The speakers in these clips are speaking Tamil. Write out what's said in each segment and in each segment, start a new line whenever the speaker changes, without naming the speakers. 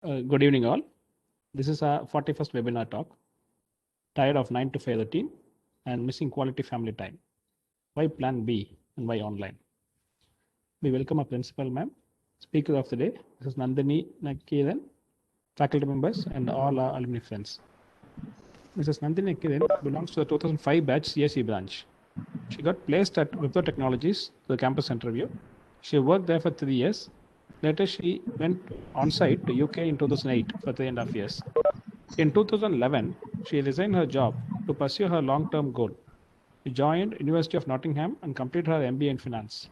Good evening, all. This is our 41st webinar talk. Tired of 9 to 5 routine and missing quality family time. Why Plan B and why online? We welcome our principal, ma'am. Speaker of the day, Ms.Nandhinie Nakkeeran, faculty members, and all our alumni friends. Ms.Nandhinie Nakkeeran belongs to the 2005 batch CSE branch. She got placed at Wipro Technologies, the campus interview. She worked there for 3 years. Later, she went on site to UK in 2008 for 3.5 years. In 2011, she resigned her job to pursue her long-term goal. She joined University of Nottingham and completed her MBA in finance.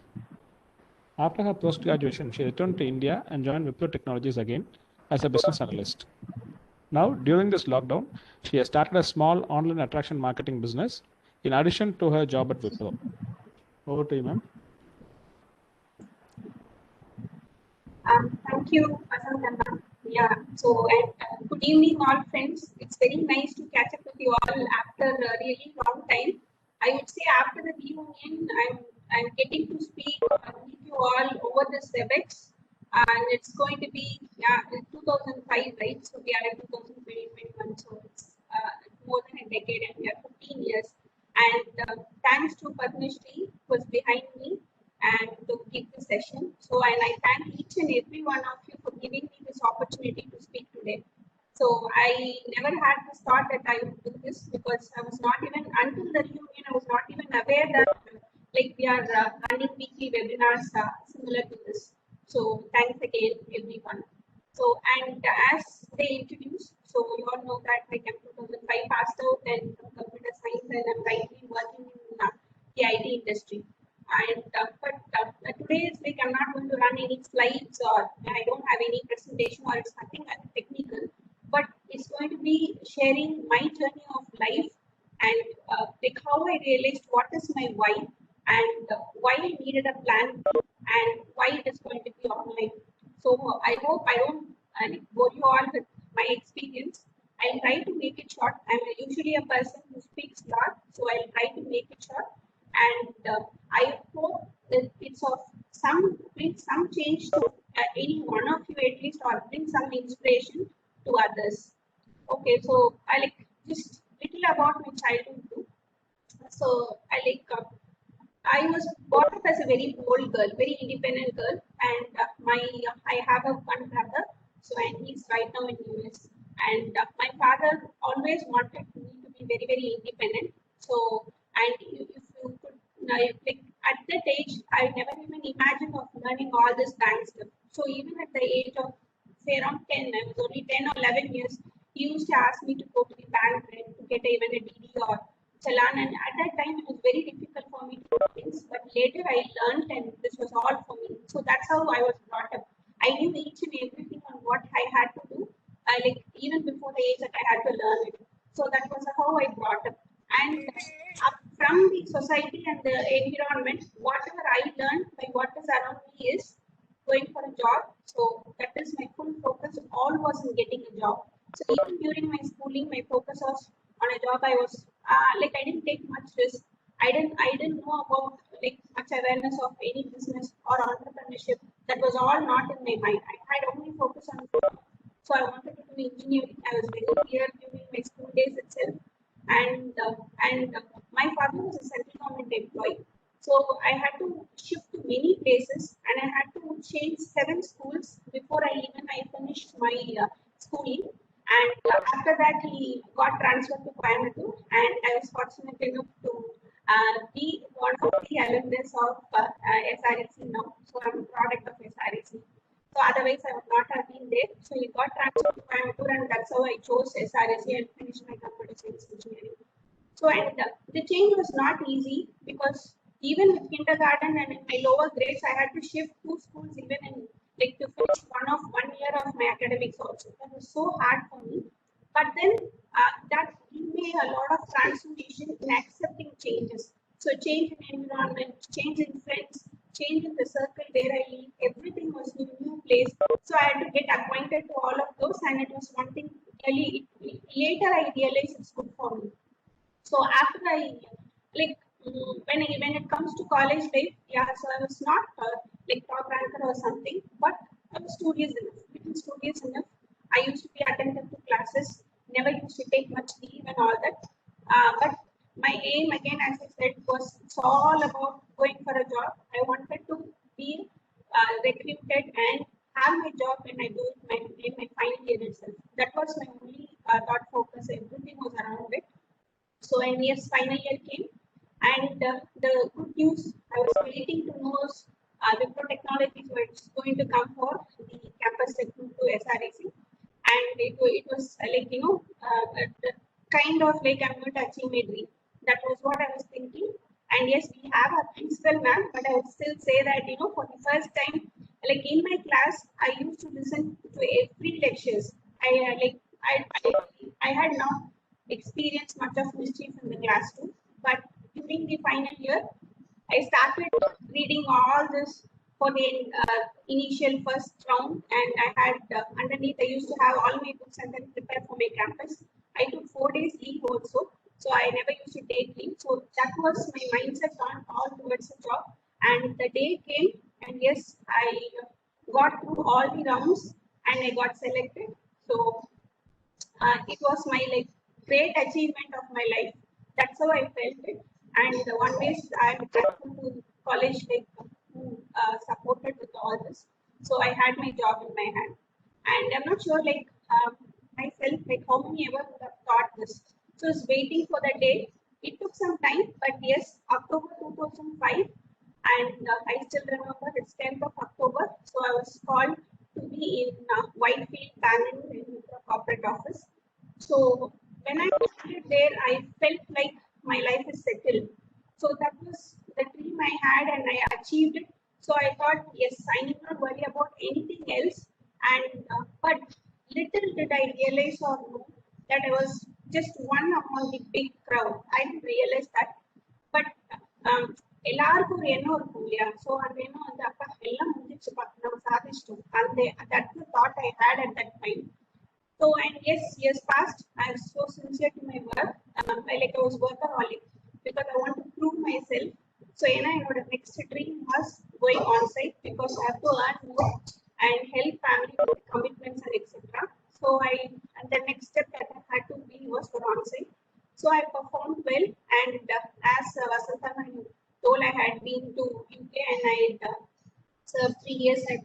After her post-graduation, she returned to India and joined Wipro Technologies again as a business analyst. Now, during this lockdown, she has started a small online attraction marketing business in addition to her job at Wipro. Over to you, ma'am.
Thank you, Vasanth. Yeah, so good evening, all friends. It's very nice to catch up with you all after a really long time. I would say after the reunion, I'm getting to speak with you all over this WebEx, and it's going to be 2005, right? So we are in 2021, so it's more than a decade, and we are 15 years. And thanks to Padmashree, who was behind me and to give the session. So, and I thank each and every one of you for giving me this opportunity to speak today. So, I never had this thought that I would do this because I was not even, until the reunion, I was not even aware that like we are running weekly webinars similar to this. So, thanks again, everyone. So, and as they introduced, so you all know that I am 2005 passed out and computer science, and I'm currently working in the IT industry. And but today is like I'm not going to run any slides or I don't have any presentation or it's nothing technical, but it's going to be sharing my journey of life and like how I realized what is my why and why I needed a plan and why it is going to be online. So I hope I don't bore you all with my experience. I'll try to make it short. I'm usually a person who speaks a lot, so I'll try to make it short. And I hope that it's of bring some change to any one of you at least, or bring some inspiration to others. Okay, so I like just little about my childhood too. So I was brought up as a very bold girl, very independent girl, and I have a one brother, so and he's right now in US. And my father always wanted me to be very very independent. So and if you could like at that age, I never even imagined of learning all this bank stuff. So even at the age of say around 10, I was only 10 or 11 years. He used to ask me to go to the bank and to get even a DD or Chalan, and at that time it was very difficult for me to do things, but later I learned and this was all for me. So that's how I was brought up. I knew each and everything on what I had to do, like even before the age that I had to learn it. So that was how I brought up. And from the society and the environment, whatever I learned by what is around me is going for a job. So that is my full focus. All was in getting a job. So even during my schooling, my focus was on a job. I was like I didn't take much risk. I didn't know about like much awareness of any business or entrepreneurship. That was all not in my mind. I had only focus on food. So I wanted to do engineering. I was very clear during my school days itself. And my father was a central government employee. So I had to shift to many places and I had to change 7 schools before I finished my schooling. And after that, he got transferred to Coimbatore, and I was fortunate enough to be one of the alumnus of SREC now. So I'm a product of SREC. So otherwise, I would not have been there. So he got transferred to Coimbatore, and that's how I chose SREC and finished my computer science engineering. So and the change was not easy because even with kindergarten and in my lower grades, I had to shift 2 schools even in like to finish 1 year of my academics also. That was so hard for me. But then that gave me a lot of transformation in accepting changes. So change in environment, change in friends, change in the circle where I live, everything was in a new place. So I had to get acquainted to all of those, and it was one thing really later I realized it's good for me. So after I like when it comes to college life, yeah, so I was not like top ranker or something, but I was studious enough, little studious enough. I used to be attentive to classes, never used to take much leave and all that. But my aim again, as I said, was it's all about going for a job. I wanted to be recruited and have my job when I do it in my final year itself. That was my only thought focus. Everything was around it. So, and yes, final year came, and the good news, I was waiting to know Wipro Technologies were going to come for the campus recruit to SREC, and it was kind of like I'm going to achieve my dream. That was what I was thinking. And yes, we have a principal ma'am, but I would still say that for the first time, like in my class, I used to listen to every lectures. I had not experienced much of mischief in the class too, but during the final year, I started reading all this for the initial first round, and I had underneath I used to have all my books and then prepare for my campus. I took 4 days leave also, so I never used to take leave. So that was my mindset on all towards the job. And the day came, and yes, I got through all the rounds and I got selected. So it was my like great achievement of my life. That's how I felt it. And one day I'm grateful to college like who supported with all this. So I had my job in my hand, and I'm not sure like myself like how many ever would have thought this. So I was waiting for the day. It took some time, but yes, October 2005, and I still remember it's 10th of October. So I was called to be in Whitefield, Bangalore in the corporate office. So when I started there, I felt like my life is settled. So that was the dream I had, and I achieved it. So I thought, yes, I need not worry about anything else. And but little did I realize or know that I was just one among the big crowd. I didn't realize that. But எல்லாருக்கும் ஒரு எண்ணம் இருக்கும் இல்லையா ஸோ அந்த எண்ணம் வந்து அப்பா எல்லாம் முடிஞ்சிச்சுப்பா நம்ம சாதிச்சிட்டோம் அந்த that's the thought I had at that time. So and yes, years passed. I was so sincere to my work. I was workaholic because I want to prove myself. So the next dream was going on site because I have to earn more and help family with commitments and etc. So and the next step that I had to be was for on site. So I performed well, and as Vasanth told, I had been to UK and I served 3 years at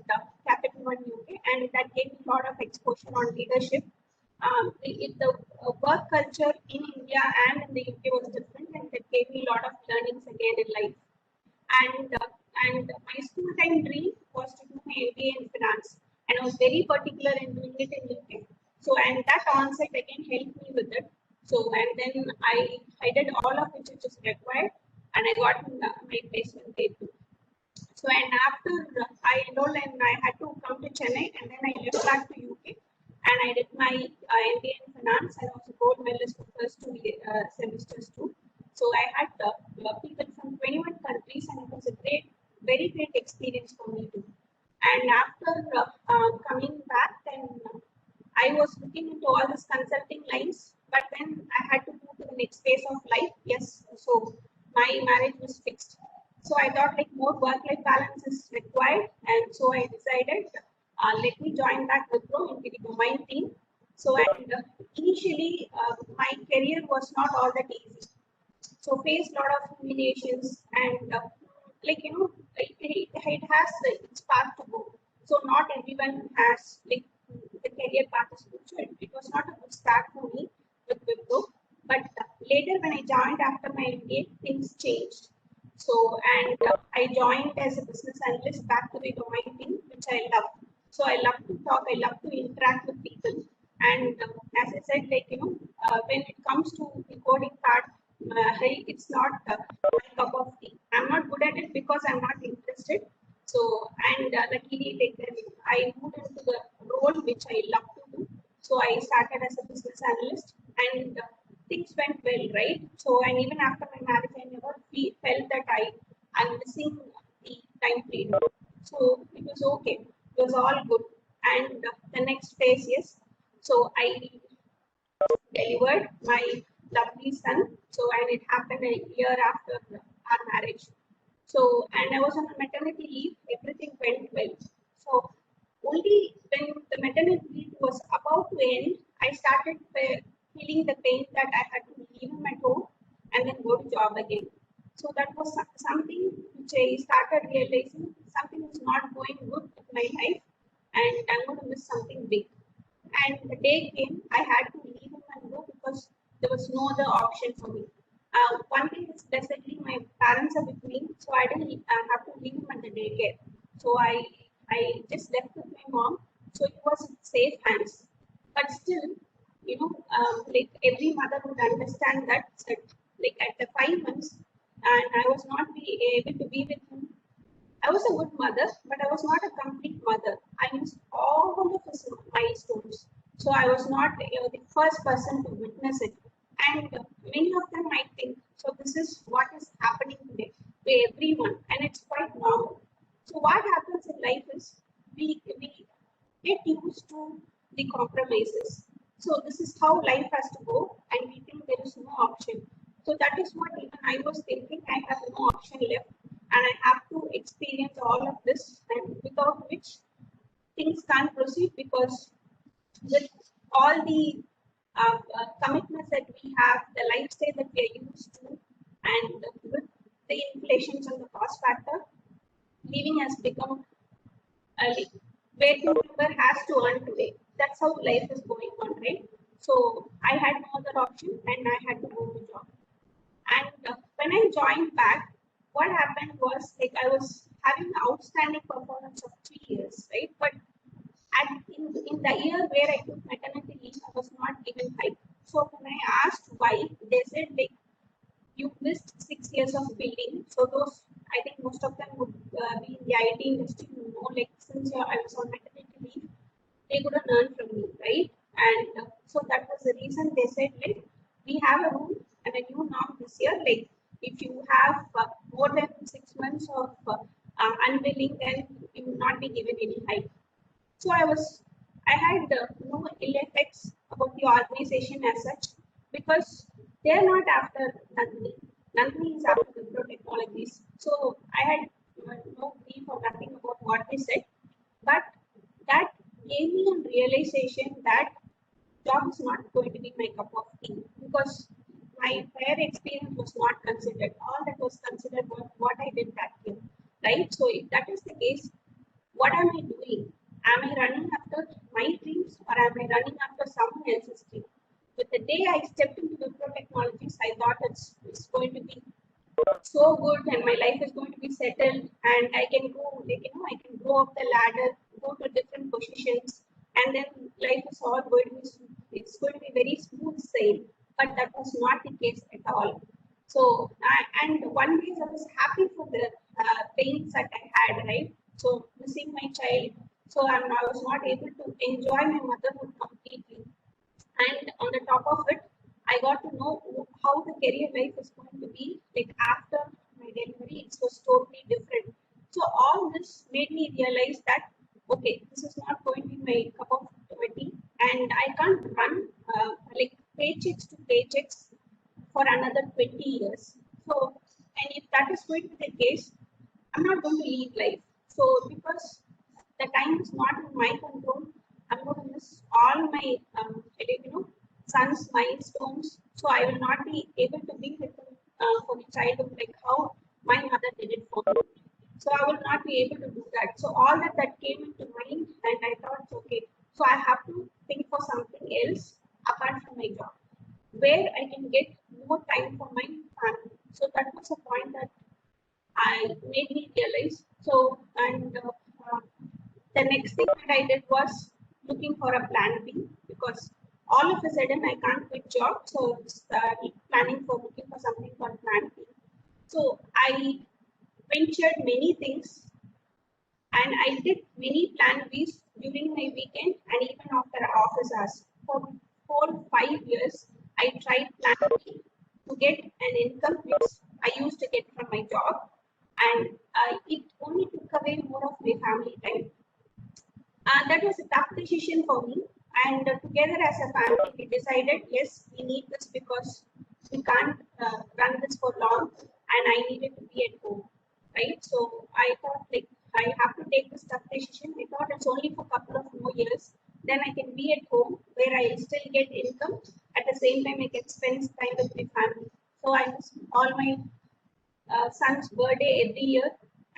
Capital One UK, and that gave me a lot of exposure on leadership. The work culture in India and in the UK was different, and that gave me a lot of learnings again in life. And my school time dream was to do my MBA in finance, and I was very particular in doing it in UK. So and that onset again helped me with it. So and then I did all of which is required, and I got my placement there too. So and after I enrolled and I had to come to Chennai, and then I left back to UK, and I did my MBA in finance, and also gold medalist for first 2 semesters too. So I had people from 21 countries, and it was a very great experience for me too. And after coming back, then I was looking into all this consulting lines, but then I had to move to the next phase of life. Yes, so my marriage was fixed. So I thought like more work-life balance is required, and so I decided let me join back Wipro into the domain team. So and initially my career was not all that easy. So faced a lot of humiliations, and it has its path to go. So not everyone has like the career path is good. So it was not a good start for me with Wipro. But later when I joined after my MBA, things changed. So and I joined as a business analyst back to the domain team, which I love. So I love to talk, I love to interact with people. And as I said, when it comes to the coding part, it's not my cup of tea. I'm not good at it because I'm not interested. So and luckily, I moved into the role which I love to do. So I started as a business analyst, and things went well, right? So and even after my marriage, I never felt that I'm missing the time freedom. So it was okay. It was all good. And the next phase, yes. So I delivered my lovely son. So and it happened a year after our marriage. So and I was on a maternity leave. Everything went well. So only when the maternity leave was about to end, I started feeling the pain that I had to leave him at home and then go to job again. So that was something which I started realizing something is not going good with my life and I'm going to miss something big. And the day came, I had to leave him and go because there was no other option for me. One thing is blessedly my parents are with me, so I didn't have to leave him at the daycare. So I just left with my mom, so it was in safe hands. But still, like every mother would understand that like at the 5 months, and I was not be able to be with him. I was a good mother, but I was not a complete mother. I missed all of his milestones. So I was not the first person to witness it. And many of them might think, so this is what is happening today to everyone, and it's quite normal. So what happens in life is we get used to the compromises. So this is how life has to go, and we think there is no option. So that is what even I was thinking. I have no option left, and I have to experience all of this, and without which things can't proceed because with all the commitments that we have, the lifestyle that we are used to, and with the inflations and the cost factor, living has become like waiting member has to earn today. That's how life is going on, right? So I had no other option and I had to go to job. And when I joined back, what happened was like I was having outstanding performance of 3 years, right? But in the year where I took maternity leave, I was not given hype. So when I asked why, they said like you missed 6 years of building. So those, I think most of them would be in the IT industry, like since I was on maternity leave, they couldn't earn from me, right? And so that was the reason they said like we have a rule and a new norm this year. Like if you have more than 6 months of unbilling, then you will not be given any hike. So I had no ill effects about the organization as such because they're not after Nandini. Nandini is after the technologies. So I had no grief or nothing about what they said, but that gave me a realization that job is not going to be my cup of tea because my prior experience was not considered. All that was considered was what I did that year, right? So if that is the case, what am I doing? Am I running after my dreams or am I running after someone else's dream? But the day I stepped into the pro technologies, I thought it's going to be so good and my life is going to be settled and I can go, like, I can go up the ladder, go to different positions, and then life is all going to be, it's going to be very smooth sail. But that was not the case at all. So, and one day I was happy for the pains that I had, right? So, missing my child. So, I was not able to enjoy my motherhood completely. And on the top of it, I got to know how the career life is going to be like after my delivery. It was totally different. So all this made me realize that okay, this is not going to be my cup of tea, and I can't run like paychecks to paychecks for another 20 years. So, and if that is going to be the case, I'm not going to leave life. So because the time is not in my control, I'm going to miss all my son's milestones. So I will not be able to be with him for the childhood like how my mother did it for me. So I will not be able to do that. So all that came into mind, and I thought, okay, so I have to think for something else apart from my job, where I can get more time for my family. So that was a point that I made me realize. So, and the next thing that I did was looking for a plan B because all of a sudden I can't quit job. So, planning for looking for something called plan B. So, I ventured many things and I did many plan Bs during my weekend and even after office hours. For 4 5 years, I tried plan B to get an income which I used to get from my job, and it only took away more of my family time. That was a tough decision for me, and together as a family, we decided yes, we need this because we can't run this for long, and I needed to be at home, right? So I thought like I have to take this tough decision. I thought it's only for a couple of more years. Then I can be at home where I still get income. At the same time, I can spend time with my family. So I miss all my son's birthday every year,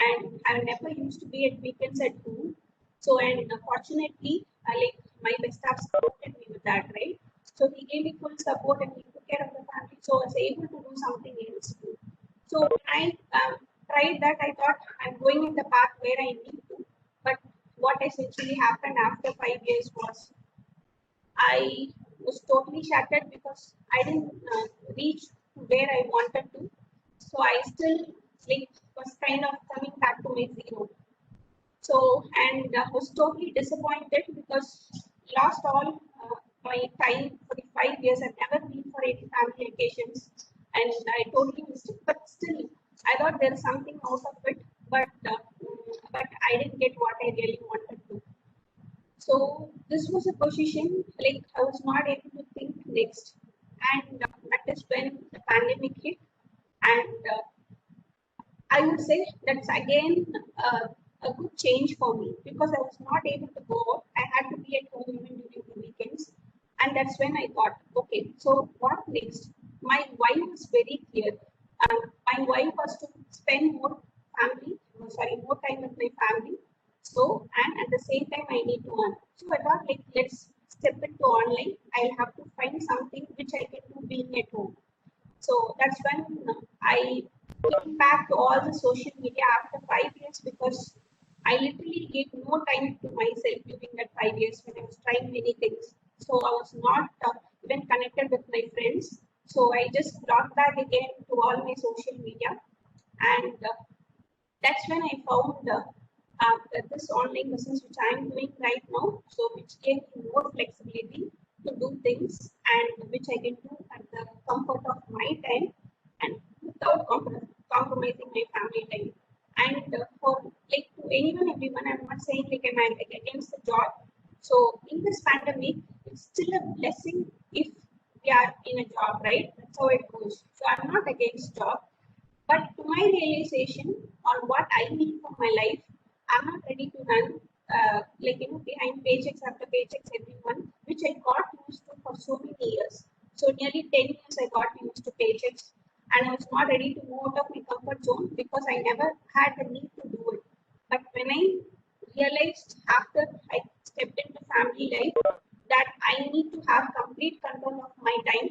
and I never used to be at weekends at home. So, and fortunately, like my best staff supported me with that, right? So he gave me full support and he took care of the family. So I was able to do something else too. So when I tried that, I thought I'm going in the path where I need to. But what essentially happened after 5 years was I was totally shattered because I didn't reach where I wanted to. So I still like was kind of coming back to my zero. So and was totally disappointed because lost all my time for the 5 years. I've never been for any family occasions, and I totally missed it. But still, I thought there's something out of it, but I didn't get what I really wanted to. So this was a position like I was not able to think next, and that is when the pandemic hit, and I would say that's again a good change for me because I was not able to go out. I had to be at home even during the weekends, and that's when I thought, okay, so what next? My why was very clear. My why was to spend more time with my family. So, and at the same time, I need to earn. So I thought, like, let's step into online. I'll have to find something which I can do being at home. So that's when I came back to all the social media after 5 years because I literally gave no time to myself during that 5 years when I was trying many things. So I was not even connected with my friends. So I just logged back again to all my social media, and that's when I found this online business which I'm doing right now. So which gave me more flexibility to do things and which I can do at the comfort of my time and without compromising my family time. And for like to anyone, everyone, I'm not saying like I'm against the job. So in this pandemic, it's still a blessing if we are in a job, right? That's how it goes. So I'm not against job. But to my realization on what I need for my life, I'm not ready to run behind paychecks after paychecks every month, which I got used to for so many years. So nearly 10 years I got used to paychecks, and I was not ready to move out of my comfort zone because I never had the need to do it. But when I realized after I stepped into family life that I need to have complete control of my time,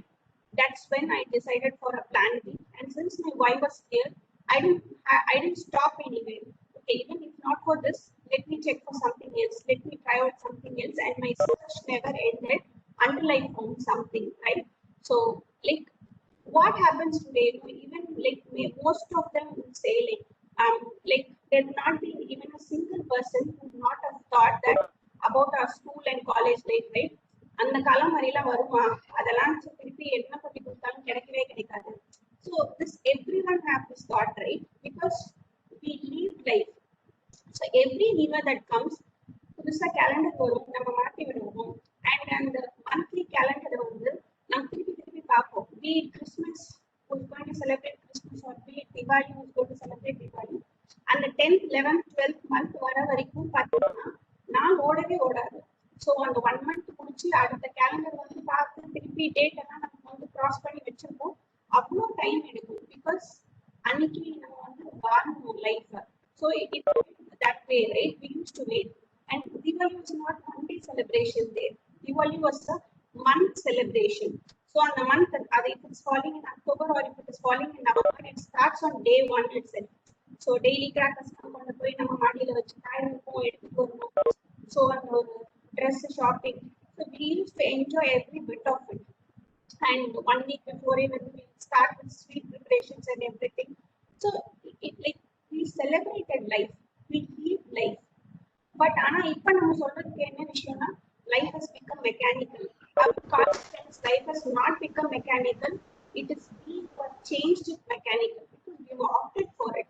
that's when I decided for a plan B. And since my why was clear, I didn't stop anywhere. Okay, even if not for this, let me check for something else. Let me try out something else, and my search never ended until I found something. Right. So, like, what happens today? Even like most of them would say like there's not been even a single person who would not have thought that about our school and college life, right? அந்த காலம் மாதிரிலாம் வருமா அதெல்லாம் திருப்பி என்ன பண்ணி கொடுத்தாலும் கிடைக்கவே கிடைக்காது. So this everyone have this thought, right? Because we live life. So every new year that comes, புதுசா கேலண்டர் வரும், நம்ம மாற்றி விடுவோம். And அந்த monthly calendar வந்து நம்ம திருப்பி பார்ப்போம். Be it Christmas, who's going to celebrate Christmas, or be it Diwali, who's going to celebrate Diwali. அந்த 10th, 11th, 12th month வர வரைக்கும் பார்த்தீங்கன்னா நான் ஓடவே ஓடாது. ஸோ அந்த 1 month முடிச்சு அடுத்த கேலண்டர் வந்து பார்த்து திருப்பி டேட் எல்லாம் நம்ம வந்து கிராஸ் பண்ணி வச்சிருப்போம். அவ்வளோ டைம் எடுக்கும் பிகாஸ் அன்னைக்கு நம்ம வந்து வாழணும் life. So it that way, right? We used to wait. And Diwali was not one day celebration there. Diwali was a month celebration. So on the month, if it's falling in October or if it is falling in November, it starts on day 1 itself. So daily crackers come on the way, நம்ம மாடியில வச்சு காயணும் எடுத்துட்டு வரணும். So அந்த dress shopping. So we used to enjoy every bit of it. And 1 week before even we start with sweet preparations and everything. So it like we celebrated life, we live life. But ஆனா இப்ப நம்ம சொல்றதுக்கு என்ன விஷயம்னா life has become mechanical. Our constant life has not become mechanical. It is being changed to mechanical because we have opted for it.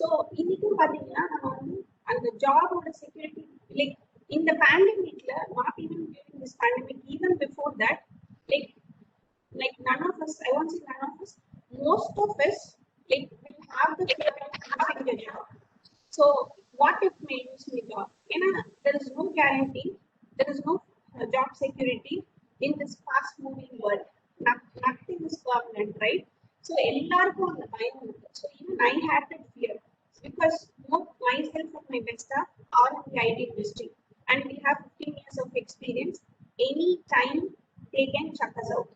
So இன்னைக்கும் பாத்தீங்கன்னா நம்ம வந்து அந்த ஜாபோட security like in the pandemic, not even during this pandemic, even before that, like none of us, I won't say none of us, most of us like will have the fear of losing the job. So what if I lose my job? There is no guarantee, there is no job security in this fast moving world. Nothing is permanent, right? So எல்லாருக்கும் அந்த பயம் இருக்கு. So even I had that fear because both myself and my best staff are in the IT industry and we have 15 years of experience. Any time they can chuck us out.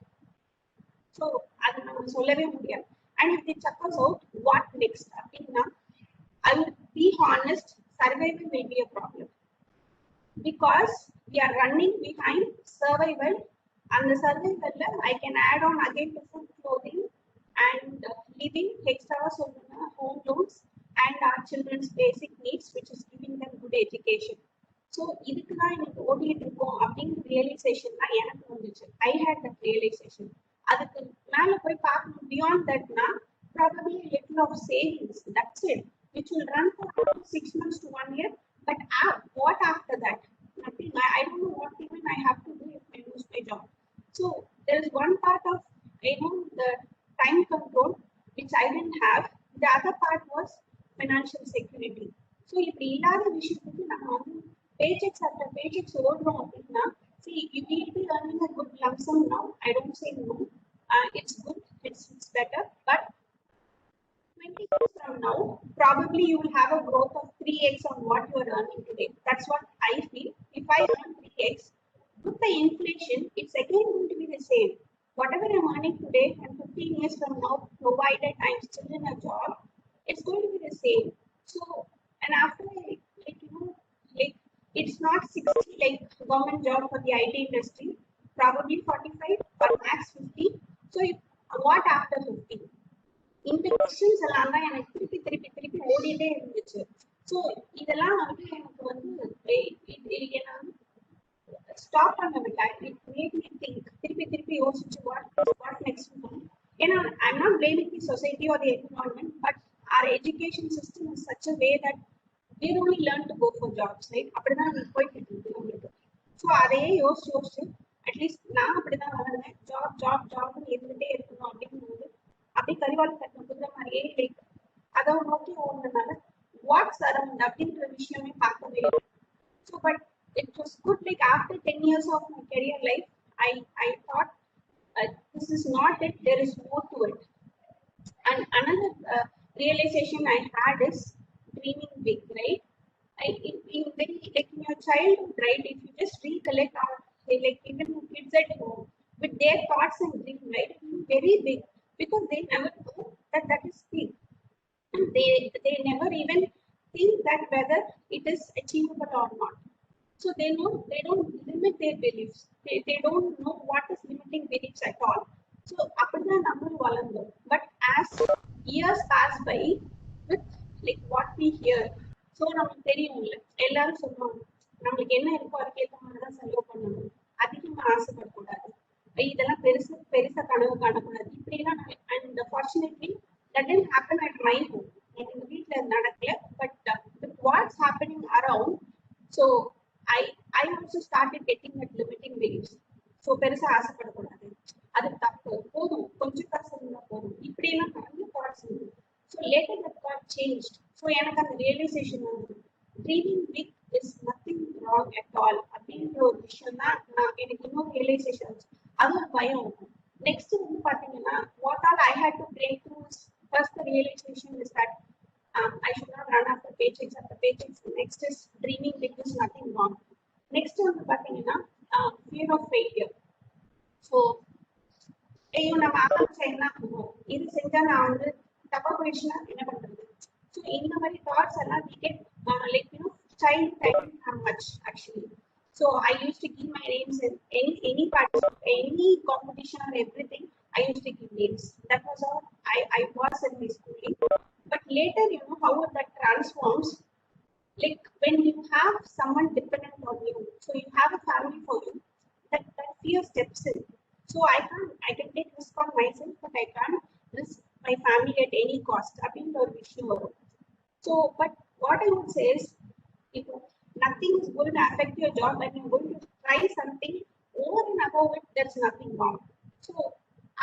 So அது நம்ம சொல்லவே முடியாது. And if they chuck us out, what next? அப்படின்னா I will be honest, survival will be a problem because we are running behind survival, and the survival I can add on again to food, clothing, and living, extra home loans, and our children's basic needs, which is giving them good education. So, இதுக்கு தான் எனக்கு ஓடிட்டு இருக்கோம் அப்படிங்கிற ரியலைசேஷன் தான் எனக்கு வந்துச்சு. I had that realization. அதுக்கு மேல போய் பார்க்கணும் beyond thatனா probably a little of savings. That's it. Which will run for 6 months to 1 year. But what after that? Nothing. I don't know what even I have to do if I lose my job. So there is one part of the time control which I didn't have. The other part was financial security. So if we இல்லாத விஷயத்துக்கு நம்ம வந்து paychecks after paychecks ஓடுறோம் அப்படின்னா, see, you need to be earning a good lump sum now. I don't say no. It's good. It's better. But 20 years from now, probably you will have a growth of 3x on what you are earning today. That's what I feel. If I earn 3x, with the inflation, it's again going to be the same. Whatever I'm earning today and 15 years from now, provided I'm still in a job, it's going to be the same. So, and after it's not 60 like government job for the IT industry, probably 45 or max 50. So, what after 50? இந்த கொஸ்டின்ஸ் எல்லாம் தான் எனக்கு திருப்பி ஓடிட்டே இருந்துச்சு. ஸோ இதெல்லாம் வந்து எனக்கு வந்து ஸ்டாப் பண்ண விட்டா. இட் மேட் மீ திங்க், திருப்பி யோசிச்சு வாட் நெக்ஸ்ட். ஏன்னா I am not blaming the society or the environment, but our education system is such a way that we only learn to go for jobs, right? அப்படிதான் போயிட்டு இருக்கு உங்களுக்கு. ஸோ அதையே யோசிச்சு அட்லீஸ்ட் நான் அப்படிதான் வளர்ந்தேன். ஜாப்னு இருந்துட்டே இருக்கணும் அப்படின்னு அப்படி கரிவாள் கட்டின குதிரை மாதிரியே லைக் அதை நோக்கி ஓடுனதுனால வாட்ஸ் அரவுண்ட் அப்படின்ற விஷயமே பார்க்கவே இல்லை. So but it was good. Like after 10 years of my career life, I thought this is not it, there is more to it. And another realization I had is dreaming big, right? In your childhood, right, if you just recollect our, like even kids at home with their thoughts and dreams, right, very big, because they never know that is big. They never even think that whether it is achievable or not. So they don't limit their beliefs. They don't know what is limiting beliefs at all. So appadha nammal valandom. But as years pass by, with like what we hear, so namakku theriyumilla ellarum solluvaanga namakku enna irukko adukku மாதிரி தான் செலவு பண்ணணும், அதிகமா ஆசைப்படக்கூடாது, இதெல்லாம் பெருசா கனவு காணக்கூடாது இப்படிலாம். And fortunately that didn't happen at my home. எங்க வீட்ல நடக்கல. But with what's happening around, so I also started getting that limiting beliefs. So பெருசா ஆசைப்படக்கூடாது, அது தப்பு, போதும் கொஞ்சம் காசு இருந்தா போதும், இப்படியெல்லாம் நிறைய தாட்ஸ் இருக்கு. So later that got changed. So எனக்கு அந்த ரியலைசேஷன் வந்து dreaming big is nothing wrong at all அப்படின்ற ஒரு விஷயம் தான் நான் எனக்கு இன்னொரு ரியலைசேஷன் இருந்துச்சு. அது ஒரு பயம் இருக்கும். நெக்ஸ்ட் வந்து பாத்தீங்கன்னா what all I had to break through. First realization is that I should not run after paychecks after paychecks. Next is dreaming big is nothing wrong. Next வந்து பாத்தீங்கன்னா fear of failure. So ஐயோ நம்ம ஆரம்பிச்சா என்ன ஆகும், இது செஞ்சா நான் வந்து தப்பா போயிடுச்சுன்னா என்ன பண்றது. ஸோ இந்த மாதிரி தாட்ஸ் எல்லாம் we get like child time how much actually. So I used to give my names in any participation, any competition or everything. I used to give names. That was how I was in my schooling. But later, how that transforms. Like when you have someone dependent on you, so you have a family for you, that fear steps in. So I can take risk on myself, but I can't risk my family at any cost. I mean, or issue. So, but what I would say is, nothing is going to affect your job, and you're going to try something over and above it. There's nothing wrong. So,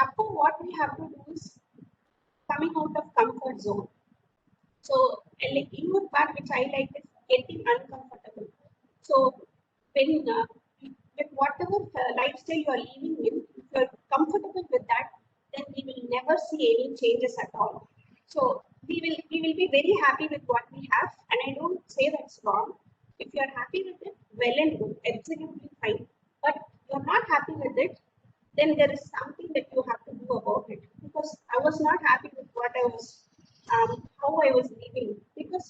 after what we have to do is coming out of comfort zone. So, like in one part which I like is getting uncomfortable. So when with whatever lifestyle you are living in, if you are comfortable with that, then we will never see any changes at all. So we will be very happy with what we have, and I don't say that's wrong. If you are happy with it, well and good, absolutely fine. But you're not happy with it, then there is something that you have to do about it. Because I was not happy with what I was, how I was living. Because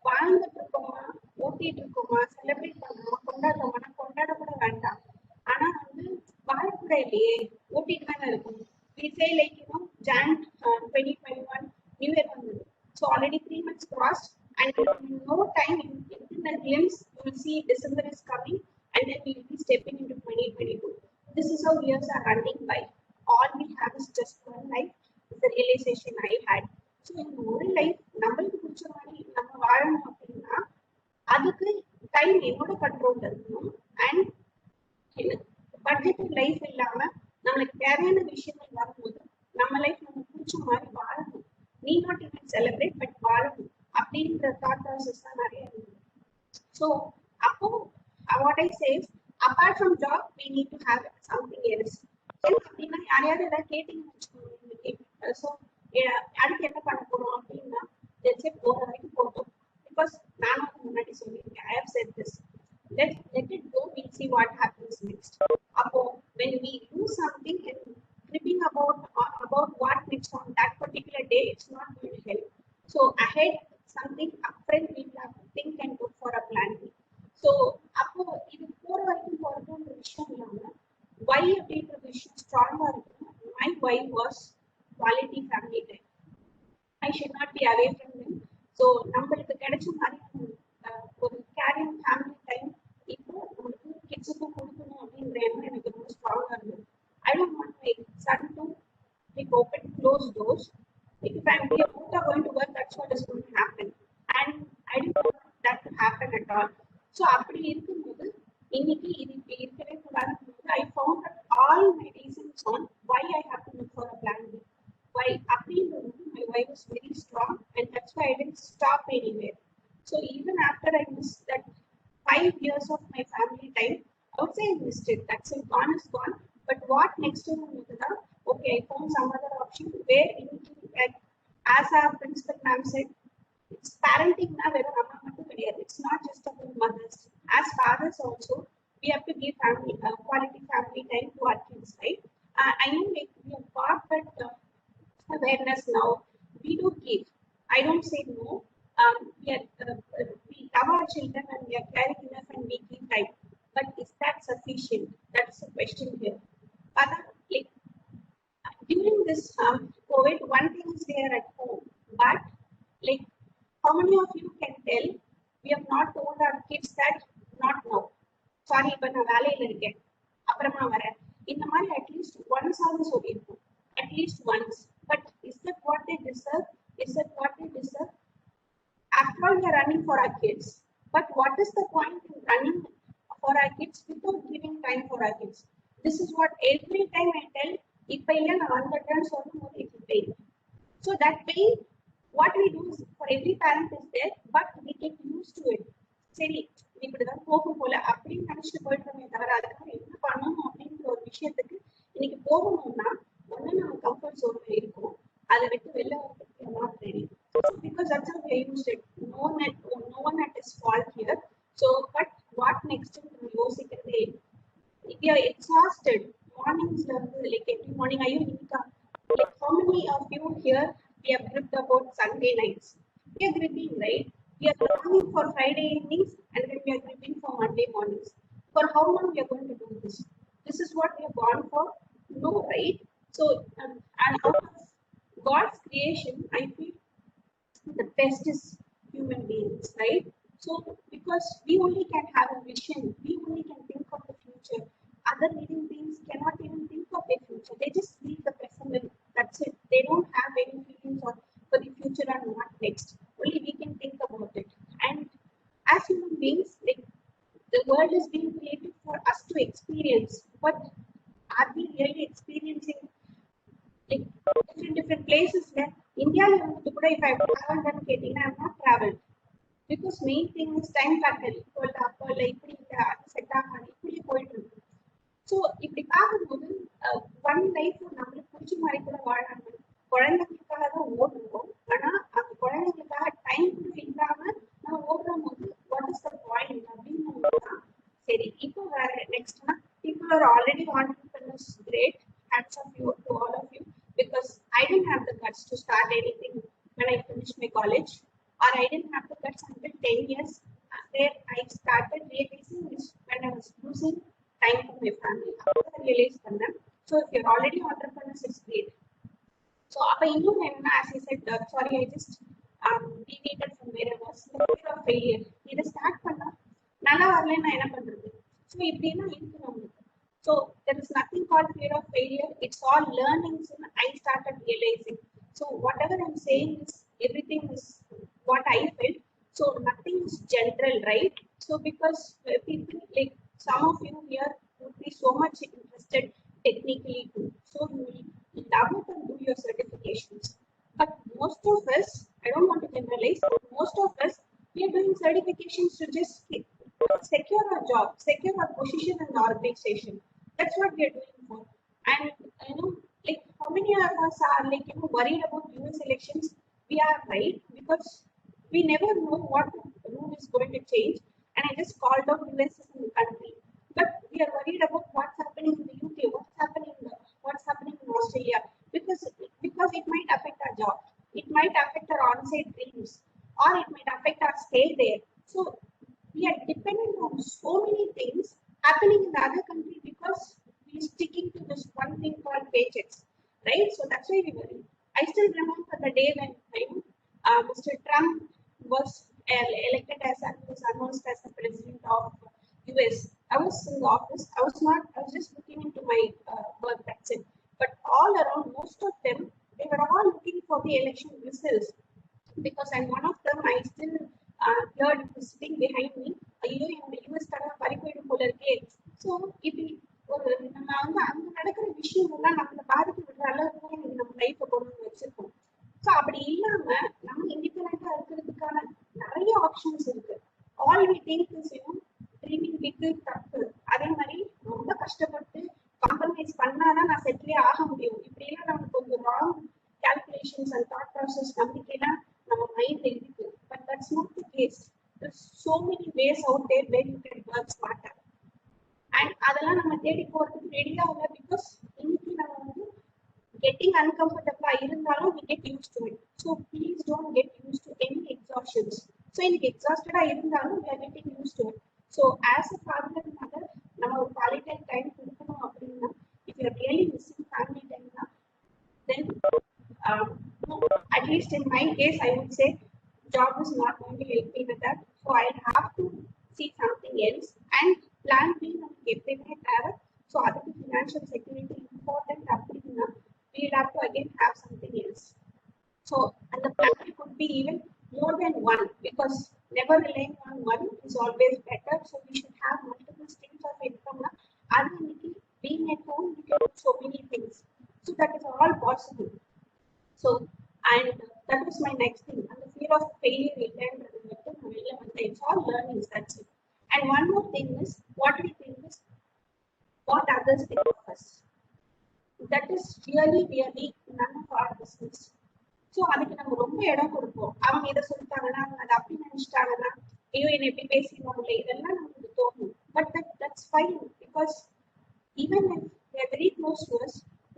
வாழ்ந்துட்டு இருக்கோமா, ஓட்டிட்டு இருக்கோமா, செலிப்ரேட் பண்ணோமா, கொண்டாடுறோமா, கொண்டாடக்கூட வேண்டாம். ஆனா வந்து வாழக்கூட இல்லையே, ஓட்டிட்டு தானே இருக்கும். We say like, you know, Jan 2021, New Year வந்தது. So already 3 months crossed, and in no time, in a glimpse, you will see December is coming, and then we will be stepping into 2022. This is how years are running by. All we have is just one life, is the realization I had. So இந்த ஒரு லைஃப் நம்மளுக்கு பிடிச்ச மாதிரி நம்ம வாழணும் அப்படின்னா அதுக்கு டைம் என்னோட கண்ட்ரோல்ல இருக்கணும். அண்ட் பட்ஜெட் லைஃப் இல்லாம நம்மளுக்கு தேவையான விஷயங்கள் வரும்போது நம்ம லைஃப் நம்ம பிடிச்ச மாதிரி வாழணும். நீ நாட் ஈவன் செலிப்ரேட் பட் வாழணும் அப்படின்ற தாட் ப்ராசஸ் தான் நிறைய இருந்தது. ஸோ அப்போ what I says apart from job we need to have something else. அப்படின்னா யாரையாவது ஏதாவது கேட்டீங்கன்னு வச்சுக்கோங்க. ஸோ அடுத்து என்ன பண்ண போறோம் அப்படின்னா போற வரைக்கும் போட்டோம். பிகாஸ் நானும் முன்னாடி சொல்லியிருக்கேன், I have said this, let it go, we'll see what happens next. அப்போ when we do something and tripping about what next on that particular day, it's not going to help. So ahead something upfront we have to think and look for a plan B. So அப்போ இது போற வரைக்கும் போறதுன்ற விஷயம் இல்லாம why அப்படின்ற விஷயம் ஸ்ட்ராங்கா இருக்கு. My why was quality family time. I should not be away from them. So நம்மளுக்கு கிடைச்ச மாதிரி ஒரு கேரிங் ஃபேமிலி டைம் இப்போ உங்களுக்கு கிட்ஸுக்கும் கொடுக்கணும் அப்படின்ற எண்ணம் எனக்கு ரொம்ப ஸ்ட்ராங்கா இருந்தது. I don't want my son to like open closed doors. If I'm both are going to work, that's what is going to happen. And I don't want that to happen at all. So அப்படி இருக்கும்போது இன்னைக்கு இது இருக்கவே கூடாது. I found out all my reasons on why I have to look for a plan B. Why my why was very strong, and that's why I didn't stop anywhere. So even after I missed that 5 years of my family time, I would say I missed it. That's it, gone is gone. But what next to okay, I found some other option where like, as our principal ma'am said, it's parenting now. It's not just about mothers. As fathers also, we have to give family quality family time to our kids, right? I know like we have got that awareness now. We do give. I don't say no. We love our children and we are caring enough and we give time. But is that sufficient? That's the question here. But like during this COVID, one thing is we are at home. But like, how many of you can tell we have not told our kids that not now? Sorry, but நான் வேலையில இருக்கேன், அப்புறமா வரேன். இந்த மாதிரி அட்லீஸ்ட் ஒன்ஸ் ஆவது சொல்லியிருக்கோம். At least once. But is that what they deserve? Is that what they deserve? After all, we are running for our kids. But what is the point in running for our kids without giving time for our kids? This is what every time I tell, if I learn on the turn, so it will pay. So that way, what we do is for every parent is there, but we get used to it. சரி, இப்படிதான் போகும் போல அப்படின்னு நினைச்சிட்டு போயிட்டோமே தவிர அதுக்காக என்ன பண்ணணும் அப்படின்ற ஒரு விஷயத்துக்கு இன்னைக்கு போகணும்னா ஒண்ணு நம்ம கம்ஃபர்ட் ஜோன்ல இருக்கும், அதை விட்டு வெளில வரதுக்கு not ready. Because that's how we used it. No one at his fault here. So but what next to யோசிக்கிறதே, we are exhausted. Mornings like every morning are you like how many of you here we have gripped about Sunday nights? We are gripping, right? We are longing for Friday evenings and then we are gripping for Monday mornings. For how long we are going to do this? This is what we have gone for? No, right? So and out of God's creation, I feel the best is human beings, right? So because we only can have a vision, we only can think of the future. Other living beings cannot even think of their future. They just live the present. That's it. They don't have any feelings for the future and what next. Only we can think about it. And as human beings, like the world is being created for us to experience. But are we really experiencing like different places? Like India, if I have traveled and I have not traveled. Because main thing is time factor. So இப்படி பார்க்கும்போது ஒன் லைஃப் நம்மளுக்கு பிடிச்ச மாதிரி கூட வாழாம குழந்தைங்களுக்காக தான் ஓடுவோம். ஆனா அந்த குழந்தைங்களுக்காக டைம் கூட இல்லாம நம்ம ஓடும் போது வாட் இஸ் த பாயிண்ட் அப்படின்னு சரி. இப்போ வேற நெக்ஸ்ட்னா people are already entrepreneurs. Great, hats off you to all of you, because I didn't have the guts to start anything when I finished my college, or I didn't have the guts until 10 years where I started realizing this when I was losing time for my family. I realized that. So if you're already entrepreneurs, it's great. So as I said, sorry, I just deviated from where I was. The fear of failure. This start panna nalla varalena enna pandrathu. So இப்படினா இருக்கு நமக்கு. So there is nothing called fear of failure. It's all learnings. And I started realizing. So whatever I'm saying is everything is what I felt. So nothing is general, right? So because people like some of you here would be so much interested technically too. So you will love it and do your certifications. But most of us, I don't want to generalize, most of us, we are doing certifications to just secure our job, secure our position in the organization. That's what we are doing for. And like how many of us are worried about US elections? We are, right, because we never know what rule is going to change. And I just called out US in the country. But we are worried about what's happening in the UK, what's happening in Australia, because it might affect our job, it might affect our on-site dreams, or it might affect our stay there. So we are dependent on so many things happening in the other country because we are sticking to this one thing called paychecks, right? So that's why we worry. I still remember the day when Mr. Trump was elected as was announced as the president of US. I was in the office. I was just looking into my work. That's it. But all around, most of them, they were all looking for the election results. Because I'm one of them, I still heard sitting behind me. In the US So if நம்ம வந்து அங்க நடக்கிற விஷயங்கள்லாம் நம்மளை பாதிக்க விடுற அளவுக்கு நம்ம லைஃப்பை கொண்டு வந்து வச்சிருக்கோம். ஸோ அப்படி இல்லாம நம்ம இண்டிபெண்டா இருக்கிறதுக்கான நிறைய ஆப்ஷன்ஸ் இருக்கு. All we think is dreaming big தப்பு. அதே மாதிரி ரொம்ப கஷ்டப்பட்டு காம்ப்ரமைஸ் பண்ணாதான் நான் செட்டிலே ஆக முடியும். இப்படி எல்லாம் நமக்கு கொஞ்சம் wrong calculations and thought process நம்பிக்கைலாம் நம்ம மைண்ட்ல இருக்கு. But that's not the case. There's so many ways out there where you can work smarter. And அதெல்லாம் நம்ம தேடி போறதுக்கு ரெடியா இல்லை. பிகாஸ் இன்னைக்கு நம்ம வந்து getting uncomfortable இருந்தாலும் we get used to it. So please don't get used to any exhaustions. So இன்னைக்கு exhausted இருந்தாலும் we are getting used to it. So as a father and mother, நம்ம ஒரு quality time கொடுக்கணும் அப்படின்னா, if you are really missing family time, then at least in my case, I would say job is not going to help me with that. So I'll have to see something else and plan B and travel. So other financial security important, we'll have to again have something else. So and the plan could be even more than one, because never relying on one is always better. So we should have multiple streams of income. And being at home, we can do so many things. So that is all possible. So, and that was my next thing. And the fear of failure, it's all learnings, that's it. And one more thing is, what we think is what others think of us. That is really none of our business. So அதுக்கு நம்ம ரொம்ப இடம் கொடுப்போம். அவங்க இதை சொல்லிட்டாங்கன்னா, அதை அப்படி நினைச்சிட்டாங்கன்னா, ஐயோ என்னை எப்படி பேசிடுவாங்களே, இதெல்லாம் நமக்கு தோணும். But that's fine, because even if they are very close to us,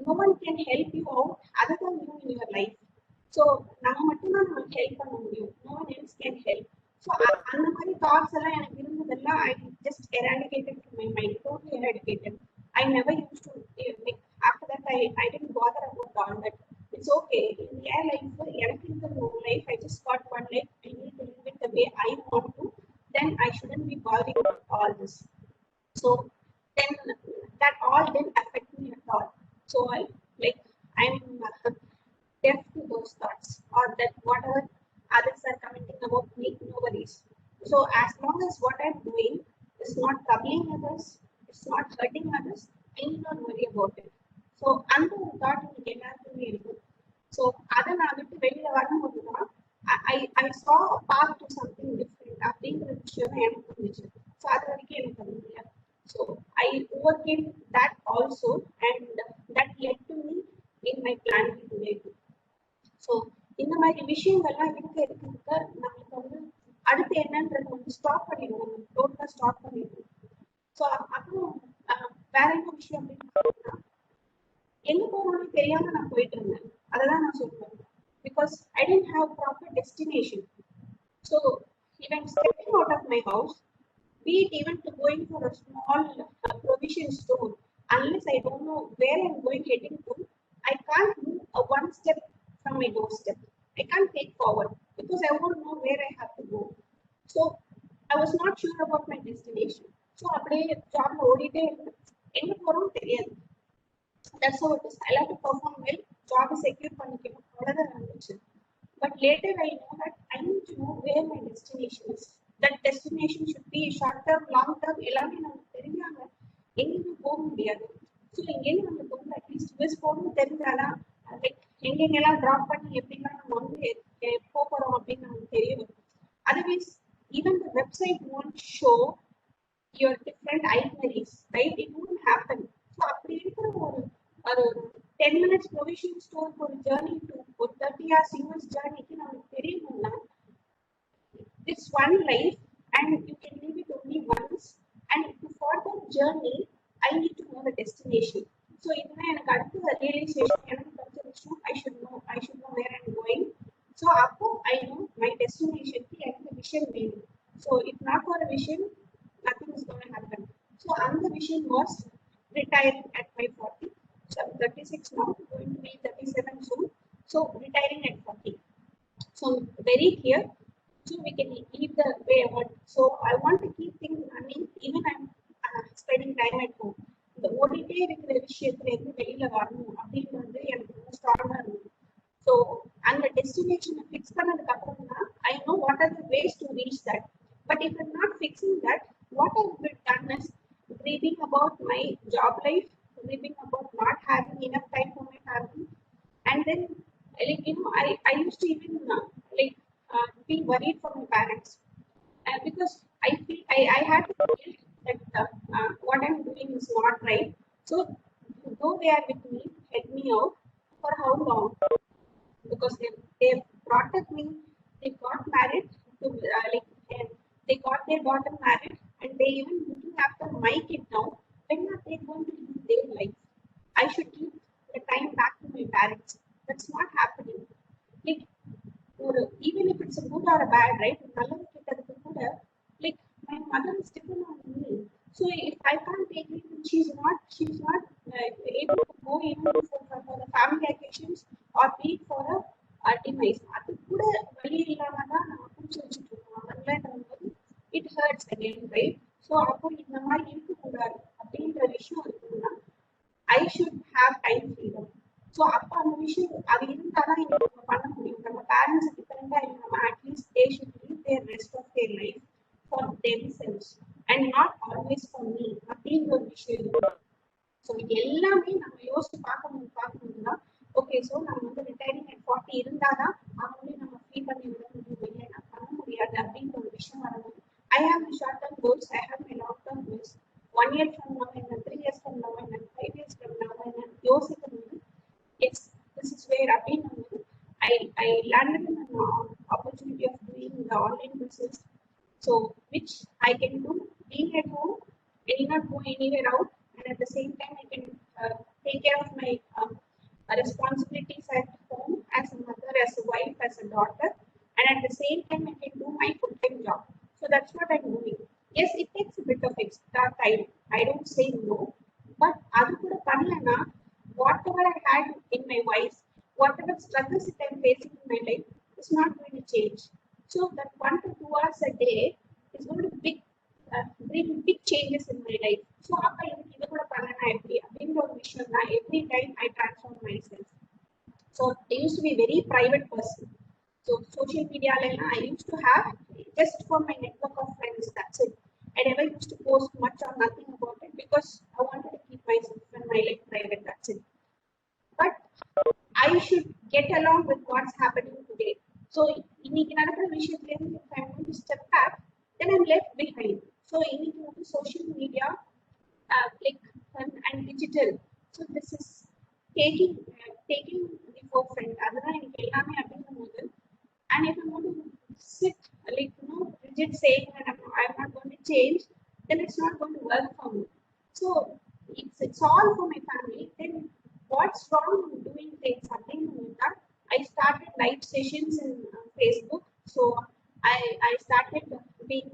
no one can help you out other than you in your life. So நம்ம மட்டும்தான் நமக்கு ஹெல்ப் பண்ண முடியும். No one else can help. So அந்த மாதிரி தாட்ஸ் எல்லாம் எனக்கு இருந்ததெல்லாம் I just eradicated from my mind. Totally eradicated. I never used to like after that I didn't bother about all that. It's okay. In their life, எனக்கு இருந்த ஒரு life, I just got one life. I need to live it the way I want to. Then I shouldn't be bothering about all this. So then that all didn't affect me at all. So I'm deaf to those thoughts, or that whatever others are commenting about me, no worries. So as long as what I'm doing is not troubling others, it's not hurting others, I need not worry about it. So அந்த ஒரு thought எனக்கு எல்லாருக்குமே இருக்கு. So அதை நான் விட்டு வெளியில வரும்போதுதான் I saw a path to something different. that also, and that led to me in my plan today too. So இந்த மாதிரி விஷயங்கள்லாம் இருக்க நம்மளுக்கு வந்து அடுத்து என்னன்றது வந்து ஸ்டாப் பண்ணிடுவோம், டோட்டலாக ஸ்டாப் பண்ணிடுவோம். ஸோ அப்புறம் வேற என்ன விஷயம் அப்படின்னு எங்க போகணும்னு தெரியாம நான் போயிட்டு இருந்தேன். அதெல்லாம் நான் சொல்லுவேன். Because I didn't have proper destination. So if I'm stepping out of my house, be it even to going for a small provision store, unless I don't know where I'm heading to, I can't move one step from my doorstep. I can't take forward because I won't know where I have to go. So I was not sure about my destination. So அப்படியே ஜாப்ல ஓடிட்டே இருந்தேன். எங்க போறோம்னு தெரியாது. That's how it is. I have to perform well. Job is secure பண்ணிக்கணும். அவ்வளவுதான் இருந்துச்சு. But later I know that I need to know where my destination is. That destination should be short term, long term. எல்லாமே நமக்கு தெரியாம எங்கேயும் போக முடியாது. ஸோ எங்கேயும் நம்ம போக அட்லீஸ்ட் யூஎஸ் போகணும்னு தெரிஞ்சாதான் லைக் எங்கெங்கெல்லாம் ட்ராப் பண்ணி எப்படிலாம் நம்ம வந்து போகிறோம் அப்படின்னு நமக்கு தெரியும். Otherwise, even the website won't show your different itineraries, right? It won't happen. So அப்படி இருக்கிற ஒரு 10 minutes provision store for a journey to ஒரு 30 hours US journey க்கு நமக்கு தெரியணும்னா this one life and you can live it only once, and for that journey I need to know the destination. So இதுதான் எனக்கு அடுத்த realization. எனக்கு அடுத்த விஷயம் I should know where I'm going. So அப்போ I know my destination க்கு எனக்கு விஷன் வேணும். So if not for a vision, nothing is going to happen. So the vision was retiring at my 40. So I'm 36 now, going to be 37 soon. So retiring at 40. So very clear. So we can leave the way I want. So I want to keep things running, even I'm spending time at home. The ஓடிட்டே இருக்கிற விஷயத்துல இருந்து வெளியில வரணும் அப்படின்றது எனக்கு ரொம்ப ஸ்ட்ராங்கா இருக்கும். So அந்த டெஸ்டினேஷனை ஃபிக்ஸ் பண்ணதுக்கு அப்புறம் தான் I know what are the ways to reach that. But if I'm not fixing that, what I've done is grieving about my job life, grieving about not having enough time for my family, and then like I used to even be worried for my parents because I feel I had to feel that what I'm doing is not right. So though they are with me, help me out for how long? Because they brought up me, they got married to they got their daughter married, and they even looking after my kid now. When are they going to live their life? I should give the time back to my parents. That's not happening. Like, or even if it's a good or a bad, right? Like my mother is dependent on me. So if I can't take it, she's not able to go even for the family occasions or be for a demise. அது கூட வழி இல்லாம தான் நம்ம புடிச்சு வச்சுட்டு இருக்கோம். அதனால it hurts again, right? So அப்போ இந்த மாதிரி இருக்கக்கூடாது அப்படின்ற விஷயம் இருக்குன்னா I should have time freedom. So அப்போ அந்த விஷயம் அது இருந்தாதான் நம்ம பண்ண முடியும். நம்ம பேரண்ட்ஸ் டிபெண்டா இல்லாம at least they should live their rest of their life for themselves and not always for me அப்படின்ற ஒரு விஷயம் இருக்கு. ஸோ இது எல்லாமே நம்ம யோசிச்சு பார்க்கணும்னா ஓகே, ஸோ நம்ம வந்து ரிட்டையரிங் அட் 40 இருந்தாதான் அவங்களே நம்ம ஃபீல் பண்ணி விட முடியும், இல்லைன்னா பண்ண முடியாது அப்படின்ற ஒரு விஷயம் வரணும். I have my short term goals, I have my long term goals. 1 year from now and 3 years from now and 5 years from now and யோசிக்கணும். Yes, this is where அப்படின்னு I landed in an opportunity of doing the online business. So which I can do being at home, I need not go anywhere out, and at the same time I can take care of my responsibilities at home as a mother, as a wife, as a daughter, and at the same time I can do my full-time job. So that's what I'm doing. Yes, it takes a bit of extra time. I don't say no, but அது கூட பண்ணலனா whatever I had in my life, whatever struggles that I'm facing in my life is not going to change. So that 1 to 2 hours a day is going to bring big changes in my life. So அப்ப எனக்கு இது கூட பண்ணனா எப்படி அப்படின்ற ஒரு விஷயம் தான் every time I transform myself. So I used to be a very private person. So social media I used to have just for my network of friends. That's it. I never used to post much or nothing about it because I wanted to keep myself and my life private. That's it. But I should get along with what's happening today. So இன்னைக்கு நடக்கிற விஷயத்துல இருந்து if I'm going to step back, then I'm left behind. So இன்னைக்கு வந்து social media like fun and digital. So this is taking the forefront. Otherwise, and if I'm going to sit like rigid saying that I'm not going to change, then it's not going to work for me. So it's all for my family. Then what's wrong in doing things? I started live sessions in Facebook. So I started being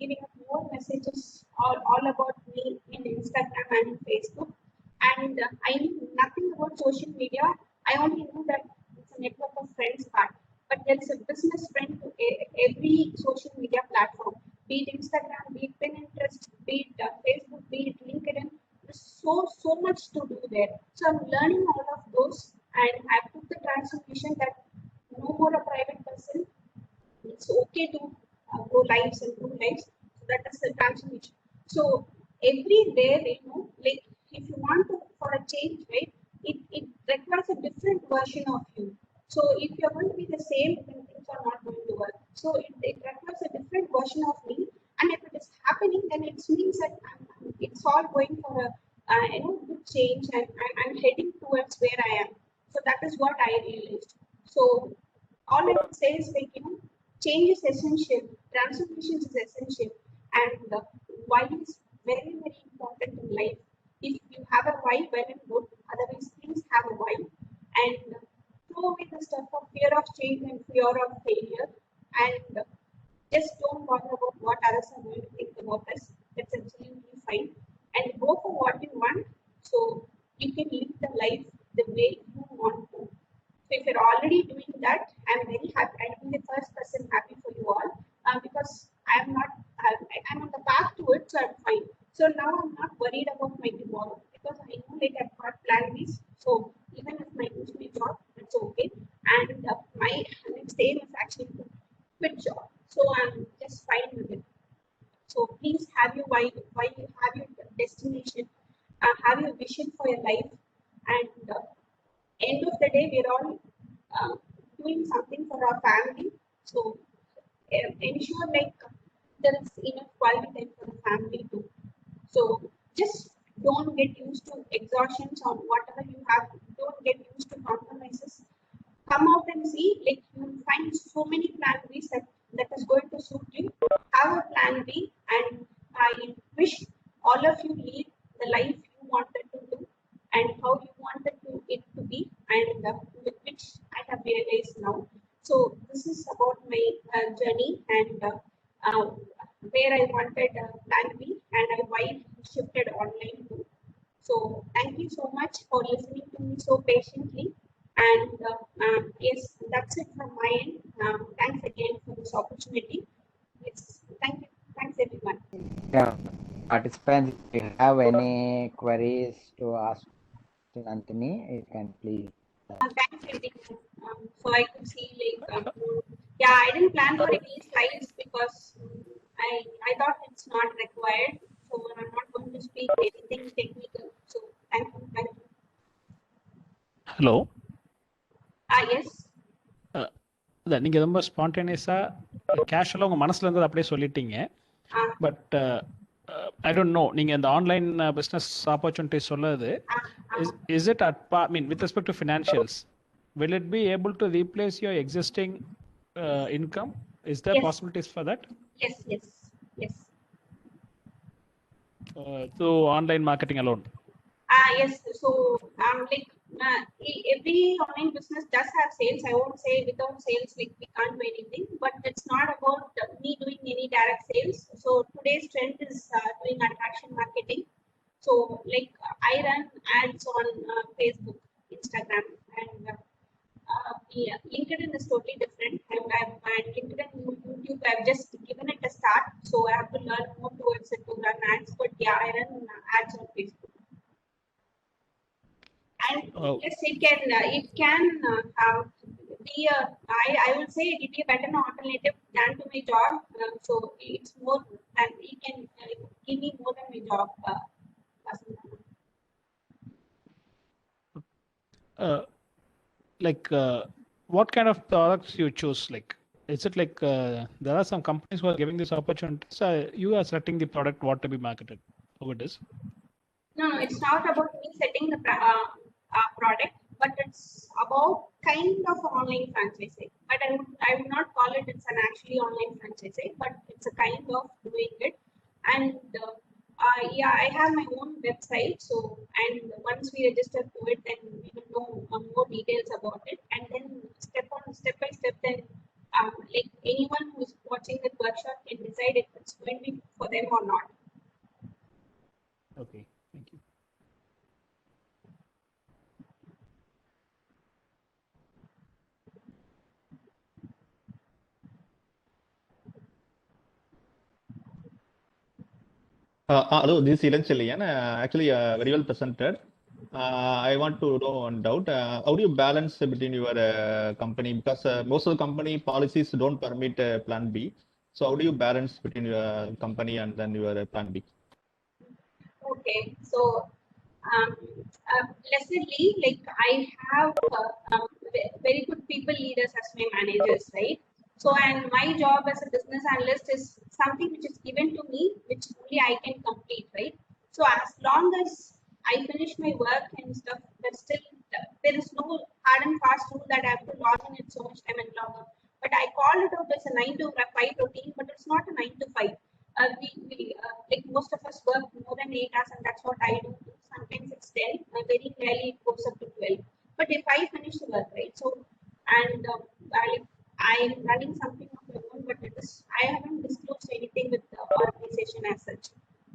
giving up more messages all about me in Instagram and in Facebook. And I knew nothing about social media. I only knew that it's a network of friends part. But there's a business friend to every social media platform, be it Instagram, be it Pinterest, be it Facebook, be it LinkedIn. There's so much to do there. So I'm learning all of those, and I took the transformation that no more a private person. It's okay to go lives and do lives. So that is the transformation. So everywhere, like if you want to for a change, right, it requires a different version of you. So if you're going to be the same, then things are not going to work. So it requires a different version of me. And if it is happening, then it means that it's all going for a good change, and I'm heading towards where I am. So that is what I realized. So all I can say is like change is essential, transformation is essential, and why is very important in life. If you have a why, well and good. Otherwise, please have a why, and throw away the stuff of fear of change and fear of failure, and just don't bother about what others are going to think about us. That's absolutely fine, and go for what you want, so you can live the life the way you want to. So if you're already doing that, I'm very happy. I'm the first person happy for you all, because I'm not. I'm on the path to it, so I'm fine. So now I'm not worried about my tomorrow because I know like I've got plan Bs. So even if I lose my job, it's okay. And my next aim is actually to quit job. So I'm just fine with it. So please have your why you have your destination, have your vision for your life, and end of the day, we're all doing something for our family. So ensure like there is enough quality time for the family too. So just don't get used to exhaustions on whatever you have. Don't get used to compromises. Come out and see, like you'll find so many plan Bs that is going to suit you. Have a plan B, and I wish all of you lead the life you wanted to do and how you wanted it to be, and with which I have realized now. So this is about my journey, and where I wanted plan B, and why shifted online too. So thank you so much for listening to me so patiently. And yes, that's it from my end. Thanks again for this opportunity. Yes, thank you. Thanks everyone.
Yeah, participants, if you have any queries to ask to Nandhinie, you can please.
Thanks everyone. So I could see like, yeah, I didn't plan for any slides because I thought it's not required. So I'm not going to speak anything technical. So thank you. Thank you.
Hello.
Yes.
நீங்கள் ரொம்ப ஸ்பான்டேனியஸாக கேஷுவலாக உங்கள் மனசில் இருந்தது அப்படியே சொல்லிட்டீங்க. பட் ஐ டோன்ட் நோ, நீங்கள் இந்த ஆன்லைன் பிஸ்னஸ் ஆப்பர்ச்சுனிட்டி சொல்லுது, is it with respect to financials, will it be able to replace your existing income? Is there possibilities for that?
Yes.
Through online marketing alone?
Yes. So like every online business does have sales. I won't say without sales we can't do anything, but it's not about me doing any direct sales. So today's trend is doing attraction marketing. So like I run ads on Facebook, Instagram, and LinkedIn is totally different. And LinkedIn, YouTube, I've just given it a start, so I have to learn more towards it to run ads. But yeah, I run ads on Facebook. And yes, it can be a, I would say it will be a better alternative than to my job. So it's more, and it can give me more than my job.
What kind of products you choose? Like, is it like there are some companies who are giving this opportunity, so you are selecting the product what to be marketed? how it is?
No, it's not about me setting the product, but it's about kind of online franchising. But I would not call it it's an actually online franchising, but it's a kind of doing it. And yeah, I have my own website. So, and once we register to it, then we will know more details about it. And then step by step, then like anyone who is watching the workshop can decide if it's going to be for them or not.
Okay, thank you.
Hello, this is Ilan Chillian. Actually, very well presented. I want to know one doubt. How do you balance between your company? Because most of the company policies don't permit Plan B. So how do you balance between your company and then your Plan B?
Okay, so blessedly, like I have very good people leaders as my managers, right? So, and my job as a business analyst is something which is given to me, which only I can complete, right? So, as long as I finish my work and stuff, there's still there is no hard and fast rule that I have to log in at so much time and log out. But I call it out as a 9 to 5 routine, but it's not a 9 to 5. Like most of us work more than 8 hours, and that's what I do. Sometimes it's 10, very rarely it goes up to 12. But if I finish the work, right? So, and I'm running something of my own, but I haven't disclosed anything with the organization as such.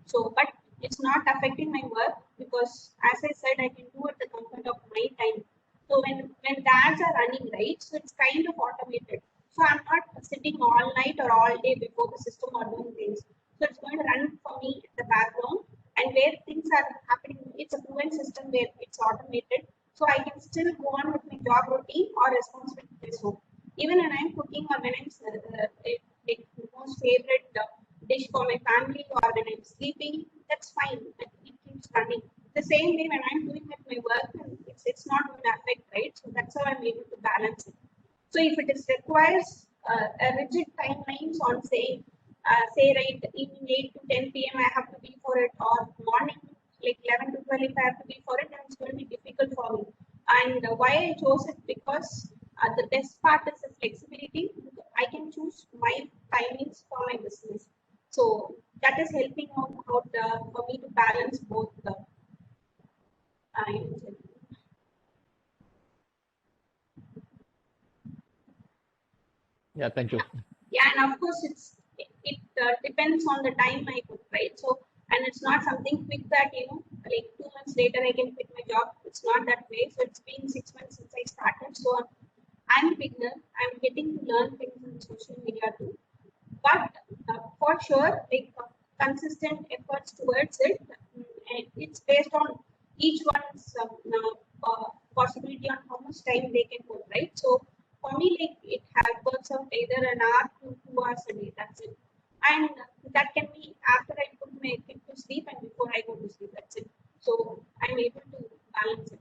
So, but it's not affecting my work because, as I said, I can do at the comfort of my time. So when the ads are running, right, so it's kind of automated. So I'm not sitting all night or all day before the system or doing things. So it's going to run for me in the background, and where things are happening, it's a proven system where it's automated. So I can still go on with my job routine or responsibilities. So even when I'm cooking or when I'm like most favorite dish for my family or when I'm sleeping, that's fine. It keeps running. The same way when I'm doing with my work, it's not going to affect, right? So that's how I'm able to balance it. So if it is requires a rigid timelines on say right evening 8 to 10 p.m. I have to be for it, or morning like 11 to 12 if I have to be for it, then it's going to be difficult for me. And why I chose it because the best part is the flexibility. I can choose my timings for my business. So that is helping out for me to balance both the times.
Yeah, thank you.
Yeah, and of course it depends on the time I put, right? So, and it's not something quick that like 2 months later I can quit my job. It's not that way. So it's been 6 months since I started. So I'm a beginner. I'm getting to learn things on social media too. But for sure, like consistent efforts towards it, and it's based on each one's possibility on how much time they can put, right? So for me, like it works out either an hour to 2 hours a day. That's it, and that can be after I put my kid to sleep and before I go to sleep. That's it. So I'm able to balance it.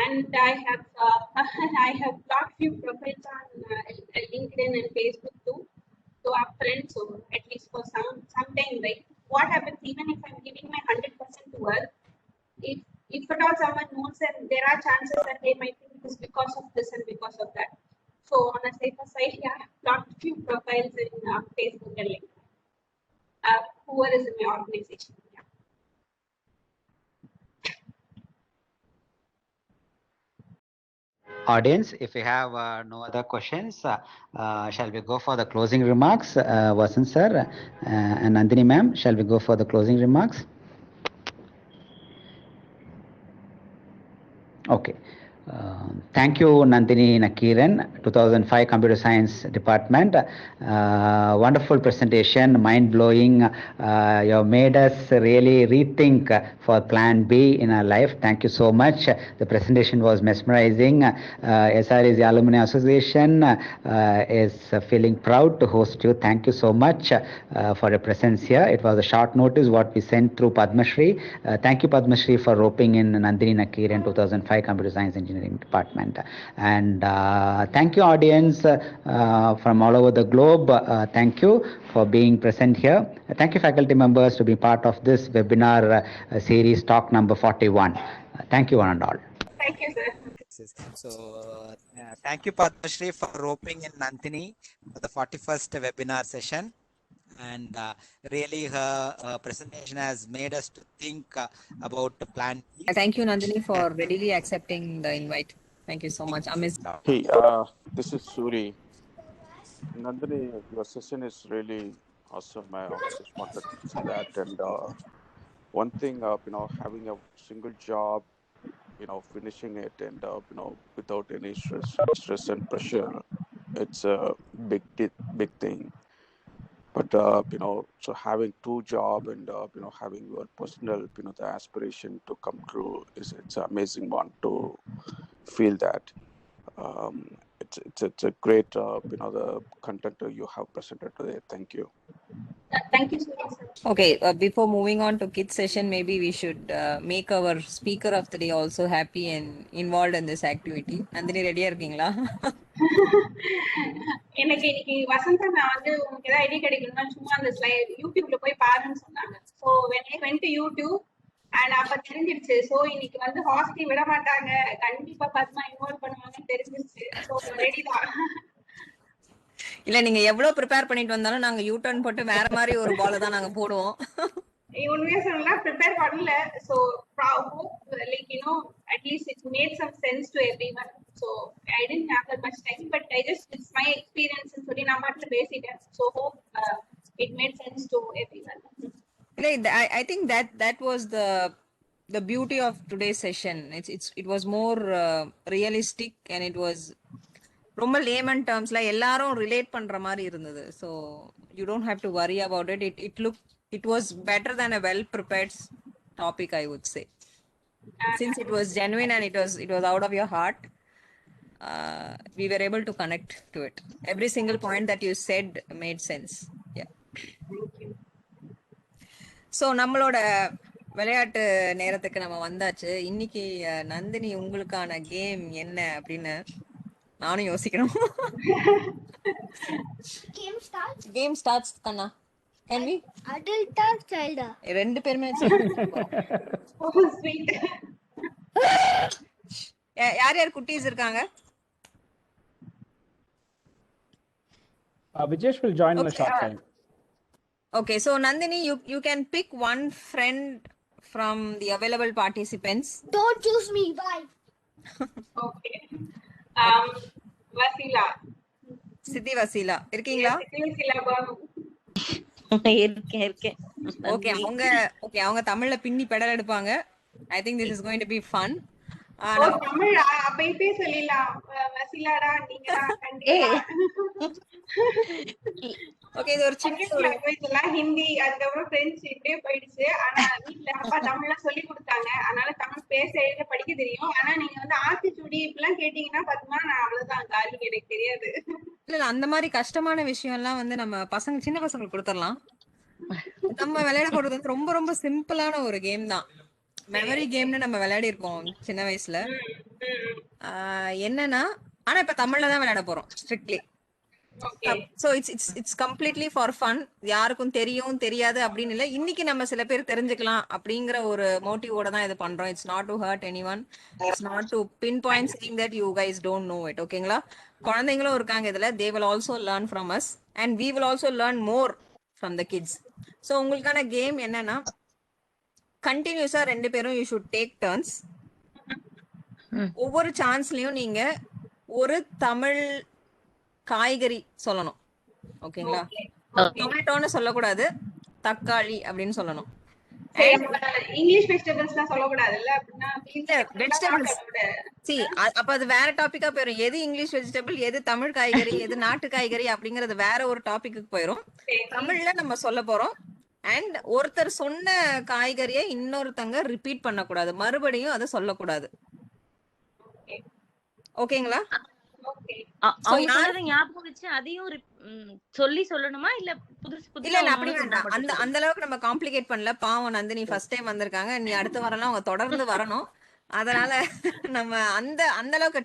And I have I have got few profiles on LinkedIn and Facebook too. So our friends, so at least for some time, right? What happens even if I'm giving my 100% to work? If at all someone knows, and there are chances that they might think it is because of this and because of that. So on a safer side, yeah, I've got few profiles in Facebook and LinkedIn. Whoever is in my organization. Yeah.
Audience, if you have no other questions, shall we go for the closing remarks? Vasanth sir and Nandhinie ma'am, shall we go for the closing remarks? Okay. Thank you, Ms.Nandhinie Nakkeeran, 2005 Computer Science Department. Wonderful presentation, mind-blowing. You have made us really rethink for Plan B in our life. Thank you so much. The presentation was mesmerizing. SREC Alumni Association is feeling proud to host you. Thank you so much for your presence here. It was a short notice what we sent through Padmashree. Thank you, Padmashree, for roping in Ms.Nandhinie Nakkeeran, 2005 Computer Science Engineering. Engineering Department. And thank you, audience from all over the globe. Thank you for being present here. Thank you, faculty members, to be part of this webinar series, talk number 41. Thank you, one and all.
Thank you, sir.
So, thank you, Padmashree, for roping in Nandhinie for the 41st webinar session. And really, her presentation has made us to think about the plan.
Thank you, Nandhinie, for readily accepting the invite. Thank you so much.
Hey, this is Suri. Nandhinie, your session is really awesome. I just wanted to say that. And one thing, having a single job, finishing it, and without any stress and pressure, it's a big thing. But so having two jobs and having your personal, the aspiration to come true it's an amazing one to feel that. It's a great the content you have presented today. Thank you.
Thank you so much, sir.
Okay, before moving on to kids session, maybe we should make our speaker of the day also happy and involved in this activity. Nandhinie, ready இருக்கீங்களா?
எனக்கு இன்னைக்கு வசந்தா நான் வந்து உங்களுக்கு ஏதாவது ஐடியா கிடைக்கணும்னா சும்மா அந்த யூடியூப்ல போய் பாருன்னு சொன்னாங்க. So when I went to YouTube and அப்ப தெரிஞ்சிருச்சு. ஸோ இன்னைக்கு வந்து ஹாஸ்டல் விட மாட்டாங்க, கண்டிப்பா பத்மா இன்வால்வ் பண்ணுவாங்கன்னு தெரிஞ்சிருச்சு. ஸோ ரெடி தான்.
இல்ல நீங்க எவ்வளவு ப்ரிப்பேர் பண்ணிட்டு வந்தாலும் நாங்க யூ டர்ன் போட்டு வேற மாதிரி ஒரு பால் தான் நாங்க போடுவோம்.
உண்மையா சொல்லலாம் ப்ரிப்பேர் பண்ணல. So hope like at least it made some sense to everyone. So I didn't have that much time, but it's my experience and சொல்லி நான் மட்டும் பேசிட்டேன். So hope it made sense to everyone.
I think that was the beauty of today's session. It was more realistic and it was ரொம்ப லேமன் டேர்ம்ஸ்ல எல்லாரும் ரிலேட் பண்ற மாதிரி இருந்தது. So you don't have to worry about it. It was better than a well prepared topic, I would say. Since it was genuine and it was out of your heart, we were able to connect to it. Every single point that you said made sense. Yeah. So நம்மளோட விளையாட்டு நேரத்துக்கு நம்ம வந்தாச்சு. இன்னைக்கு நந்தினி உங்களுக்கான கேம் என்ன அப்படின்னு நானும் யோசிக்கணும். கேம் ஸ்டார்ட்ஸ் கண்ணா. Can we?
Adult or child?
ரெண்டு பேருமே யார் யார் குட்டீஸ் இருக்காங்க?
Vijesh will join in a short time.
Okay, so Nandini, you can pick one friend from the available participants.
Don't choose me. Bye.
Okay. Vasila.
Siddhi Vasila. இருக்கீங்களா?
இருக்கேன்.
Okay, அவங்க தமிழ்ல பின்னி பெடல் எடுப்பாங்க. I think this is going to be fun.
Tamil அப்பே சொல்லலாம். வசிலாடா நீங்கடா கண்டிப்பா.
ஓகே, இது ஒரு சின்ன
லாங்குவேஜ் எல்லாம் ஹிந்தி அதுக்கப்புறம் பிரெஞ்சு இப்படியே போயிடுச்சு. ஆனா வீட்டுல அப்பா தமிழ்ல சொல்லி கொடுத்தாங்க, அதனால தமிழ் பேச எழுத படிக்க தெரியும். ஆனா நீங்க வந்து ஆத்திச்சூடி இப்பெல்லாம் கேட்டீங்கன்னா பத்மா நான் அவ்வளவுதான் காலி, எனக்கு தெரியாது.
இல்ல அந்த மாதிரி கஷ்டமான விஷயம் எல்லாம் வந்து நம்ம சின்ன பசங்களுக்கு கொடுத்துடலாம். நம்ம விளையாட போறது வந்து ரொம்ப ரொம்ப சிம்பிளான ஒரு கேம் தான். மெமரி கேம்னு நம்ம விளையாடி இருக்கோம் சின்ன வயசுல. என்னன்னா ஆனா இப்ப தமிழ்ல தான் விளையாட போறோம் strictly. So it's completely for fun. யாருக்கும் தெரியும் தெரியாது அப்படின்னு இல்ல, இன்னைக்கு நம்ம சில பேர் தெரிஞ்சுக்கலாம் அப்படிங்கிற ஒரு மோட்டிவோட தான் இது பண்றோம். It's not to hurt anyone. It's not to pinpoint saying that you guys don't know it. ஓகேங்களா? குழந்தைங்களும் இருக்காங்க இதுல. They will also learn from us and we will also learn more from the kids. So உங்களுக்கான கேம் என்னன்னா கண்டினியூஸா ரெண்டு பேரும் you should take turns. ஒவ்வொரு சான்ஸ்லயும் நீங்க ஒரு தமிழ் காய்கறி சொல்லணும். ஓகேங்களா? டொமேட்டோன்னு சொல்லக்கூடாது, தக்காளி அப்படின்னு சொல்லணும்.
இங்கிலீஷ் வெஜிடபிள்ஸ்லாம் சொல்லக்கூடாதுல்ல? அப்படின்னா
வெஜிடபிள்ஸ் அப்ப அது வேற டாபிக்கா போயிடும். எது இங்கிலீஷ் வெஜிடபிள், எது தமிழ் காய்கறி, எது நாட்டு காய்கறி அப்படிங்கறது வேற ஒரு டாபிக்கு போயிடும். தமிழ்ல நம்ம சொல்ல போறோம். அண்ட் ஒருத்தர் சொன்ன காய்கறியை இன்னொருத்தங்க ரிப்பீட் பண்ணக்கூடாது, மறுபடியும் அதை சொல்லக்கூடாது. ஓகேங்களா?
ஞாபகம் வச்சு அதையும் சொல்லி சொல்லணுமா இல்ல புதுசு
இல்ல அப்படி வேண்டாம். அந்த அளவுக்கு நம்ம காம்ப்ளிகேட் பண்ணல. பாவம் நந்தினி ஃபர்ஸ்ட் டைம் வந்திருக்காங்க, நீ அடுத்த வரலாம் அவங்க தொடர்ந்து வரணும். அதனால நம்ம அந்த அளவுக்கு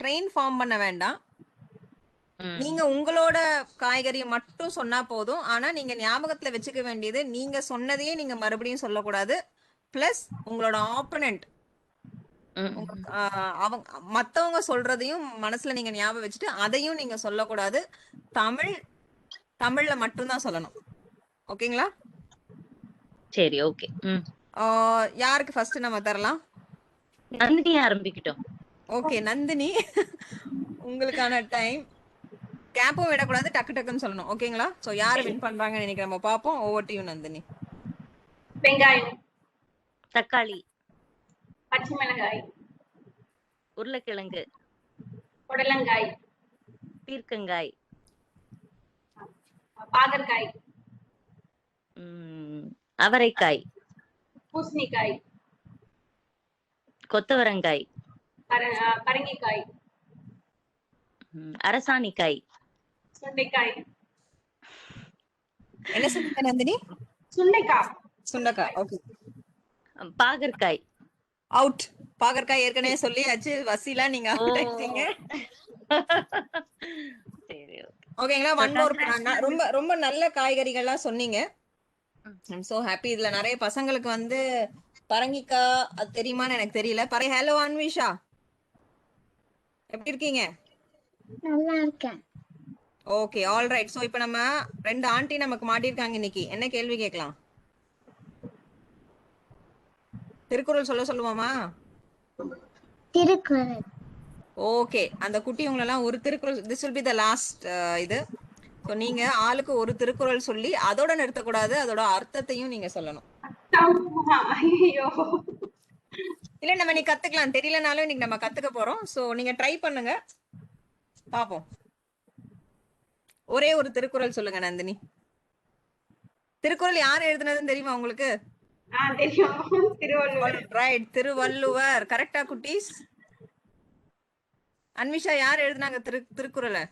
ட்ரெயின் ஃபார்ம் பண்ண வேண்டாம். நீங்க உங்களோட காய்கறியை மட்டும் சொன்னா போதும். ஆனா நீங்க ஞாபகத்துல வச்சுக்க வேண்டியது, நீங்க சொன்னதையே நீங்க மறுபடியும் சொல்லக்கூடாது. பிளஸ் உங்களோட ஆப்பனண்ட் அவங்க மத்தவங்க சொல்றதையும் மனசுல நீங்க ஞாபகம் வச்சுட்டு அதையும் நீங்க சொல்லக்கூடாது. தமிழ்ல மட்டும்தான் சொல்லணும். ஓகேங்களா?
சரி, ஓகே.
யாருக்கு ஃபர்ஸ்ட் நம்ம தரலாம்?
நந்தினி ஆரம்பிக்கிட்டோம்.
ஓகே நந்தினி, உங்களுக்கான டைம். கேப்பும் விடக்கூடாது, டக்கு டக்குன்னு சொல்லணும். ஓகேங்களா? சோ யாரு வின் பண்றாங்கன்னு இன்னைக்கு நம்ம பாப்போம். Over to you Nandini.
வெங்காயம்,
தக்காளி,
பச்சை மிளகாய்,
உருளைக்கிழங்கு,
புடலங்காய்,
பீர்க்கங்காய்,
பாகற்காய்,
அவரைக்காய்,
பூசணிக்காய்,
கொத்தவரங்காய்,
பரங்கிக்காய்,
அரசாணிக்காய்,
சுண்டைக்காய்.
என்ன சொன்னீங்க நந்தினி?
சுண்டைக்காய்.
ஓகே.
பாகற்காய்.
அவுட். பாகற்காய் ஏற்கனவே சொல்லியாச்சு. வசீலா நீங்க அவுட் ஆயிட்டீங்க.
சரி,
ஓகேங்களா? One more. ரொம்ப ரொம்ப நல்ல காய்கறிகளா சொன்னீங்க. I'm so happy. இதுல நிறைய பசங்களுக்கு வந்து பரங்கிக்காய் அது தெரியுமான்னு எனக்கு தெரியல. ஹலோ அன்விஷா, எப்படி இருக்கீங்க?
நல்லா இருக்கேன்.
Okay, all right. சோ இப்போ நம்ம 2 ஆண்டி நமக்கு மாட்டிருக்காங்க இன்னைக்கு. என்ன கேள்வி கேட்கலாம்? திருக்குறள் சொல்லுவோமா?
திருக்குறள்.
ஓகே, அந்த குட்டி உங்களெல்லாம் ஒரு Thirukkural, this will be the last இது. ஸோ நீங்க ஆளுக்கு ஒரு திருக்குறள் சொல்லி அதோட நிறுத்தக்கூடாது, அதோட அர்த்தத்தையும் நீங்க சொல்லணும். இல்ல நம்ம நீ கத்துக்கலாம், தெரியலனாலும் இன்னைக்கு நம்ம கத்துக்க போறோம். ஸோ நீங்க ட்ரை பண்ணுங்க, பாப்போம். ஒரே ஒரு திருக்குறள் சொல்லுங்க நந்தினி. திருக்குறள் யார் எழுதுனதுன்னு தெரியுமா உங்களுக்கு? ரைட், திருவள்ளுவர். கரெக்டா குட்டீஸ்? அன்விஷா, யார் எழுதுனாங்க திருக்குறளை?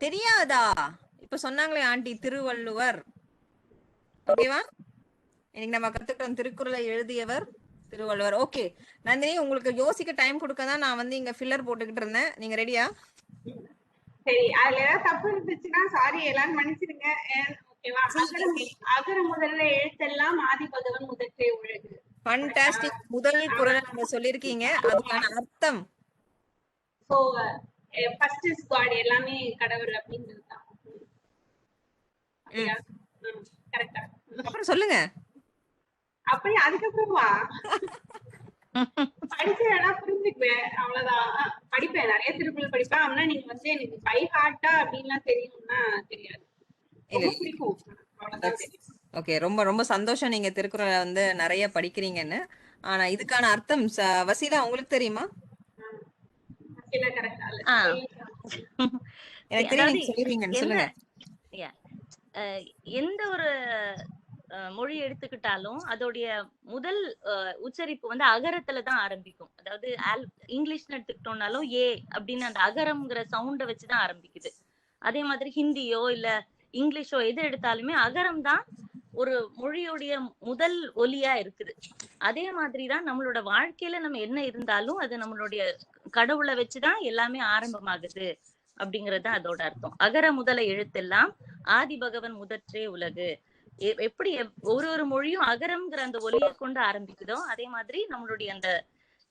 தெரியாதா? இப்ப சொன்னாங்களே ஆண்டி, திருவள்ளுவர். ஓகேவா? இன்னைக்கு நம்ம கத்துக்கிட்டோம் திருக்குறளை எழுதியவர் திருவள்ளுவர். ஓகே நந்தினி, உங்களுக்கு யோசிக்க டைம் கொடுக்க தான் நான் வந்து இங்க ஃபில்லர் போட்டுக்கிட்டு இருந்தேன். நீங்க ரெடியா?
சரி, அதுல ஏதாவது தப்பு இருந்துச்சுன்னா சாரி, எல்லாரும் மன்னிச்சிடுங்க. ஓகேவா? அகர முதல்ல எழுத்தெல்லாம் ஆதி பகவன் முதற்றே உலகு.
ஃபண்டாஸ்டிக். முதல் குறளை நீங்க சொல்லிருக்கீங்க, அதுக்கான அர்த்தம்?
சோ ஃபர்ஸ்ட் இஸ் காட், எல்லாமே கடவுள் அப்படிங்கிறது தான். கரெக்ட்டா?
அப்புறம் சொல்லுங்க.
அப்படியே அதுக்கப்புறமா படிச்சேன்னா புரிஞ்சுக்குவேன், அவ்வளவுதான். படிப்பேன், நிறைய திருக்குறள் படிப்பேன். ஆனா நீங்க வந்து எனக்கு பை ஹார்ட்டா அப்படின்லாம் தெரியும்னா தெரியாது. பிடிக்கும், அவ்வளவுதான் தெரியும்.
ஓகே, ரொம்ப ரொம்ப சந்தோஷம் நீங்க திருக்குறளை வந்து நிறைய படிக்கிறீங்கன்னு. ஆனா இதுக்கான அர்த்தம் வசீலா உங்களுக்கு தெரியுமா? எனக்கு தெரியும், சொல்லுவீங்கன்னு சொல்லுங்க.
எந்த ஒரு மொழி எடுத்துக்கிட்டாலும் அதோடைய முதல் உச்சரிப்பு வந்து அகரத்துல தான் ஆரம்பிக்கும். அதாவது இங்கிலீஷ்னு எடுத்துக்கிட்டோம்னாலும் ஏ அப்படின்னு அந்த அகரம்ங்கிற சவுண்ட வச்சுதான் ஆரம்பிக்குது. அதே மாதிரி ஹிந்தியோ இல்ல இங்கிலீஷோ எது எடுத்தாலுமே அகரம் தான் ஒரு மொழியுடைய முதல் ஒலியா இருக்குது. அதே மாதிரிதான் நம்மளோட வாழ்க்கையில நம்ம என்ன இருந்தாலும் அது நம்மளுடைய கடவுளை வச்சுதான் எல்லாமே ஆரம்பமாகுது அப்படிங்கறது அதோட அர்த்தம். அகர முதல எழுத்தெல்லாம் ஆதி பகவன் முதற்றே உலகு. எப்படி ஒரு மொழியும் அகரம்ங்கிற அந்த ஒலியை கொண்டு ஆரம்பிக்குதோ அதே மாதிரி நம்மளுடைய அந்த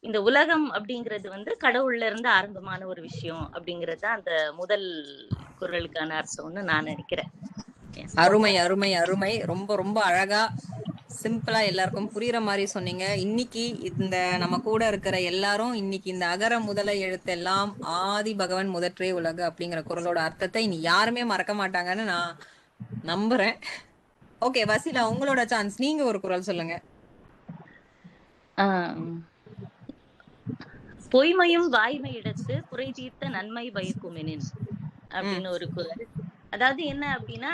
இந்த உலகம் அப்படிங்கிறது வந்து கடவுள்ல இருந்து ஆரம்பமான ஒரு விஷயம் அப்படிங்கறது அந்த முதல் குறளுக்கான அர்த்தம்னு நான் நினைக்கிறேன்.
அருமை அருமை அருமை. ரொம்ப ரொம்ப அழகா சிம்பிளா எல்லாருக்கும் புரியுற மாதிரி சொன்னீங்க. இன்னைக்கு இந்த நம்ம கூட இருக்கிற எல்லாரும் இன்னைக்கு இந்த அகர முதல எழுத்தெல்லாம் ஆதி பகவன் முதற்றே உலகு அப்படிங்கிற குறளோட அர்த்தத்தை இனி யாருமே மறக்க மாட்டாங்கன்னு நான் நம்புறேன். ஓகே வசீலா, உங்களோட சான்ஸ். நீங்க ஒரு குறள் சொல்லுங்க.
பொய்மையும் வாய்மை இடத்து புரை தீர்த்த நன்மை பயக்குமெனின் அப்படின்னு ஒரு குறள். அதாவது என்ன அப்படின்னா,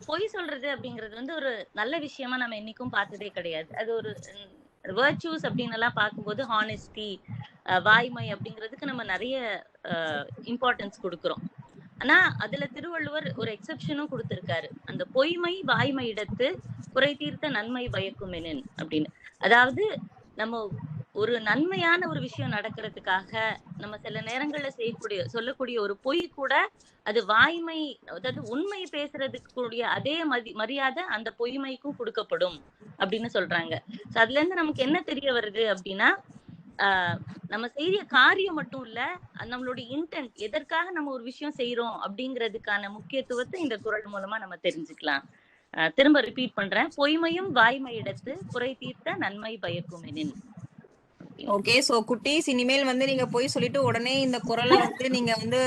பொய் சொல்றது அப்படிங்கிறது வந்து ஒரு நல்ல விஷயமா நம்ம என்னைக்கும் பார்த்ததே கிடையாது. அது ஒரு வர்ச்சூஸ் அப்படின்னு எல்லாம் பார்க்கும்போது ஹானெஸ்டி, வாய்மை அப்படிங்கிறதுக்கு நம்ம நிறைய இம்பார்ட்டன்ஸ் கொடுக்குறோம். ஆனா அதுல திருவள்ளுவர் ஒரு எக்ஸெப்ஷனும் கொடுத்திருக்காரு. அந்த பொய்மை வாய்மை இடத்து குறை தீர்த்த நன்மை பயக்குமெனின் அப்படின்னு. அதாவது நம்ம ஒரு நன்மையான ஒரு விஷயம் நடக்கிறதுக்காக நம்ம சில நேரங்கள்ல சொல்லக்கூடிய ஒரு பொய் கூட அது வாய்மை, அதாவது உண்மை பேசுறதுக்கு கூடிய அதே மரியாதை அந்த பொய்மைக்கும் கொடுக்கப்படும் அப்படின்னு சொல்றாங்க. அதுல இருந்து நமக்கு என்ன தெரிய வருது அப்படின்னா, நம்ம செய்ய காரியம் மட்டும் இல்ல, நம்மளுடைய இன்டென்ட், எதற்காக நம்ம ஒரு விஷயம் செய்யறோம் அப்படிங்கிறதுக்கான முக்கியத்துவத்தை இந்த குறள் மூலமா நம்ம தெரிஞ்சுக்கலாம். திரும்ப ரிப்பீட் பண்றேன். பொய்மையும் வாய்மை இடத்து குறை தீர்த்த நன்மை பயக்குமெனின்.
ஓகே, சோ குட்டீஸ், இனிமேல் வந்து நீங்க போய் சொல்லிட்டு உடனே இந்த குறளை வந்து நீங்க வந்து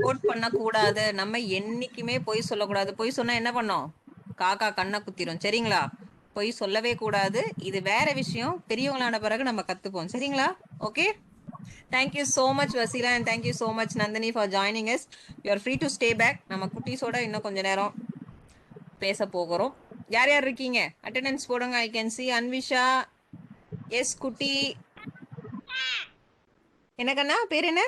கோட் பண்ண கூடாது. நம்ம என்னைக்குமே பொய் சொல்லக்கூடாது. பொய் சொன்னா என்ன பண்ணோம்? காக்கா கண்ணை குத்திரும். சரிங்களா? பொய் சொல்லவே கூடாது. இது வேற விஷயம், பெரியவங்களான பிறகு நம்ம கத்துப்போம். சரிங்களா? Okay, thank you so much Vaseela, and thank you so much Nandini for joining yes. You are free to stay back. நம்ம குட்டீஸோட இன்னும் கொஞ்ச நேரம் பேச போகிறோம். யார் யார் இருக்கீங்க? அட்டெண்டன்ஸ் போடுங்க. ஐ கேன் சி அன்விஷா, எஸ் குட்டி, என்ன கண்ணா பேர் என்ன?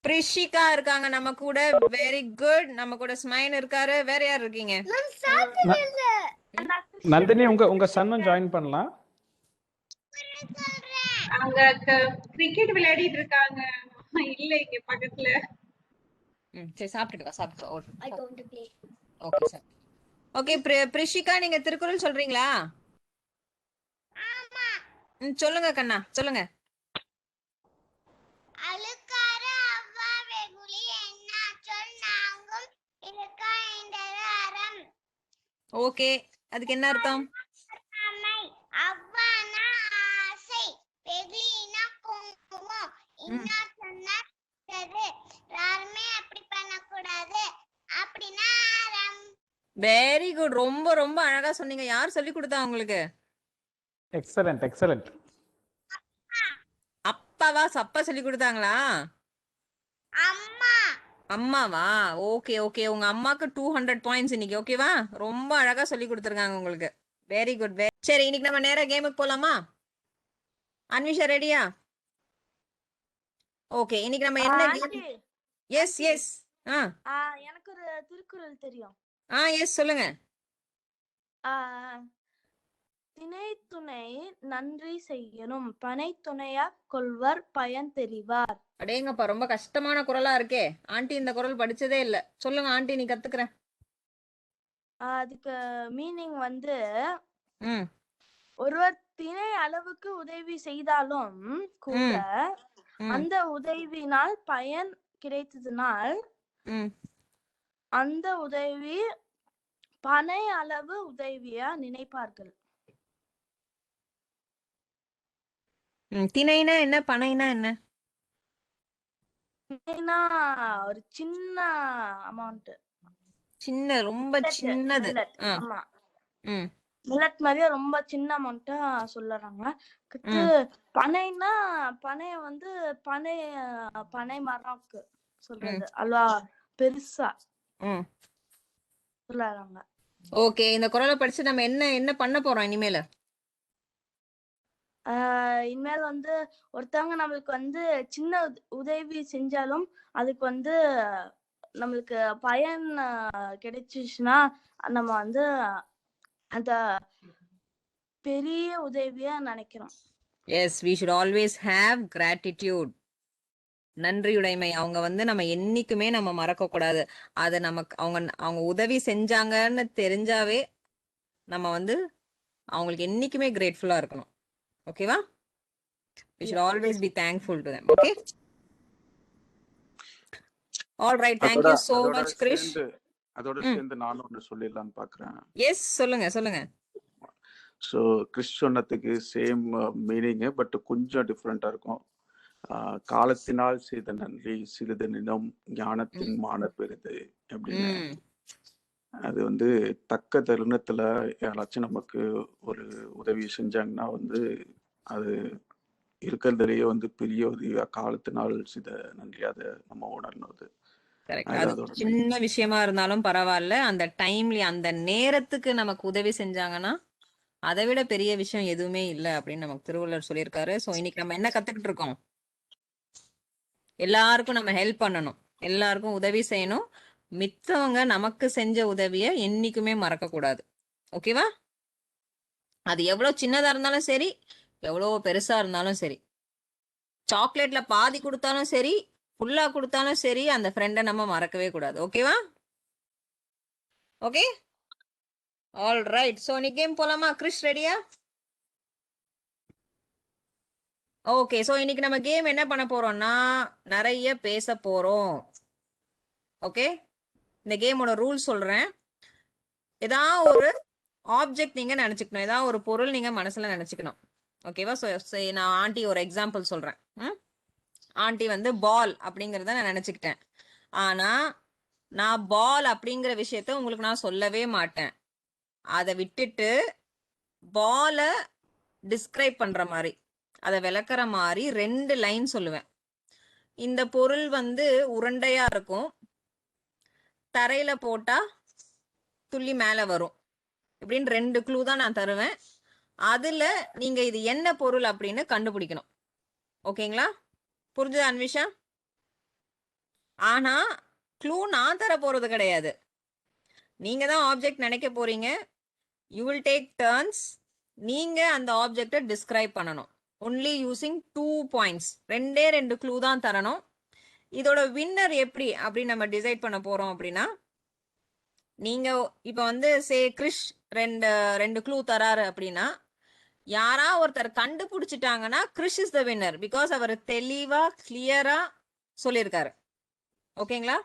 பிரிஷிகா இருக்காங்க நம்ம கூட. Very good. நம்ம கூட ஸ்மைன் இருக்காரு. வேற யார் இருக்கீங்க?
நந்தினி, உங்க சன்னும் ஜாயின் பண்ணலாம்.
அவங்க கிரிக்கெட் விளையாடிட்டு இருக்காங்க. இல்ல இங்க பக்கத்துல.
சரி, சாப்பிட்டு ஓகே சார். ஓகே பிரிஷிகா, நீங்க திருக்குறள் சொல்றீங்களா? சொல்லுங்க கண்ணா, சொல்லுங்க.
அழுக்காறு அவ்வா வெகுளி என்னா சொல் நாங்கும் இருக்கா என்றது அறம்.
ஓகே, அதுக்கு என்ன அர்த்தம்?
அவ்வானா ஆசை, வெகுளினா குங்குமம், இன்னா சொன்னா யாருமே அப்படி பண்ணக்கூடாது அப்படின்னா அறம்.
Very good. ரொம்ப ரொம்ப அழகா சொன்னீங்க. யார் சொல்லி கொடுத்தா உங்களுக்கு?
Excellent excellent.
அப்பாவா? அப்பா சொல்லி கொடுத்தாங்களா?
அம்மா.
அம்மாவா? ஓகே ஓகே, உங்க அம்மாக்கு 200 பாயிண்ட்ஸ் இன்னைக்கு. ஓகேவா? ரொம்ப அழகா சொல்லி கொடுத்துருக்காங்க உங்களுக்கு. Very good. சரி, இன்னைக்கு நம்ம நேரா கேமுக்கு போலாமா? அன்விஷா ரெடியா? ஓகே, இன்னைக்கு நம்ம என்ன கேம்? S S.
எனக்கு ஒரு திருக்குறள் தெரியும்.
எஸ், சொல்லுங்க.
திணை துணை நன்றி செய்யணும், பனை துணையா கொள்வர் பயன் தெரிவார்.
அடேங்கப்பா, ரொம்ப கஷ்டமான குறளா இருக்கே. ஆண்டி இந்த குறள் படிச்சதே இல்ல. சொல்லுங்க ஆண்டி, நீ கத்துக்கிறேன்.
அதுக்கு மீனிங் வந்து, ஒருவர் திணை அளவுக்கு உதவி செய்தாலும் கூட அந்த உதவினால் பயன் கிடைத்ததுனால் அந்த உதவி பனை அளவு உதவியா நினைப்பார்கள்.
திணைனா என்ன, பனைனா என்ன?
திணைனா ஒரு சின்ன அமௌண்ட்,
சின்ன, ரொம்ப சின்னது.
ஆமா, மில்லட் மாதிரியே ரொம்ப சின்ன அமௌண்ட்டா சொல்லுறாங்க. பனைனா பனைய வந்து பனை மரம்க்கு சொல்றது அல்வா, பெருசா சொல்லுறாங்க.
ஓகே, இந்த குறளை படிச்சு நம்ம என்ன பண்ண போறோம் இனிமேல?
இனிமேல் வந்து ஒருத்தவங்க நம்மளுக்கு வந்து சின்ன உதவி செஞ்சாலும் அதுக்கு வந்து நம்மளுக்கு பயன் கிடைச்சிச்சுன்னா நம்ம வந்து அந்த பெரிய உதவியா நினைக்கிறோம்.
Yes, we should always have gratitude. நன்றியுடைமை. அவங்க வந்து நம்ம என்னைக்குமே நம்ம மறக்க கூடாது. அதை நமக்கு அவங்க உதவி செஞ்சாங்கன்னு தெரிஞ்சாவே நம்ம வந்து அவங்களுக்கு என்னைக்குமே கிரேட்ஃபுல்லா இருக்கணும். ஓகேவா? we should always be thankful to them. Okay, all right, thank you so much Krish.
அதோட சேர்ந்து நானும் ஒன்று சொல்லிடலான்னு பார்க்குறேன்.
எஸ், சொல்லுங்க.
ஸோ கிறிஸ் சொன்னதுக்கு சேம் மீனிங்கு, பட் கொஞ்சம் டிஃப்ரெண்ட்டாக இருக்கும். காலத்தினால் செய்த நன்றி சிறிது நிலம் ஞானத்தின் மாணர் பெறுது அப்படின்னு. அது வந்து தக்க தருணத்தில் யாராச்சும் நமக்கு ஒரு உதவி செஞ்சாங்கன்னா வந்து அது இருக்கிறதுலேயே வந்து பெரிய உதவியா காலத்தினால் செய்த நன்றி, அதை நம்ம உணரணும்.
அது சின்ன விஷயமா இருந்தாலும் பரவாயில்ல, அந்த டைம்ல அந்த நேரத்துக்கு நமக்கு உதவி செஞ்சாங்கன்னா அதை விட பெரிய விஷயம் எதுவுமே இல்லை அப்படின்னு நமக்கு திருவள்ளுவர் சொல்லியிருக்காரு. ஸோ இன்னைக்கு நம்ம என்ன கத்துக்கிட்டு இருக்கோம்? எல்லாருக்கும் நம்ம ஹெல்ப் பண்ணணும், எல்லாருக்கும் உதவி செய்யணும். மித்தவங்க நமக்கு செஞ்ச உதவியை என்னைக்குமே மறக்க கூடாது. ஓகேவா? அது எவ்வளவு சின்னதா இருந்தாலும் சரி, எவ்வளவு பெருசா இருந்தாலும் சரி, சாக்லேட்ல பாதி கொடுத்தாலும் சரி, ஃபுல்லா கொடுத்தாலும் சரி, அந்த ஃப்ரெண்டை நம்ம மறக்கவே கூடாது. ஓகேவா? Okay, all right. ஸோ நீ கேம் போலாமா? கிறிஸ் ரெடியா? ஓகே, ஸோ இன்னைக்கு நம்ம கேம் என்ன பண்ண போறோம்னா நிறைய பேச போறோம். ஓகே, இந்த கேமோட ரூல் சொல்றேன். ஏதாவது ஒரு ஆப்ஜெக்ட் நீங்க நினைச்சுக்கணும், ஏதாவது ஒரு பொருள் நீங்க மனசுல நினைச்சுக்கணும். ஓகேவா? ஸோ நான் ஆண்டி ஒரு எக்ஸாம்பிள் சொல்றேன். ஆண்டி வந்து பால் அப்படிங்கிறத நான் நினைச்சுக்கிட்டேன். ஆனா நான் பால் அப்படிங்கிற விஷயத்த உங்களுக்கு நான் சொல்லவே மாட்டேன். அதை விட்டுட்டு பாலை டிஸ்கிரைப் பண்ற மாதிரி, அதை விளக்குற மாதிரி 2 லைன் சொல்லுவேன். இந்த பொருள் வந்து உருண்டையா இருக்கும், தரையில போட்டா துள்ளி மேல வரும், இப்படின்னு 2 க்ளூ தான் நான் தருவேன். அதுல நீங்க இது என்ன பொருள் அப்படின்னு கண்டுபிடிக்கணும். ஓகேங்களா? புரிஞ்சுதா அன்விஷா? ஆனா க்ளூ நான் தர போறது கிடையாது, நீங்க தான் ஆப்ஜெக்ட் நினைக்க போறீங்க. You will take turns. நீங்க அந்த ஆப்ஜெக்டை டிஸ்கிரைப் பண்ணணும். Only using 2 points. 2 க்ளூ தான் தரணும். இதோட வின்னர் எப்படி அப்படின்னு நம்ம டிசைட் பண்ண போறோம் அப்படின்னா, நீங்க இப்ப வந்து கிறிஷ் 2 க்ளூ தராரு அப்படின்னா, யாரா ஒருத்தர் கண்டுபிடிச்சிட்டாங்கன்னா Krish is the winner, because அவர் தெளிவா கிளியரா சொல்லியிருக்காரு. ஓகேங்களா?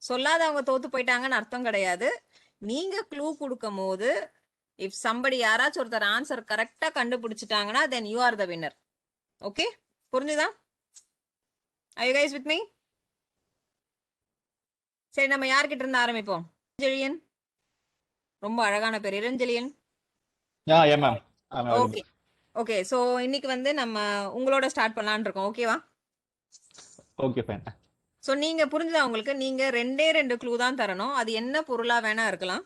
சொல்லாதவங்க தோத்து போயிட்டாங்கன்னு அர்த்தம் கிடையாது. நீங்க க்ளூ கொடுக்கும் போது இஃப் சம்படி யாராச்சும் ஒருத்தர் ஆன்சர் கரெக்டா கண்டுபிடிச்சிட்டாங்கன்னா then you are the winner. Okay, புரிஞ்சுதா? Are you guys with me? சரி, நம்ம யார்கிட்ட இருந்து ஆரம்பிப்போம்? இளஞ்செழியன், ரொம்ப அழகான பேர், இளஞ்செழியன். ஓகே ஓகே, சோ இன்னைக்கு வந்து நம்ம உங்களோட ஸ்டார்ட் பண்ணலாம்னு இருக்கோம். ஓகேவா?
Okay fine.
சோ நீங்க புரிஞ்சுதா உங்களுக்கு? நீங்க 2 க்ளூ தான் தரணும். அது என்ன பொருளா வேணா இருக்கலாம்.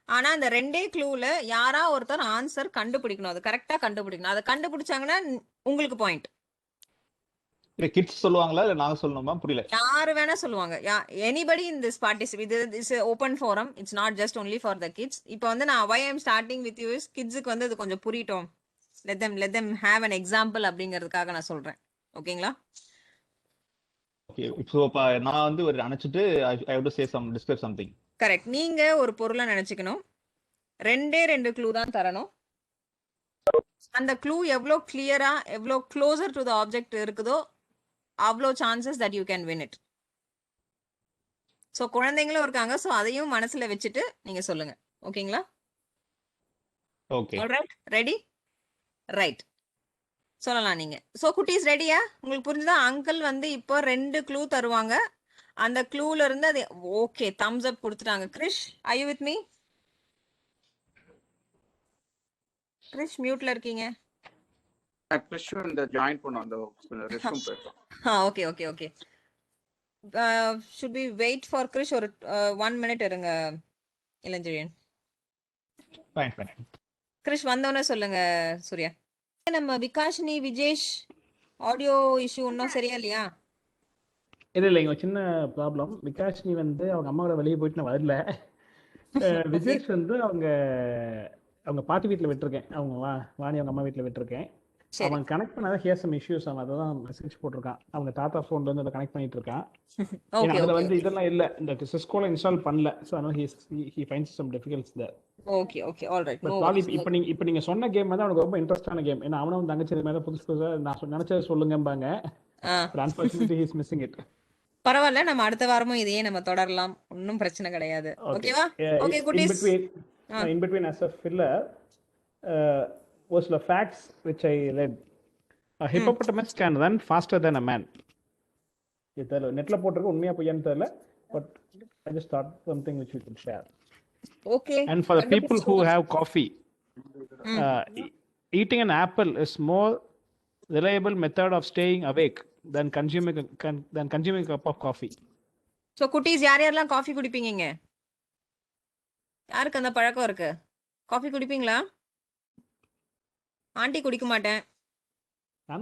ஆனா அந்த 2 க்ளூல யாரா ஒருத்தர் ஆன்சர் கண்டுபிடிக்கணும், அது கரெக்டா கண்டுபிடிக்கணும். அதை கண்டுபிடிச்சாங்கன்னா உங்களுக்கு பாயிண்ட்.
இல்ல கிட்ஸ் சொல்லுவாங்களா இல்ல நாங்க சொல்லணுமா? புரியல.
யாரு வேணா சொல்லுவாங்க. Anybody in this participate. Is open forum, it's not just only for the kids. இப்போ வந்து நான் why I'm starting with you is கிட்ஸுக்கு வந்து இது கொஞ்சம் புரியட்டும், let them have an example அப்படிங்கிறதுக்காக நான் சொல்றேன். ஓகேங்களா?
ஓகே, சோ நான் வந்து ஒரு நினைச்சிட்டு I have to say describe something.
Correct. நீங்க ஒரு பொருளை நினைச்சுக்கணும். 2 க்ளூ தான் தரணும். அந்த க்ளூ எவ்வளோ கிளியரா எவ்வளோ க்ளோசர் டு த ஆப்ஜெக்ட் இருக்குதோ அவ்வளோ chances that you can win it. So குழந்தைங்களும் இருக்காங்க, ஸோ அதையும் மனசுல வச்சுட்டு நீங்க சொல்லுங்க. ஓகேங்களா?
Okay,
alright, ready? ரைட், சொல்லலாம் நீங்க. ஸோ குட்டீஸ் ரெடியா? உங்களுக்கு புரிஞ்சுதா? அங்கிள் வந்து இப்போ 2 க்ளூ தருவாங்க. அந்த க்ளூல இருந்து அது ஓகே தம்ஸ் அப் கொடுத்துட்டாங்க. Girish, are you with me? Girish மியூட்ல இருக்கீங்க.
கிறிஷ் இந்த ஜாயின் பண்ண அந்த ரெஸ்ட்ரூம் போயிட்டோம்.
Okay okay okay. should we wait for Krish? ஒரு 1 minute இருங்க இளஞ்செழியன்.
Fine fine.
கிரிஷ் வந்தோன்னே சொல்லுங்க சூர்யா. நம்ம விகாஷினி விஜேஷ் ஆடியோ இஷ்யூ ஒன்றும் சரியா இல்லையா?
இல்லை, இங்கே சின்ன ப்ராப்ளம். விகாஷினி வந்து அவங்க அம்மாவோட வெளியே போயிட்டு நான் வரல. விஜேஷ் வந்து அவங்க பாட்டி வீட்டில் விட்டுருக்கேன். அவங்க வாணி அவங்க அம்மா வீட்டில் விட்டுருக்கேன். அவன் கனெக்ட் பண்ணாத ஹியர் சம் இஷ்யூஸ். அவன் அதை தான் மெசேஜ் போட்டிருக்கான். அவங்க தாத்தா ஃபோன்ல இருந்து அதை கனெக்ட் பண்ணிட்டு இருக்கான். அதில் வந்து இதெல்லாம் இல்லை, இந்த சிஸ்கோல இன்ஸ்டால் பண்ணல. ஸோ அதனால he finds some difficulties there.
Okay okay, all right.
இப்போ நீங்க சொன்ன கேம் வந்து அவனுக்கு ரொம்ப இன்ட்ரெஸ்டான கேம். ஏன்னா அவனும் தங்கச்சி மேலே புதுசு புதுசாக நான் நினைச்சதை சொல்லுங்கம்பாங்க. Unfortunately he is missing it.
பரவாயில்ல, நம்ம அடுத்த வாரமும் இதையே நம்ம தொடரலாம், ஒன்றும் பிரச்சனை கிடையாது. ஓகேவா? ஓகே குட்டீஸ்.
In between as a filler was the facts which I read. A hippopotamus can run faster than a man. இது நெட்ல போட்டிருக்கு, உண்மையா பொய்யான்னு தெரியல, but I just thought something which we could share.
Okay.
And for the people who have coffee, eating an apple is more reliable method of staying awake than consuming a cup of coffee.
So குட்டீஸ், யாரெல்லாம் காஃபி குடிப்பீங்க? யாருக்கு அந்த பழக்கம் இருக்கு? காஃபி குடிப்பீங்களா? ஆண்டி குடிக்க மாட்டேன்.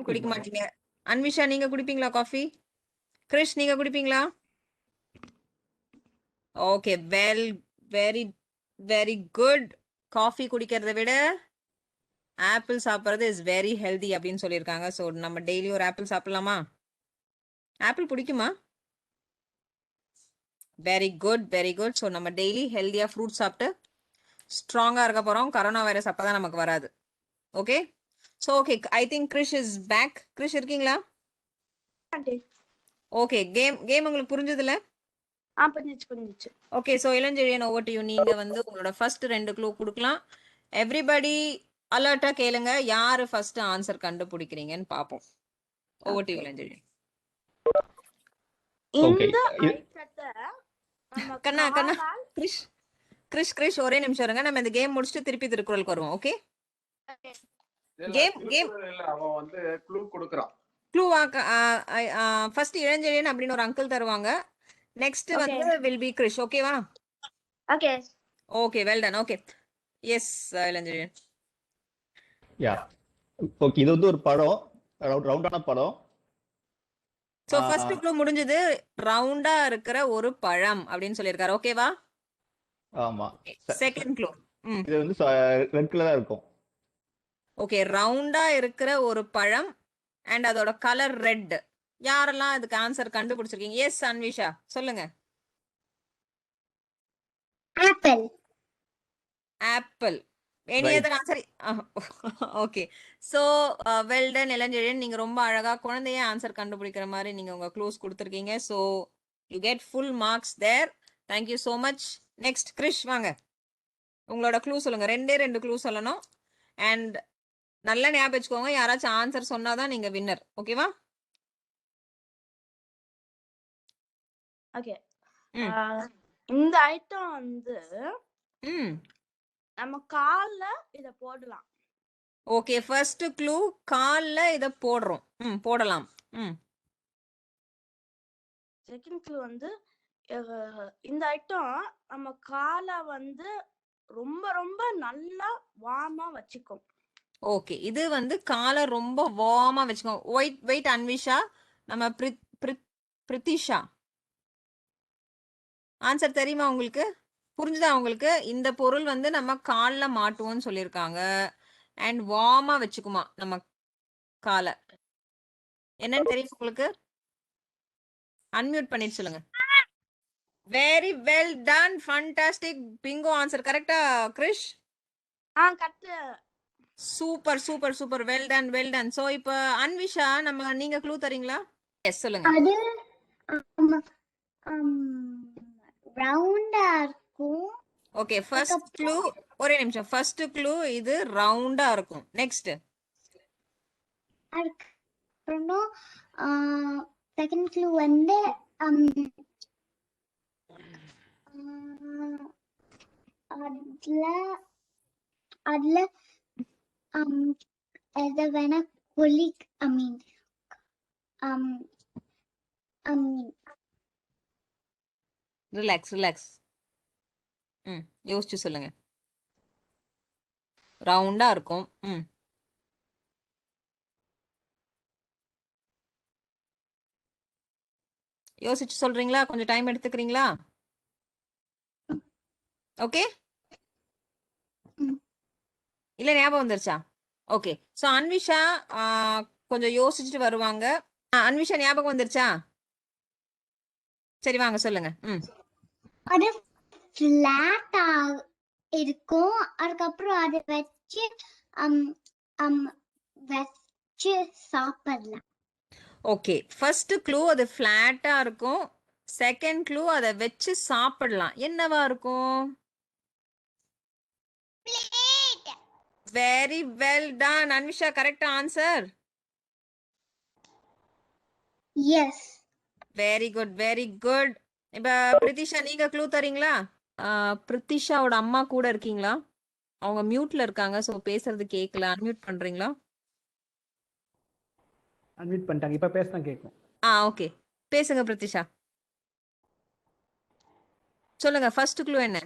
குடிக்க மாட்டீங்க. அன்விஷா நீங்க குடிப்பீங்களா காஃபி? கிரிஷ் நீங்க குடிப்பீங்களா? Okay, very very good. Coffee குடிக்கிறத விட ஆப்பிள் சாப்பிட்றது இஸ் வெரி ஹெல்தி அப்படின்னு சொல்லியிருக்காங்க. ஸோ நம்ம டெய்லி ஒரு ஆப்பிள் சாப்பிடலாமா? ஆப்பிள் பிடிக்குமா? Very good, very good. So நம்ம டெய்லி ஹெல்தியாக ஃப்ரூட் சாப்பிட்டு ஸ்ட்ராங்காக இருக்க போகிறோம். கரோனா வைரஸ் அப்போ தான் நமக்கு வராது. Okay, so okay, I think Krish is back. Krish இருக்கீங்களா? ஓகே, கேம் உங்களுக்கு புரிஞ்சதுல?
புரிஞ்சிச்சு.
Okay, so Ilanchezhiyan over to you. நீங்க வந்து உங்களோட ஃபர்ஸ்ட் 2 க்ளூ கொடுக்கலாம். எவ்ரிபடி அலர்ட்டா கேளுங்க, யாரு ஃபர்ஸ்ட் ஆன்சர் கண்டுபிடிக்கிறீங்கன்னு பார்ப்போம். Over to you Ilanchezhiyan.
இந்த ஐட்டத்தை நம்ம
கண்ணா கிரிஷ் ஒரே நிமிஷம் இருங்க. நம்ம இந்த கேம் முடிச்சுட்டு திருப்பி திருக்குறளுக்கு வருவோம். ஓகே, கேம்
அவன் வந்து க்ளூ கொடுக்கறான்.
க்ளூ ஃபர்ஸ்ட் இளஞ்செழியன் அப்படின்னு ஒரு அங்கிள் தருவாங்க. நெக்ஸ்ட் வந்து வில் பி கிரிஷ். ஓகேவா?
Okay
okay, well done. Okay, yes Ilanchezhiyan.
Yeah okay, இது வந்து ஒரு படம், ரவுண்டான படம்.
சோ ஃபர்ஸ்ட் க்ளூ முடிஞ்சது. ரவுண்டா இருக்கிற ஒரு பழம் அப்படின்னு சொல்லிருக்காரு. ஓகேவா?
ஆமா.
Second clue.
இது வந்து ரெட் கலரா இருக்கும்.
ஓகே, ரவுண்டா இருக்கிற ஒரு பழம் அண்ட் அதோட கலர் ரெட். யாரெல்லாம் இதுக்கு ஆன்சர் கண்டுபிடிச்சிருக்கீங்க? எஸ் அன்விஷா சொல்லுங்க.
Apple.
Apple. Any other answer? Okay, so well done Ilanchezhiyan. நீங்க ரொம்ப அழகா குழந்தைய ஆன்சர் கண்டுபிடிக்கிற மாதிரி நீங்க உங்க க்ளூஸ் கொடுத்துருக்கீங்க. So you get full marks there. Thank you so much. Next Krish வாங்க, உங்களோட க்ளூ சொல்லுங்க. 2 க்ளூ சொல்லணும். அண்ட் நல்லா ஞாபகம் வச்சுக்கோங்க, யாராச்சும் ஆன்சர் சொன்னாதான் நீங்க வின்னர். ஓகேவா?
ஓகே, இந்த ஐட்டம் வந்து நம்ம கால்ல இத போடலாம்.
ஓகே, ஃபர்ஸ்ட் க்ளூ கால்ல இத போடுறோம். போடலாம்.
செகண்ட் க்ளூ வந்து இந்த ஐட்டம் நம்ம காலை வந்து ரொம்ப ரொம்ப நல்லா வார்மா வச்சுக்கும்.
ஓகே, இது வந்து காலை ரொம்ப வார்மா வச்சுக்கோங்க. வெயிட் அன்விஷா, நம்ம பிரித்திஷா ஆன்சர் தெரியுமா உங்களுக்கு? புரிஞ்சுதா உங்களுக்கு? இந்த பொருள் வந்து நம்ம கால்ல மாட்டுவோம்னு சொல்லியிருக்காங்க. அண்ட் வார்மா வச்சுக்குமா நம்ம காலை. என்னன்னு தெரியும் உங்களுக்கு? அன்மியூட் பண்ணிட்டு சொல்லுங்க. Very well done, fantastic, bingo answer. கரெக்டா Krish?
Correct.
Super super super, well done well done. So இப்போ அன்விஷா, நீங்க க்ளூ தரீங்களா? எஸ் சொல்லுங்க.
அது ரவுண்டா இருக்கும்.
ஓகே, ஃபர்ஸ்ட் க்ளூ ஒரே நிமிஷம். ஃபர்ஸ்ட் க்ளூ இது ரவுண்டா இருக்கும். நெக்ஸ்ட்
அதுக்கப்புறம் செகண்ட் க்ளூ வந்து அதுல எதை வேணா கொலிக்
ரிலாக்ஸ். யோசிச்சு சொல்லுங்க. ரவுண்டா இருக்கும். யோசிச்சு சொல்றீங்களா? கொஞ்சம் டைம் எடுத்துக்கிறீங்களா? ஓகே, இல்ல ஞாபகம் வந்துருச்சா? ஓகே, சோ அன்விஷா கொஞ்சம் யோசிச்சுட்டு வருவாங்க. அன்விஷா ஞாபகம் வந்துருச்சா? சரி வாங்க சொல்லுங்க.
அது ஃபிளாட்டா இருக்கும். அதுக்கப்புறம் அதை வச்சு வச்சு சாப்பிடலாம்.
ஓகே, ஃபர்ஸ்ட் க்ளூ அது ஃபிளாட்டா இருக்கும். செகண்ட் க்ளூ அதை வச்சு சாப்பிடலாம். என்னவா இருக்கும்? Very well done Anvisha, correct answer.
Yes,
very good very good. இப்ப பிரித்திஷா நீங்க க்ளூ தரீங்களா? பிரித்திஷாவோட அம்மா கூட இருக்கீங்களா? அவங்க மியூட்ல இருக்காங்க, சோ பேசுறது கேட்கல. அன்மியூட் பண்றீங்களா?
அன்மியூட் பண்ணிட்டாங்க, இப்ப பேசினா கேட்கும்.
ஓகே, பேசுங்க பிரித்திஷா. சொல்லுங்க, ஃபர்ஸ்ட் க்ளூ என்ன?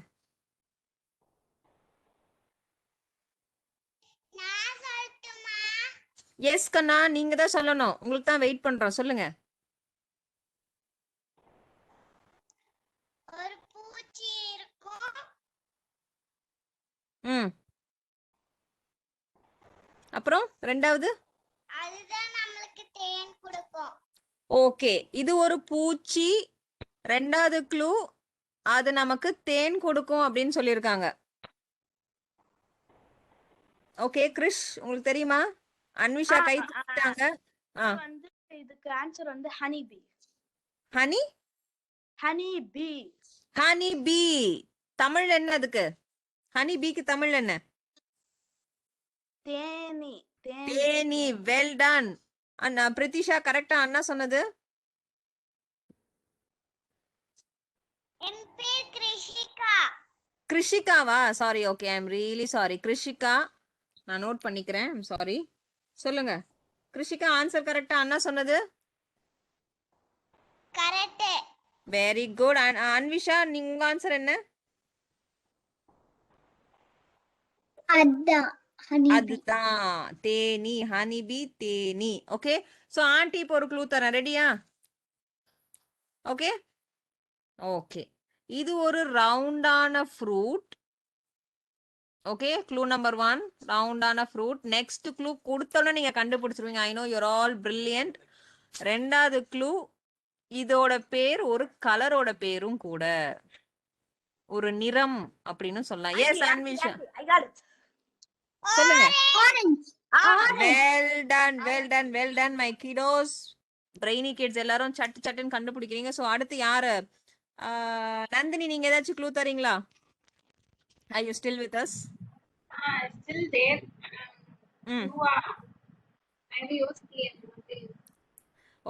எஸ் கண்ணா, நீங்க தான் சொல்லணும். உங்களுக்கு தான் வெயிட் பண்றோம். சொல்லுங்க.
ஒரு பூச்சி இருக்கும்.
அப்புறம் ரெண்டாவது?
அதுதான் நம்மளுக்கு தேன் கொடுக்கும்.
ஓகே, இது ஒரு பூச்சி. ரெண்டாவது க்ளூ, அது நமக்கு தேன் கொடுக்கும் அப்படின்னு சொல்லியிருக்காங்க. ஓகே கிரிஷ், உங்களுக்கு தெரியுமா? அன்விஷா கை தூக்கிட்டாங்க.
வந்து இதுக்கு ஆன்சர் வந்து honey bee.
Honey
honey bee.
Honey bee Tamil என்ன அதுக்கு? ஹனி பீக்கு தமிழ் என்ன?
தேனி.
தேனி. வெல் டன் அண்ணா. பிரித்திஷா கரெக்டா அண்ணா சொன்னது?
என் பேர் கிருஷிகா.
கிருஷிகாவா? Sorry, okay, I am really sorry. Krishika, நான் நோட் பண்ணிக்கிறேன். I'm sorry. சொல்லுங்க கிருஷிகா, ஆன்சர் கரெக்டா அண்ணா சொன்னது?
கரெக்ட்.
Very good. அன்விஷா, நீங்க ஆன்சர் என்ன? அதுதான் தேனி. ஹனிபி தேனி. ஓகே, சோ ஆண்டி இப்போ ஒரு க்ளூ தரேன். ரெடியா? ஓகே ஓகே, இது ஒரு ரவுண்டான ஃப்ரூட். ஓகே, க்ளூ நம்பர் 1 ரவுண்டான ஃப்ரூட். நெக்ஸ்ட் க்ளூ கொடுத்தோன்னே நீங்க கண்டுபிடிச்சிருவீங்க. I know your all brilliant. ரெண்டாவது க்ளூ, இதோட பேர் ஒரு கலரோட பேரும் கூட, ஒரு நிறம் அப்படின்னு சொல்லலாம். எஸ் அன்விஷா சொல்லுங்க. Well done well done well done my kiddos. Brainy kids எல்லாரும் சட்டு சட்டுன்னு கண்டுபிடிக்கிறீங்க. சோ அடுத்து யாரு? நந்தினி, நீங்க ஏதாச்சும் க்ளூ தரீங்களா? Are you still with us?
Still there.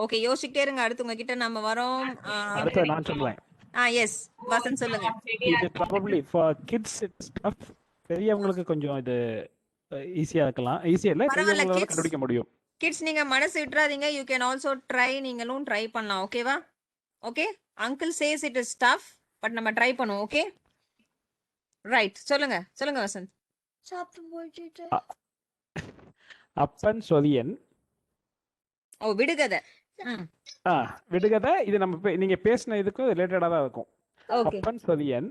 Okay, யோசிக்கிட்டே இருங்க. அடுத்து உங்ககிட்ட நம்ம வரோம்.
அடுத்து நான் சொல்றேன்.
எஸ் வசந்த் சொல்லுங்க.
இது probably for kids it's tough. பெரியவங்களுக்கு கொஞ்சம் இது ஈஸியா இருக்கலாம். ஈஸியா இல்ல, பெரியவங்களால கண்டுபிடிக்க முடியும்.
கிட்ஸ் நீங்க மனசு விட்டுறாதீங்க. You can also try. நீங்களும் ட்ரை பண்ணலாம். ஓகேவா? Okay, uncle says it is tough, but நம்ம ட்ரை பண்ணுவோம். ஓகே ரைட், சொல்லுங்க சொல்லுங்க வசந்த்.
அப்பன் சொதியன்.
ஓ, விடுகதை.
விடுகதை. இது நம்ம நீங்க பேசின இதுக்கும் ரிலேட்டடா தான் இருக்கும். அப்பன் சொதியன்.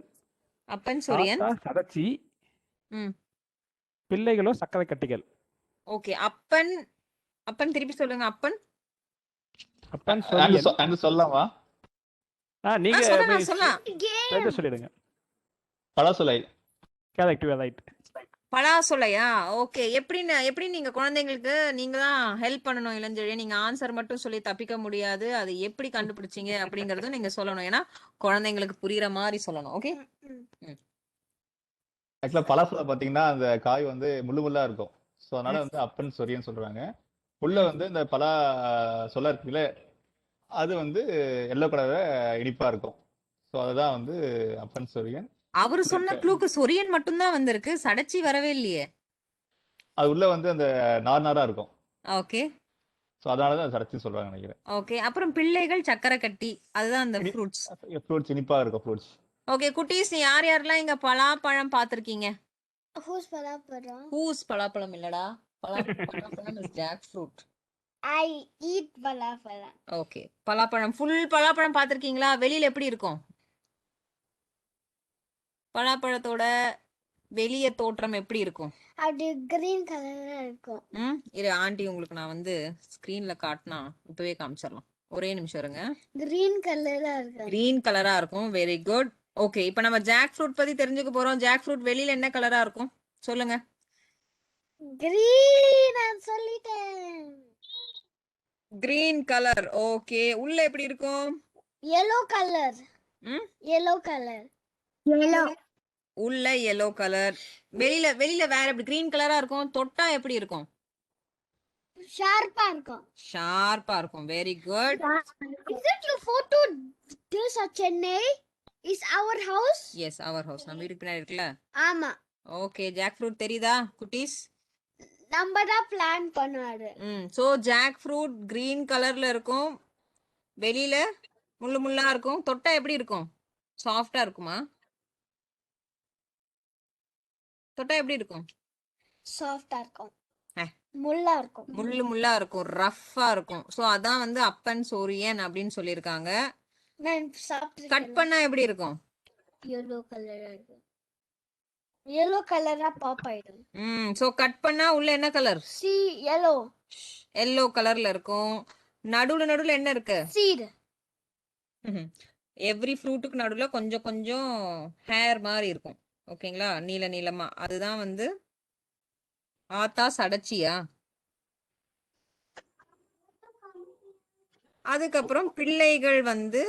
அப்பன் சொரியன்.
சடச்சி. பிள்ளைகளோ சக்கரை கட்டிகள்.
ஓகே, அப்பன். அப்பன் திருப்பி சொல்லுங்க. அப்பன்.
அப்பன் சொதியன்.
சொல்லலாமா?
நீங்க
சொல்லலாம்.
சொல்லிடுங்க.
பலாசொலை.
Correct, right.
பலாசொலையா? ஓகே, எப்படி நீங்க குழந்தைங்களுக்கு நீங்க தான் ஹெல்ப் பண்ணணும் இளஞ்செழியன். நீங்க ஆன்சர் மட்டும் சொல்லி தப்பிக்க முடியாது. அது எப்படி கண்டுபிடிச்சீங்க அப்படிங்கறதும் நீங்க சொல்லணும். ஏன்னா குழந்தைங்களுக்கு புரியுற மாதிரி சொல்லணும். ஓகே.
ஆக்சுவலா பலாசொலை பாத்தீங்கன்னா அந்த காய் வந்து முள்ளு முள்ளா இருக்கும். ஸோ அதனால வந்து அப்பன் சொரியன்னு சொல்றாங்க. உள்ள வந்து இந்த பலா சொலை இருக்குல்ல, அது வந்து எல்லோ கலர்ல இனிப்பா இருக்கும். ஸோ அதுதான் வந்து அப்பன் சொரியன்.
அவரு சொன்ன க்ளூக்கு சொரியன் மட்டும்தான் வந்திருக்கு, சடச்சி வரவே இல்லையே.
அது உள்ள வந்து அந்த நார் நாரா இருக்கும்.
ஓகே,
சோ அதனால தான் சடச்சி சொல்றாங்க நினைக்கிறேன்.
ஓகே, அப்புறம் பிள்ளைகள் சக்கரை கட்டி, அதுதான் அந்த ஃப்ரூட்ஸ்.
ஃப்ரூட்ஸ் இனிப்பா இருக்கும் ஃப்ரூட்ஸ்.
ஓகே குட்டீஸ், யார் யாரெல்லாம் இங்க பலாப்பழம் பாத்திருக்கீங்க?
ஹூஸ் பலாப்பழம்?
ஹூஸ் பலாப்பழம் இல்லடா, பலாப்பழம் is jackfruit.
I eat பலாப்பழம்.
ஓகே, பலாப்பழம், ஃபுல் பலாப்பழம் பாத்திருக்கீங்களா? வெளியில எப்படி இருக்கும் பலாப்பழத்தோட வெளிய தோற்றம்? எப்படி இருக்கும்?
அது கிரீன் கலர்ல இருக்கும்.
இரு ஆண்டி, உங்களுக்கு நான் வந்து ஸ்கிரீன்ல காட்டினா இப்பவே காமிச்சிடலாம். ஒரே நிமிஷம் இருங்க.
கிரீன் கலரா இருக்கும்.
கிரீன் கலரா இருக்கும். Very good. ஓகே, இப்போ நம்ம ஜாக் ஃப்ரூட் பத்தி தெரிஞ்சுக்க போறோம். ஜாக் ஃப்ரூட் வெளியில என்ன கலரா இருக்கும் சொல்லுங்க?
கிரீன். நான் சொல்லிட்டேன்,
கிரீன் கலர். ஓகே, உள்ள எப்படி இருக்கும்?
yellow colour. yellow colour. yellow.
உள்ள yellow கலர். வெளியில வேற எப்படி கிரீன் கலரா இருக்கும்? தொட்டா எப்படி இருக்கும்?
ஷார்ப்பா இருக்கும்.
ஷார்ப்பா இருக்கும். Very good.
Is it your photo? This is Chennai. Is our house?
Yes, our house. நம்ம வீட்டுக்கு பின்னாடி இருக்குல்ல?
ஆமா.
ஓகே, ஜாக் ஃப்ரூட் தெரியுதா குட்டீஸ்?
நம்ம தான் பிளான் பண்ணுவாரு.
சோ ஜாக் ஃப்ரூட் கிரீன் கலர்ல இருக்கும், வெளியில முள்ளு முள்ளா இருக்கும். தொட்டா எப்படி இருக்கும்? சாஃப்டா இருக்குமா? தொட்டா எப்படி இருக்கும்?
சாஃப்டா இருக்கும். முள்ளா இருக்கும்.
முள்ளா இருக்கும், ரஃப்பா இருக்கும். சோ அதான் வந்து அப்பன் சோரியன் அப்படின்னு சொல்லியிருக்காங்க.
நான் சாப்பிட்டு
கட் பண்ணா எப்படி இருக்கும்?
yellow கலரா இருக்கும். yellow கலரா பாப் ஆயிடும்.
சோ கட் பண்ணா உள்ள என்ன கலர்?
yellow.
எல்லோ கலர்ல இருக்கும். நடுவுல என்ன இருக்கு?
seed.
எவ்ரி ஃப்ரூட்டுக்கு நடுவுல கொஞ்சம் கொஞ்சம் ஹேர் மாதிரி இருக்கும். ஓகேங்களா? நீளமா. அதுதான் வந்து ஆத்தா சடச்சியா. அதுக்கப்புறம் பிள்ளைகள் வந்து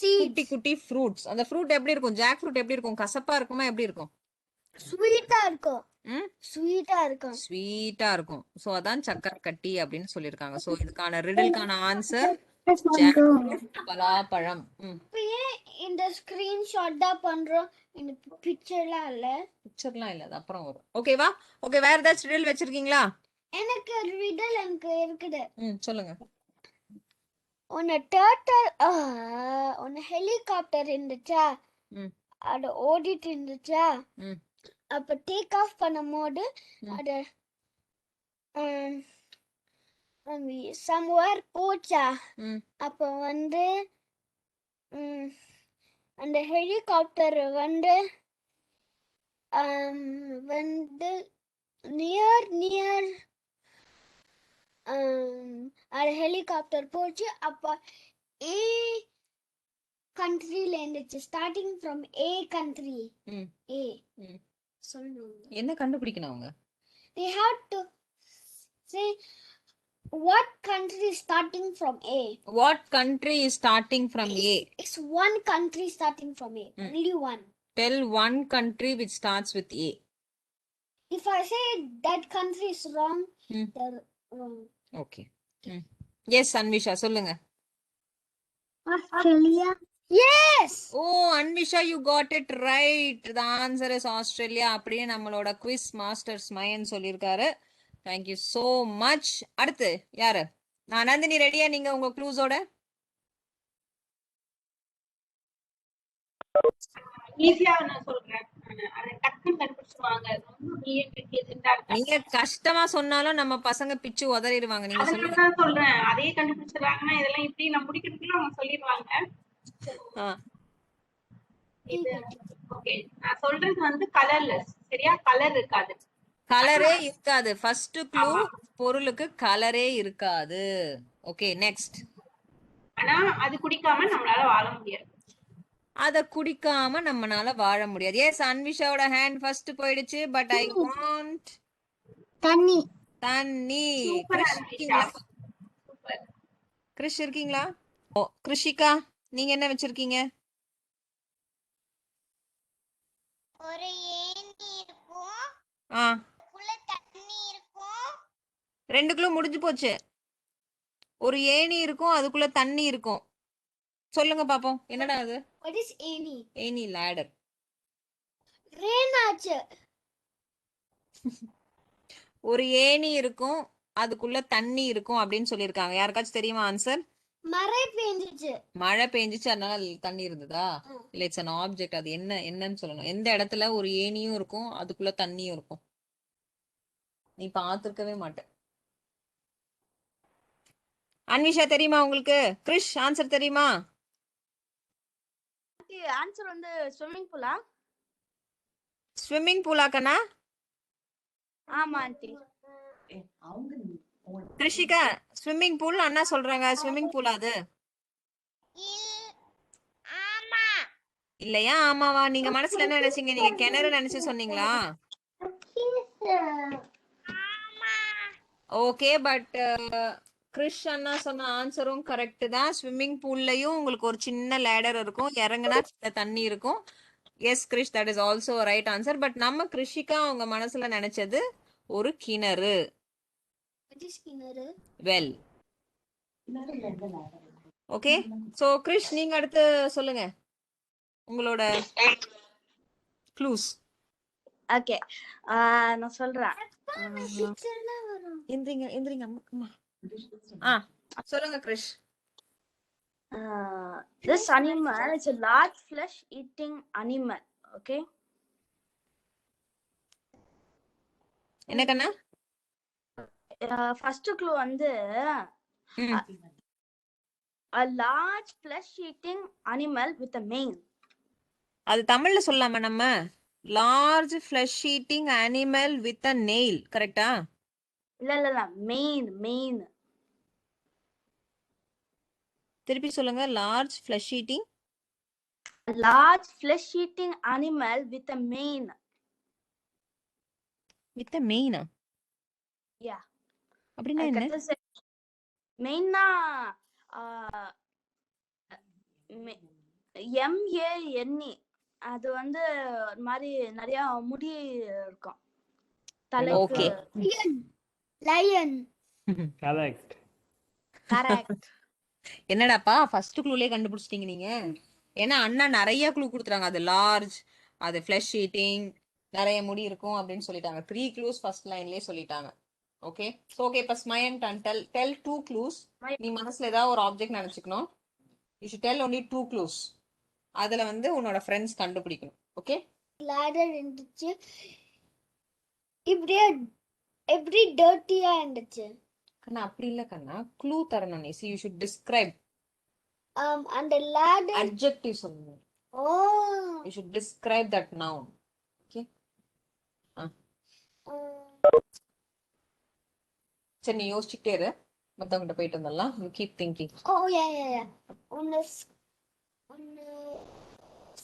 குட்டி குட்டி ஃப்ரூட்ஸ். அந்த ஃப்ரூட் எப்படி இருக்கும்? ஜாக் ஃப்ரூட் எப்படி இருக்கும்? கசப்பா இருக்குமா? எப்படி இருக்கும்?
ஸ்வீட்டா இருக்கும். ஸ்வீட்டா இருக்கும்.
ஸ்வீட்டா இருக்கும். சோ அதான் சக்கரை கட்டி அப்படின்னு சொல்லியிருக்காங்க. சோ இதுக்கான ரிடலுக்கான ஆன்சர் ஜாக் ஃப்ரூட், பலாப்பழம்.
இந்த ஸ்கிரீன்ஷாட் தான் பண்றோம். இந்த பிக்சர்லாம் இல்ல.
பிக்சர்லாம் இல்ல, அது அப்புறம் வரும். ஓகேவா? ஓகே, வேற ஏதாச்சும் ரிடல் வச்சிருக்கீங்களா?
எனக்கு ரிடல் எனக்கு இருக்குது.
சொல்லுங்க.
ஒன்னு டர்ட்டில் ஒன்னு ஹெலிகாப்டர் இருந்துச்சா, அது ஓடிட்டு இருந்துச்சா, அப்ப டேக் ஆஃப் பண்ணும்போது அது சம்வேர் போச்சா. அப்ப வந்து அந்த ஹெலிகாப்டர் வந்து வந்து நியர் அது ஹெலிகாப்டர் போச்சு. அப்ப ஏ கண்ட்ரில இருந்துச்சு. Starting from A country. A சொல்லணும்.
என்ன கண்டுபிடிக்கணும் அவங்க?
They have to say what country is starting from A.
What country is starting from A?
It's one country starting from A. Only one.
Tell one country which starts with A.
If I say that country is wrong, they're wrong.
Okay. Yes, Anvisha, சொல்லுங்க.
Australia. Yes.
Oh, Anvisha, you got it right. The answer is Australia. அப்படியே நம்மளோட quiz master ஸ்மயன் சொல்லியிருக்காரு. Thank you so much. அடுத்து யாரு? நந்தினி ரெடியா நீங்க உங்க க்ளூஸோட?
ஈஸியா நான் சொல்றேன். அதை டக்குன்னு கண்டுபிடிச்சுவாங்க.
நீங்க கஷ்டமா சொன்னாலும் நம்ம பசங்க பிச்சு உதறிடுவாங்க. நீங்க சொல்லுங்க.
சொல்றேன், அதே கண்டுபிடிச்சிடறாங்கன்னா இதெல்லாம் இப்படி நான் முடிக்கிறதுக்குள்ள அவங்க சொல்லிடுவாங்க. ஓகே, நான் சொல்றது வந்து கலர்லெஸ். சரியா? கலர் இருக்காது.
கலரே இருக்காது. ஃபர்ஸ்ட் க்ளூ, பொருளுக்கு கலரே இருக்காது. Okay, next.
ஆனா அது குடிக்காம நம்மளால வாழ முடியாது.
அத குடிக்காம நம்மனால வாழ முடியாது. எஸ், அன்விஷாவோட ஹேண்ட் ஃபர்ஸ்ட் போயிடுச்சு. பட் ஐ வாண்ட்
தண்ணி.
தண்ணி. கிருஷ் இருக்கீங்களா? ஓ, கிருஷிகா நீங்க என்ன வச்சிருக்கீங்க?
ஒரு ஏணி இருக்கும். உள்ள தண்ணி இருக்கும்.
ரெண்டுக்குள்ள முடிஞ்சு போச்சு. ஒரு ஏணி இருக்கும், அதுக்குள்ள தண்ணி இருக்கும். சொல்லுங்க பாப்போம், என்னடா அது?
What is ஏணி?
ஏணி ladder.
Rain ஆச்சு.
ஒரு ஏணி இருக்கும், அதுக்குள்ள தண்ணி இருக்கும் அப்படின்னு சொல்லிருக்காங்க. யாருக்காச்சும் தெரியுமா ஆன்சர்?
மழை பெஞ்சிச்சு.
மழை பெஞ்சிச்சு, அதனால தண்ணி இருந்ததா? இல்ல, இட்ஸ் an ஆப்ஜெக்ட். அது என்னன்னு சொல்லணும். எந்த இடத்துல ஒரு ஏணியும் இருக்கும், அதுக்குள்ள தண்ணியும் இருக்கும்? நீ பாத்துக்கவே மாட்ட. அன்விஷா தெரியுமா உங்களுக்கு? கிருஷ் ஆன்சர் தெரியுமா?
ஆன்சர் வந்து ஸ்விம்மிங் பூலா?
ஸ்விம்மிங் பூலா கண்ணா?
ஆமா ஆண்டி.
கிருஷிகா, ஸ்விம்மிங் பூல் அண்ணா சொல்றாங்க. ஸ்விம்மிங் பூலா அது?
ஆமா.
இல்லையா? ஆமாவா? நீங்க மனசுல என்ன நினைச்சீங்க? நீங்க கிணறு நினைச்சு சொன்னீங்களா? ஓகே, பட் கிருஷ் அண்ணா சொன்ன ஆன்சரும் கரெக்ட் தான். ஸ்விம்மிங் பூல்லையும் உங்களுக்கு ஒரு சின்ன லேடர் இருக்கும், இறங்குனா தண்ணி இருக்கும். Yes Krish, that is also right answer. But நம்ம கிருஷிகா அவங்க மனசுல நினைச்சது ஒரு கிணறு. Well, okay. சோ கிருஷ், நீங்க அடுத்து சொல்லுங்க உங்களோட க்ளூஸ்.
ஓகே, நான் சொல்றேன்.
எந்திரிங்க சொல்லுங்க கிருஷ்.
This animal is a large flesh eating animal. Okay.
என்ன கண்ணா?
ஃபர்ஸ்ட் க்ளூ வந்து a large flesh eating animal with a mane.
அது தமிழ்ல சொல்லாம நம்ம large flush eating animal with a nail, கரெக்டா?
இல்ல மெயின்.
திருப்பி சொல்லுங்க. Large flush eating
animal with a mane.
With a மெயினா?
Yeah.
அப்படின்னா என்ன?
மெயின்னா MANE. அது வந்து ஒரு மாதிரி நிறைய முடி இருக்கும் தலைக்கு.
ஓகே.
Lion.
கரெக்ட்.
என்னடாப்பா ஃபர்ஸ்ட் க்ளூலயே கண்டுபிடிச்சிட்டீங்க நீங்க? ஏன்னா அண்ணா நிறைய க்ளூ கொடுத்துறாங்க. அது லார்ஜ், அது ஃபிளஷ் ஈட்டிங், நிறைய முடி இருக்கும் அப்படின்னு சொல்லிட்டாங்க. 3 க்ளூஸ் ஃபர்ஸ்ட் லைன்லயே சொல்லிட்டாங்க. ஓகே. சோ ஓகே, இப்ப ஸ்மைன் டெல் 2 க்ளூஸ். நீ மனசுல ஏதாவது ஒரு ஆப்ஜெக்ட் நினைச்சுக்கணும். You should tell only 2 clues. அதுல வந்து உன்னோட ஃப்ரெண்ட்ஸ் கண்டுபிடிக்கணும். ஓகே?
ladder இருந்துச்சு, இப்படியே எப்படி டர்ட்டியா இருந்துச்சு.
கண்ணா அப்படி இல்ல கண்ணா, க்ளூ தரணும் நீ. You should describe.
அந்த ladder
adjective சொல்லணும். You should describe that noun. Okay? சரி நீ யோசிச்சுட்டே இரு, மத்தவங்கிட்ட போயிட்டு வந்துடலாம். You keep thinking.
yeah. ஒன்னு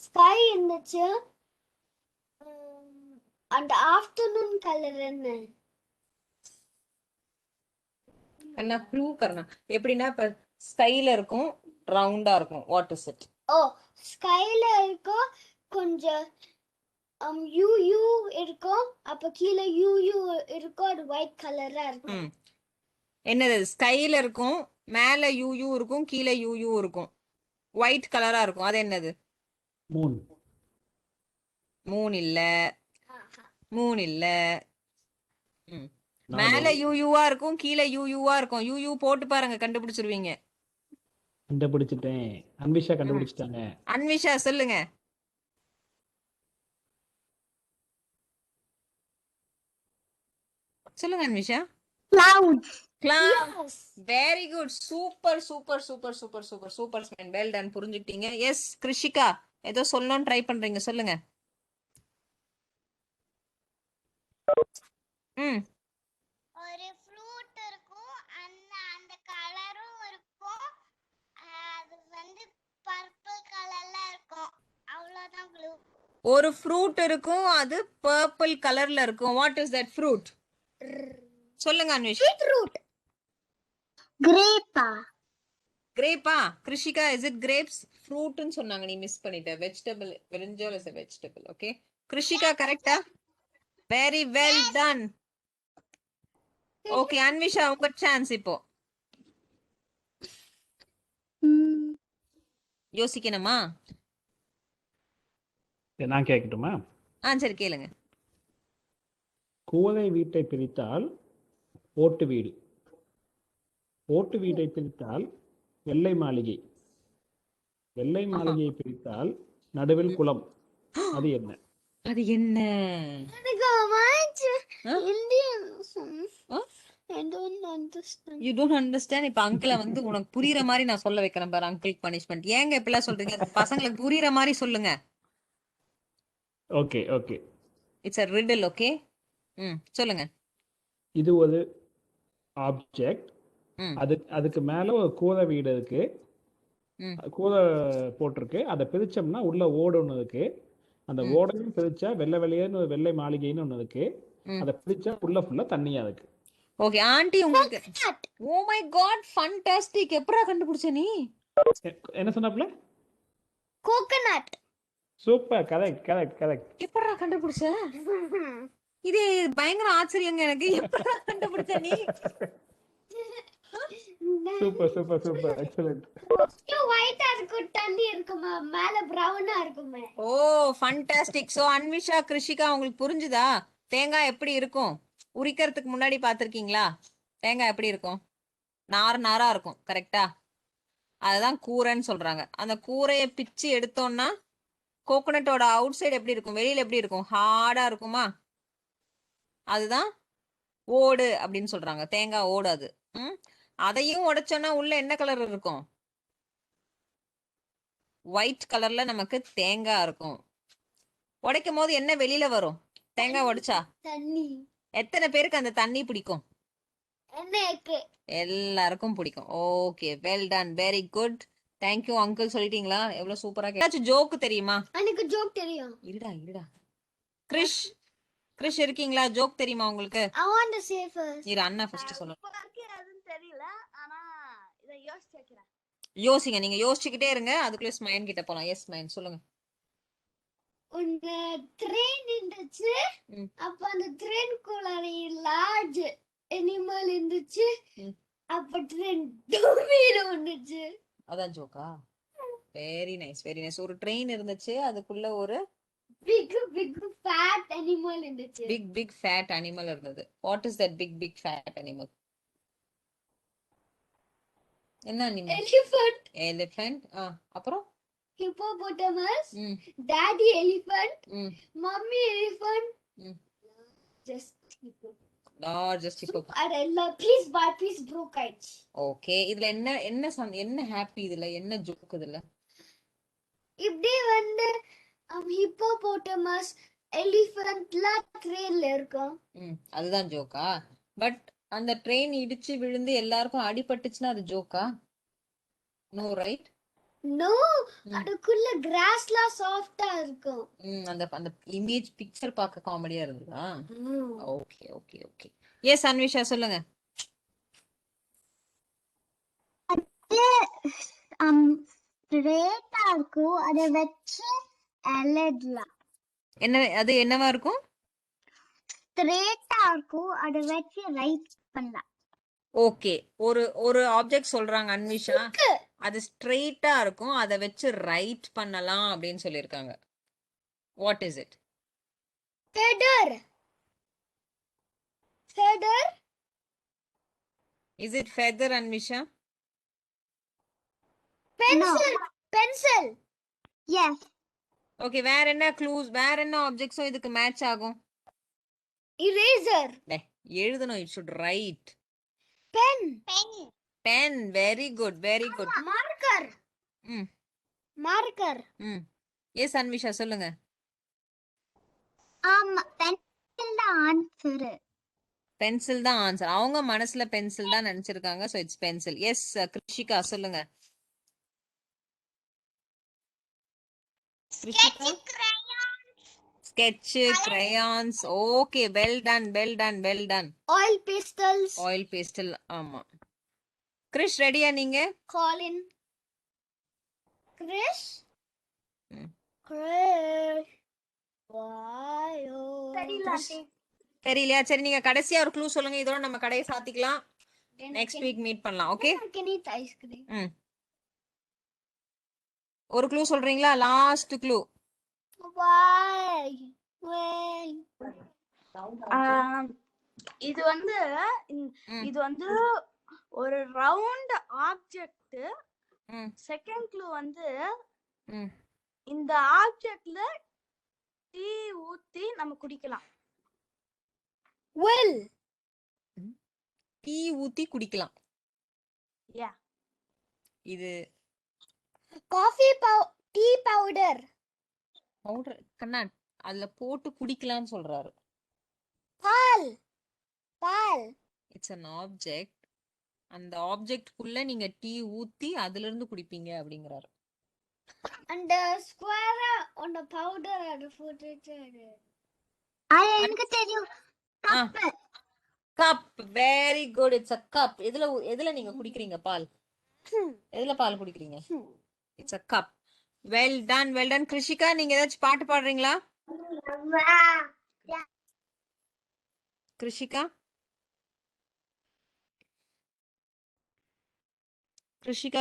ஸ்கை இருந்துச்சு. அந்த ஆஃப்டர்நூன் கலர் என்ன?
கண்ணா க்ளூ தரணும். எப்படின்னா இப்ப ஸ்கைல இருக்கும், ரவுண்டா இருக்கும். What is it?
ஸ்கைல இருக்கும், கொஞ்சம் யூ இருக்கும், அப்ப கீழே யூ இருக்கும், அது ஒயிட் கலரா இருக்கும்.
என்னது? ஸ்கைல இருக்கும், மேல யூ இருக்கும், கீழே யூ இருக்கும், ஒயிட் கலரா இருக்கும். அது என்னது?
மூன்.
மூன் இல்ல. மேல யூவா இருக்கும், கீழே யூவா இருக்கும். யூ போட்டு பாருங்க, கண்டுபிடிச்சிருவீங்க.
கண்டுபிடிச்சிட்டேன். அன்விஷா கண்டுபிடிச்சிட்டாங்க.
அன்விஷா சொல்லுங்க. சொல்லுங்க Anvisha.
Clouds.
Very good. Super man. Well done. புரிஞ்சுக்கிட்டீங்க. எஸ் கிருஷிகா, ஏதோ சொல்லணும்னு ட்ரை பண்றீங்க, சொல்லுங்க.
ஒரு ஃப்ரூட் இருக்கும், அந்த கலரும் இருக்கும், அது வந்து பர்பிள் கலர்ல இருக்கும். அவ்வளவுதான் ப்ளூ.
ஒரு ஃப்ரூட் இருக்கும், அது பர்பிள் கலர்ல இருக்கும். What is that fruit? சொல்லுங்க அன்விஷ்.
பீட்ரூட்.
கிரேப்பா? Krishika, is it grapes? ஃப்ரூட்னு சொன்னாங்க, நீ மிஸ் பண்ணிட்ட. Vegetable. brinjal is a vegetable. Okay. Krishika கரெக்ட்டா? Very well done. Okay Anvisha, உங்க சான்ஸ் இப்போ. யோசிக்கணுமா?
நான் கேட்கட்டுமா?
சரி கேளுங்க.
கூரை வீட்டை பிரித்தால் ஓட்டு வீடு, ஓட்டு வீட்டை பிரித்தால் வெள்ளை மாளிகை, வெள்ளை மாளிகையை பிரித்தால் நடுவில் குளம். அது என்ன?
அது என்ன? You don't understand. இப்ப அங்கிள வந்து உனக்கு புரியுற மாதிரி நான் சொல்ல வைக்கிறேன் பாரு. Uncle punishment. ஏங்க இப்பெல்லாம் சொல்றீங்க? பசங்களுக்கு புரியுற மாதிரி சொல்லுங்க.
Okay.
It's a riddle. Okay. சொல்லுங்க.
இது ஒரு ஆப்ஜெக்ட். அதுக்கு மேல ஒரு கூரை வீடு இருக்கு, கூரை போட்டிருக்கு. அதை பிரிச்சோம்னா உள்ள ஓடு ஒண்ணு இருக்கு. அந்த ஓடையும் பிரிச்சா வெள்ளை வெள்ளையன்னு ஒரு வெள்ளை மாளிகைன்னு ஒண்ணு இருக்கு. அதை பிரிச்சா உள்ள ஃபுல்லா தண்ணியா இருக்கு.
ஓகே ஆண்டி, உங்களுக்கு ஓ மை காட் ஃபண்டாஸ்டிக். எப்பறா கண்டுபிடிச்ச நீ?
என்ன சொன்னாப்ல?
கோகனட்.
சூப்பர். கரெக்ட்.
எப்பறா கண்டுபிடிச்ச? இது பயங்கர ஆச்சரியங்க எனக்கு. எப்பறா கண்டுபிடிச்ச நீ?
Super excellent.
ஒயிட்டா இருக்கு, தண்ணி இருக்குமா, மேல பிரவுனா இருக்குமே.
Oh fantastic. So Anvisha, Krishika, உங்களுக்கு புரிஞ்சுதா? தேங்காய் எப்படி இருக்கும்? உரிக்கிறதுக்கு முன்னாடி பாத்திருக்கீங்களா? தேங்காய் எப்படி இருக்கும்? நாரா இருக்கும். கரெக்டா? அதுதான் கூரைன்னு சொல்றாங்க. அந்த கூரையை பிச்சு எடுத்தோம்னா கோகோனட்டோட அவுட் சைடு எப்படி இருக்கும்? வெளியில எப்படி இருக்கும்? ஹார்டா இருக்குமா? அதுதான் ஓடு அப்படின்னு சொல்றாங்க. தேங்காய் ஓடு அது. அதையும் உடைச்சோன்னா உள்ள என்ன கலர் இருக்கும்? ஒயிட் கலர்ல நமக்கு தேங்காய் இருக்கும். உடைக்கும் போது என்ன வெளியில வரும்? தேங்காய் உடைச்சா
தண்ணி.
எத்தனை பேருக்கு அந்த தண்ணி பிடிக்கும்?
எனக்கு
எல்லாருக்கும் பிடிக்கும். Okay, well ton, very good. Thank you uncle. சொல்லிட்டீங்களா? எவ்வளவு சூப்பரா. ஏதாச்சும் ஜோக்கு தெரியுமா?
எனக்கு ஜோக் தெரியும்.
இருடா. கிரிஷ் இருக்கீங்களா? ஜோக் தெரியுமா உங்களுக்கு?
I want to say first.
இரு, அண்ணா ஃபர்ஸ்ட் சொல்லுங்க.
எதுவும் தெரியல, ஆனா இதை யோசிக்கிறேன்.
யோசிங்க, நீங்க யோசிச்சுக்கிட்டே இருங்க. அதுக்குள்ள ஸ்மைன் கிட்ட போலாம். எஸ் ஸ்மைன், சொல்லுங்க.
உங்க ட்ரெயின் இருந்துச்சு, அப்ப அந்த ட்ரெயின்குள்ள லார்ஜ் அனிமல் இருந்துச்சு, அப்ப ட்ரெயின் டூமீல வந்துச்சு. அதான் ஜோக்கா? Very nice, very nice. ஒரு ட்ரெயின் இருந்துச்சு, அதுக்குள்ள ஒரு பிக் ஃபேட் அனிமல் இருந்துச்சு. பிக் ஃபேட் அனிமல் இருந்தது. What is that big fat animal? என்ன அனிமல்? எலிஃபண்ட். அப்புறம் hippopotamus, daddy elephant, mommy elephant, just hippopotamus. Please bro kites. Okay, இதுல என்ன ஹாப்பி? இதுல என்ன ஜோக்? இதுல இப்படி வந்து hippopotamus, elephantலாம் ட்ரெயின்ல இருக்கும். அதுதான் ஜோக்கா? பட் அந்த ட்ரெயின் இடிச்சு விழுந்து எல்லாருக்கும் அடிபட்டுச்சுன்னா அது ஜோக்கா? No, right? நோ, அதுக்குள்ள கிராஸ்லாம் சாஃப்ட்டா இருக்கும். அந்த இமேஜ் பிக்சர் பார்க்க காமெடியா இருந்ததா? ஓகே. எஸ் அன்விஷா, சொல்லுங்க. ஸ்ட்ரெயிட்டா இருக்கும், அத வச்சு எழுதலாம்.
அது என்னவா இருக்கும்?
ஸ்ட்ரெயிட்டா இருக்கும், அத வச்சு ரைட் பண்ணலாம்.
ஓகே, ஒரு ஆப்ஜெக்ட் சொல்றாங்க அன்விஷா, அது ஸ்ட்ரெயிட்டா இருக்கும், அத வச்சு ரைட் பண்ணலாம் அப்படின்னு சொல்லிருக்காங்க. What is it?
Feather.
Is it feather Anvisha?
Pencil. Yes.
Okay, வேற என்ன க்ளூஸ்? வேற என்ன ஆப்ஜெக்ட்ஸும் இதுக்கு மேட்ச் ஆகும்?
இரேசர்.
எழுதணும், it should write. Pen. Very good.
Marker.
Yes Anvisha, சொல்லுங்க. பென்சில் தான் ஆன்சர். அவங்க மனசுல பென்சில் தான் நினைச்சிருக்காங்க. So it's pencil. Yes Krishika, சொல்லுங்க. Sketch, crayons. Okay, well done.
Oil pastel.
ஆமா. கிரிஷ், ரெடியா நீங்க?
Colin. Chris.
தெரியலையா? சரி, நீங்க கடைசியா ஒரு க்ளூ சொல்லுங்க. இதோட நம்ம கடையை சாத்திக்கலாம். நெக்ஸ்ட் வீக் மீட் பண்ணலாம். ஓகே? ஒரு க்ளூ சொல்றீங்களா? Last clue.
இது வந்து ஒரு ரவுண்ட் ஆப்ஜெக்ட். செகண்ட் க்ளூ வந்து இந்த ஆப்ஜெக்ட்ல டீ ஊத்தி நம்ம குடிக்கலாம்.
வெல்,
டீ ஊத்தி குடிக்கலாம்.
யா,
இது
காஃபி டீ பவுடர்
கண்ணா, அதுல போட்டு குடிக்கலாம்னு சொல்றாரு.
பால்.
It's an object. அந்த ஆப்ஜெக்ட்குள்ள நீங்க டீ ஊத்தி அதுல இருந்து குடிப்பீங்க அப்படிங்கறாரு.
அந்த ஸ்கொயரா அந்த பவுடர் அது போட்டுட்டு எனக்கு தெரியும்.
Cup. Very good. It's a cup. எதுல நீங்க குடிக்கிறீங்க பால்? எதுல பால் குடிக்கிறீங்க? It's a cup. Well done. Krishika, நீங்க ஏதாச்சும் பாட்டு பாடுறீங்களா? கிருஷிகா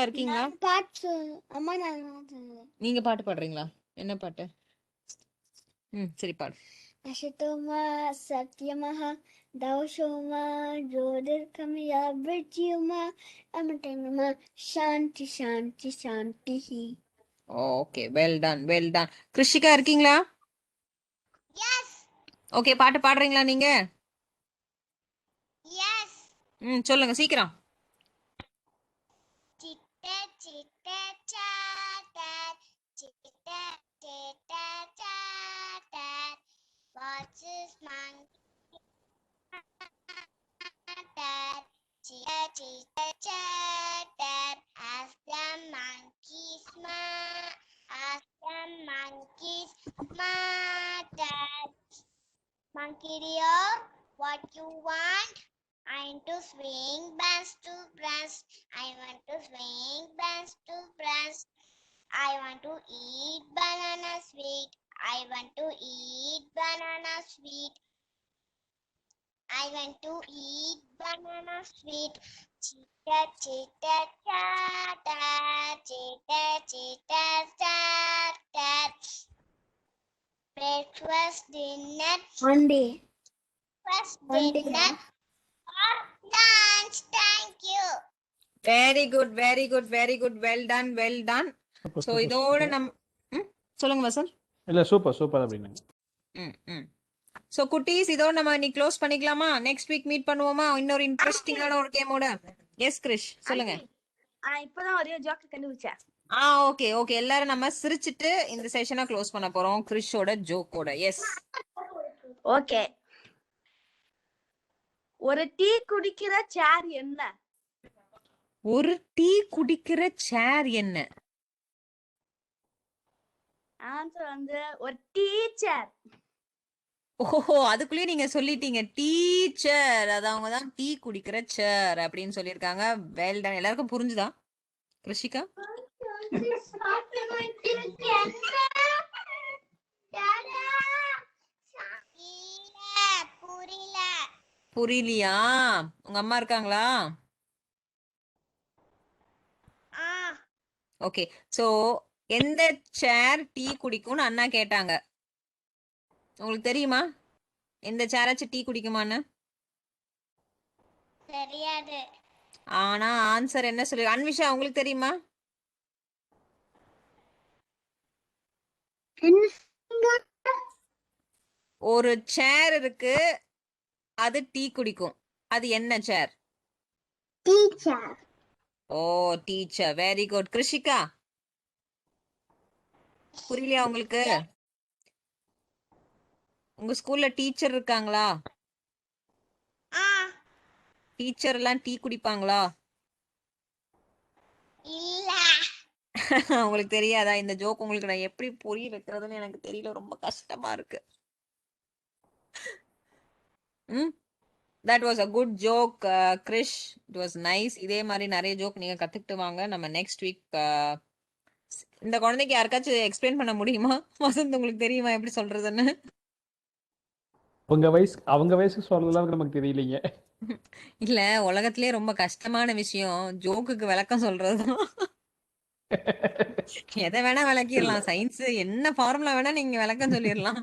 இருக்கீங்களா? நீங்க பாட்டு பாடுறீங்களா? என்ன பாட்டு? சரி, பாடு.
அசதோமா சத்யமஹ தௌஷோமா ஜோதிர்கமயா விருச்சியுமா அமிர்தமா சாந்தி.
Okay, well done. கிருஷிகா இருக்கீங்களா?
எஸ்.
ஓகே, பாட்டு பாடுறீங்களா நீங்க? சொல்லுங்க சீக்கிரம்.
Chitta chitta chatter, chitta chitta chatter, watches monkey chatter, chitta chitta chatter, as the monkeys matter. Monkey dear, what you want? I want to swing branch to branch. I want to swing branch to branch. I want to eat banana sweet. I want to eat banana sweet. I want to eat banana sweet. Chitta chitta chatter, chitta chitta chatter. Breakfast, dinner. Monday. Breakfast, dinner. Lunch. Thank you.
Very good very good very good. Well done well ton. So இதோட சொல்லுங்க வசந்த்.
இல்லை சூப்பர் சூப்பர் அப்படின்னு.
ஸோ குட்டீஸ் இதோட நம்ம இன்னைக்கு க்ளோஸ் பண்ணிக்கலாமா? நெக்ஸ்ட் வீக் மீட் பண்ணுவோமா இன்னொரு இன்ட்ரெஸ்டிங்கான ஒரு கேமோட? எஸ் கிரிஷ் சொல்லுங்க.
இப்பதான் ஒரே ஜோக் கண்டுபிடிச்சேன்.
ஓகே ஓகே, எல்லாரும் நம்ம சிரிச்சிட்டு இந்த செஷனை க்ளோஸ் பண்ண போறோம் கிரிஷோட ஜோக்கோட. Yes
okay. ஒரு டீ குடிக்கிற சேர் என்ன?
ஒரு டீ குடிக்கிற சேர் என்ன?
ஆன்சர் வந்து ஒரு டீச்சர்.
ஓஹோ, அதுக்குள்ளேயே நீங்க சொல்லிட்டீங்க டீச்சர். அது அவங்க தான் டீ குடிக்கிற சேர் அப்படின்னு சொல்லியிருக்காங்க. Well done. எல்லாருக்கும் புரிஞ்சுதா கிருஷிகா? புரியலையா? உங்க அம்மா இருக்காங்களா? ஓகே, சோ எந்த சேர் டீ குடிக்கும்னு அண்ணா கேட்டாங்க. உங்களுக்கு தெரியுமா எந்த சேராச்சும் டீ குடிக்குமான்னு?
தெரியாது.
ஆனா ஆன்சர் என்ன சொல்லி அன்விஷா உங்களுக்கு தெரியுமா? ஒரு சேர் இருக்கு, அது டீ குடிக்கும். அது என்ன சேர்?
டீச்சர்.
ஓ டீச்சர், வெரி குட். கிருஷிகா புரியலையா உங்களுக்கு? உங்க ஸ்கூல்ல டீச்சர் இருக்காங்களா? டீச்சர் எல்லாம் டீ குடிப்பாங்களா?
இல்ல.
உங்களுக்கு தெரியாதா? இந்த ஜோக் உங்களுக்கு நான் எப்படி புரிய வைக்கிறதுன்னு எனக்கு தெரியல, ரொம்ப கஷ்டமா இருக்கு. That was a good joke Krish. It was nice. இதே மாதிரி நிறைய ஜோக் நீங்க கத்துக்கிட்டு வாங்க. நம்ம நெக்ஸ்ட் வீக் இந்த குழந்தைக்கு யாருக்காச்சும் எக்ஸ்பிளைன் பண்ண முடியுமா? வசந்த் உங்களுக்கு தெரியுமா எப்படி சொல்றதுன்னு?
அவங்க வயசுக்கு சொல்றதுலாம் நமக்கு தெரியலைங்க.
இல்ல, உலகத்திலே ரொம்ப கஷ்டமான விஷயம் ஜோக்குக்கு விளக்கம் சொல்றதுதான். எதை வேணா விளக்கிடலாம். சயின்ஸ் என்ன ஃபார்முலா வேணா நீங்க விளக்கம் சொல்லிடலாம்.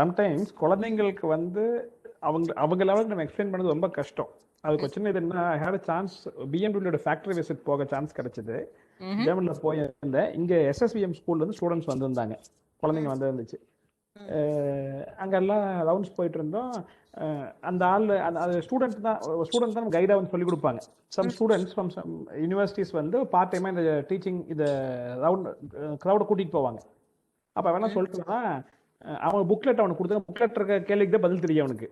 சம்டைம்ஸ் குழந்தைங்களுக்கு வந்து அவங்க லெவலுக்கு நம்ம எக்ஸ்பிளைன் பண்ணது ரொம்ப கஷ்டம். அது பிரச்சனை இதுன்னா ஐ ஹேட் அ சான்ஸ் பிஎம்டபிள்யூட ஃபேக்டரி விசிட் போக சான்ஸ் கிடைச்சது. ஜெர்மனில் போயிருந்தேன். இங்கே எஸ்எஸ்விஎம் ஸ்கூல்லேருந்து ஸ்டூடெண்ட்ஸ் வந்திருந்தாங்க, குழந்தைங்க வந்துருந்துச்சு. அங்கெல்லாம் ரவுண்ட்ஸ் போயிட்டு இருந்தோம். அந்த அது ஸ்டூடெண்ட் தான் கைடாக வந்து சொல்லிக் கொடுப்பாங்க. Some students from some universities வந்து பார்ட் டைமாக இந்த டீச்சிங் இந்த க்ரௌடை கூட்டிகிட்டு போவாங்க. அப்போ வேணா சொல்லிட்டுனா அவன் புக்லெட் அவனுக்கு கொடுத்து புக்லெட் இருக்க கேள்விக்கு பதில் தெரியும் அவனுக்கு.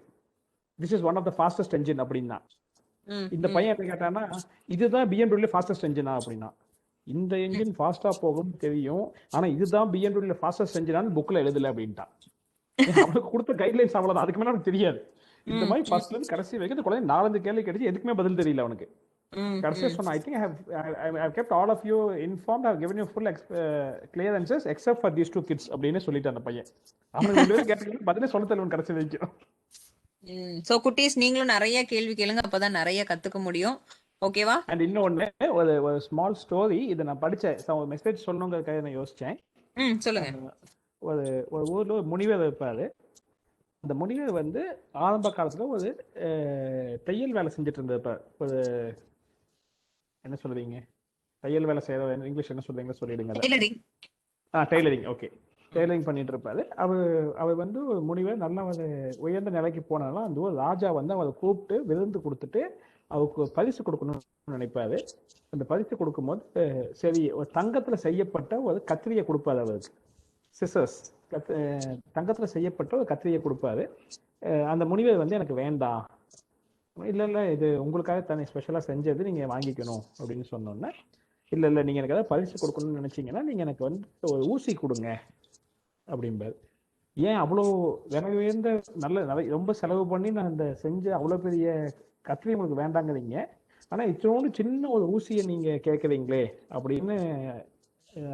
This is one of the fastest engine அப்படின்னா. இந்த பையன் என்ன கேட்டான்னா, இதுதான் பிஎம்டபிள்யூ ஃபாஸ்டஸ்ட் என்ஜினா அப்படின்னா. இந்த என்ஜின் ஃபாஸ்டா போகும் தெரியும், ஆனா இதுதான் பிஎம்டபிள்யூ ஃபாஸ்டஸ்ட் என்ஜினான்னு புக்ல எழுதல அப்படின்ட்டான். அவனுக்கு கொடுத்த கைட்லைன்ஸ் அவ்வளவுதான், அதுக்கு மேல அவனுக்கு தெரியாது. இந்த மாதிரி ஃபர்ஸ்ட்ல இருந்து கடைசி வரைக்கும் இந்த குழந்தை 4-5 கேள்வி கிடைச்சு எதுக்குமே பதில் தெரியல அவனுக்கு. கடைசியா சொன்னா, I think I have kept all of you informed, I have given you full clear answers except for these 2 kids அப்படின்னு சொல்லிட்டான் அந்த பையன். அவனுக்கு 2 பேரும் கேட்டதுக்கு பதிலே சொல்ல தெரியல கடைசி வரைக்கும்.
சோ குட்டீஸ் நீங்களும் நிறைய கேள்வி கேளுங்க, அப்பதான் நிறைய கத்துக்க முடியும். ஓகேவா?
அண்ட் இன்னொன்னு ஒரு ஸ்மால் ஸ்டோரி, இதை நான் படிச்சேன், மெசேஜ் சொல்லணுங்கிறதுக்காக நான் யோசிச்சேன்.
சொல்லுங்க.
ஒரு ஊர்ல ஒரு முனிவர் இருப்பாரு. அந்த முனிவர் வந்து ஆரம்ப காலத்துல ஒரு தையல் வேலை செஞ்சுட்டு இருந்திருப்பார். ஒரு என்ன சொல்றீங்க, தையல் வேலை செய்யற இங்கிலீஷ் என்ன சொல்றீங்க சொல்லிடுங்க. டெய்லரிங். ஓகே. டெய்லரிங் பண்ணிட்டு இருப்பாரு. அவர் வந்து ஒரு முடிவை நல்ல ஒரு உயர்ந்த நிலைக்கு போனாலும் அந்த ஒரு ராஜா வந்து அவரை கூப்பிட்டு விருந்து கொடுத்துட்டு அவருக்கு பரிசு கொடுக்கணும்னு நினைப்பாரு. அந்த பரிசு கொடுக்கும்போது சரி ஒரு தங்கத்துல செய்யப்பட்ட ஒரு கத்திரியை கொடுப்பாரு அவருக்கு. சிசர்ஸ் தங்கத்துல செய்யப்பட்ட ஒரு கத்திரியை கொடுப்பாரு. அந்த முனிவர் வந்து எனக்கு வேண்டாம், இல்லை இது உங்களுக்காக தனி ஸ்பெஷலாக செஞ்சது நீங்கள் வாங்கிக்கணும் அப்படின்னு சொன்னோன்னே, இல்லை நீங்கள் எனக்கு ஏதாவது பரிசு கொடுக்கணும்னு நினச்சிங்கன்னா நீங்கள் எனக்கு வந்து ஒரு ஊசி கொடுங்க அப்படிம்பாரு. ஏன் அவ்வளோ விலை உயர்ந்த நல்ல ரொம்ப செலவு பண்ணி நான் இந்த செஞ்ச அவ்வளோ பெரிய கத்திரி உங்களுக்கு வேண்டாங்கிறீங்க, ஆனால் இத்தோடு சின்ன ஒரு ஊசியை நீங்கள் கேட்குறீங்களே அப்படின்னு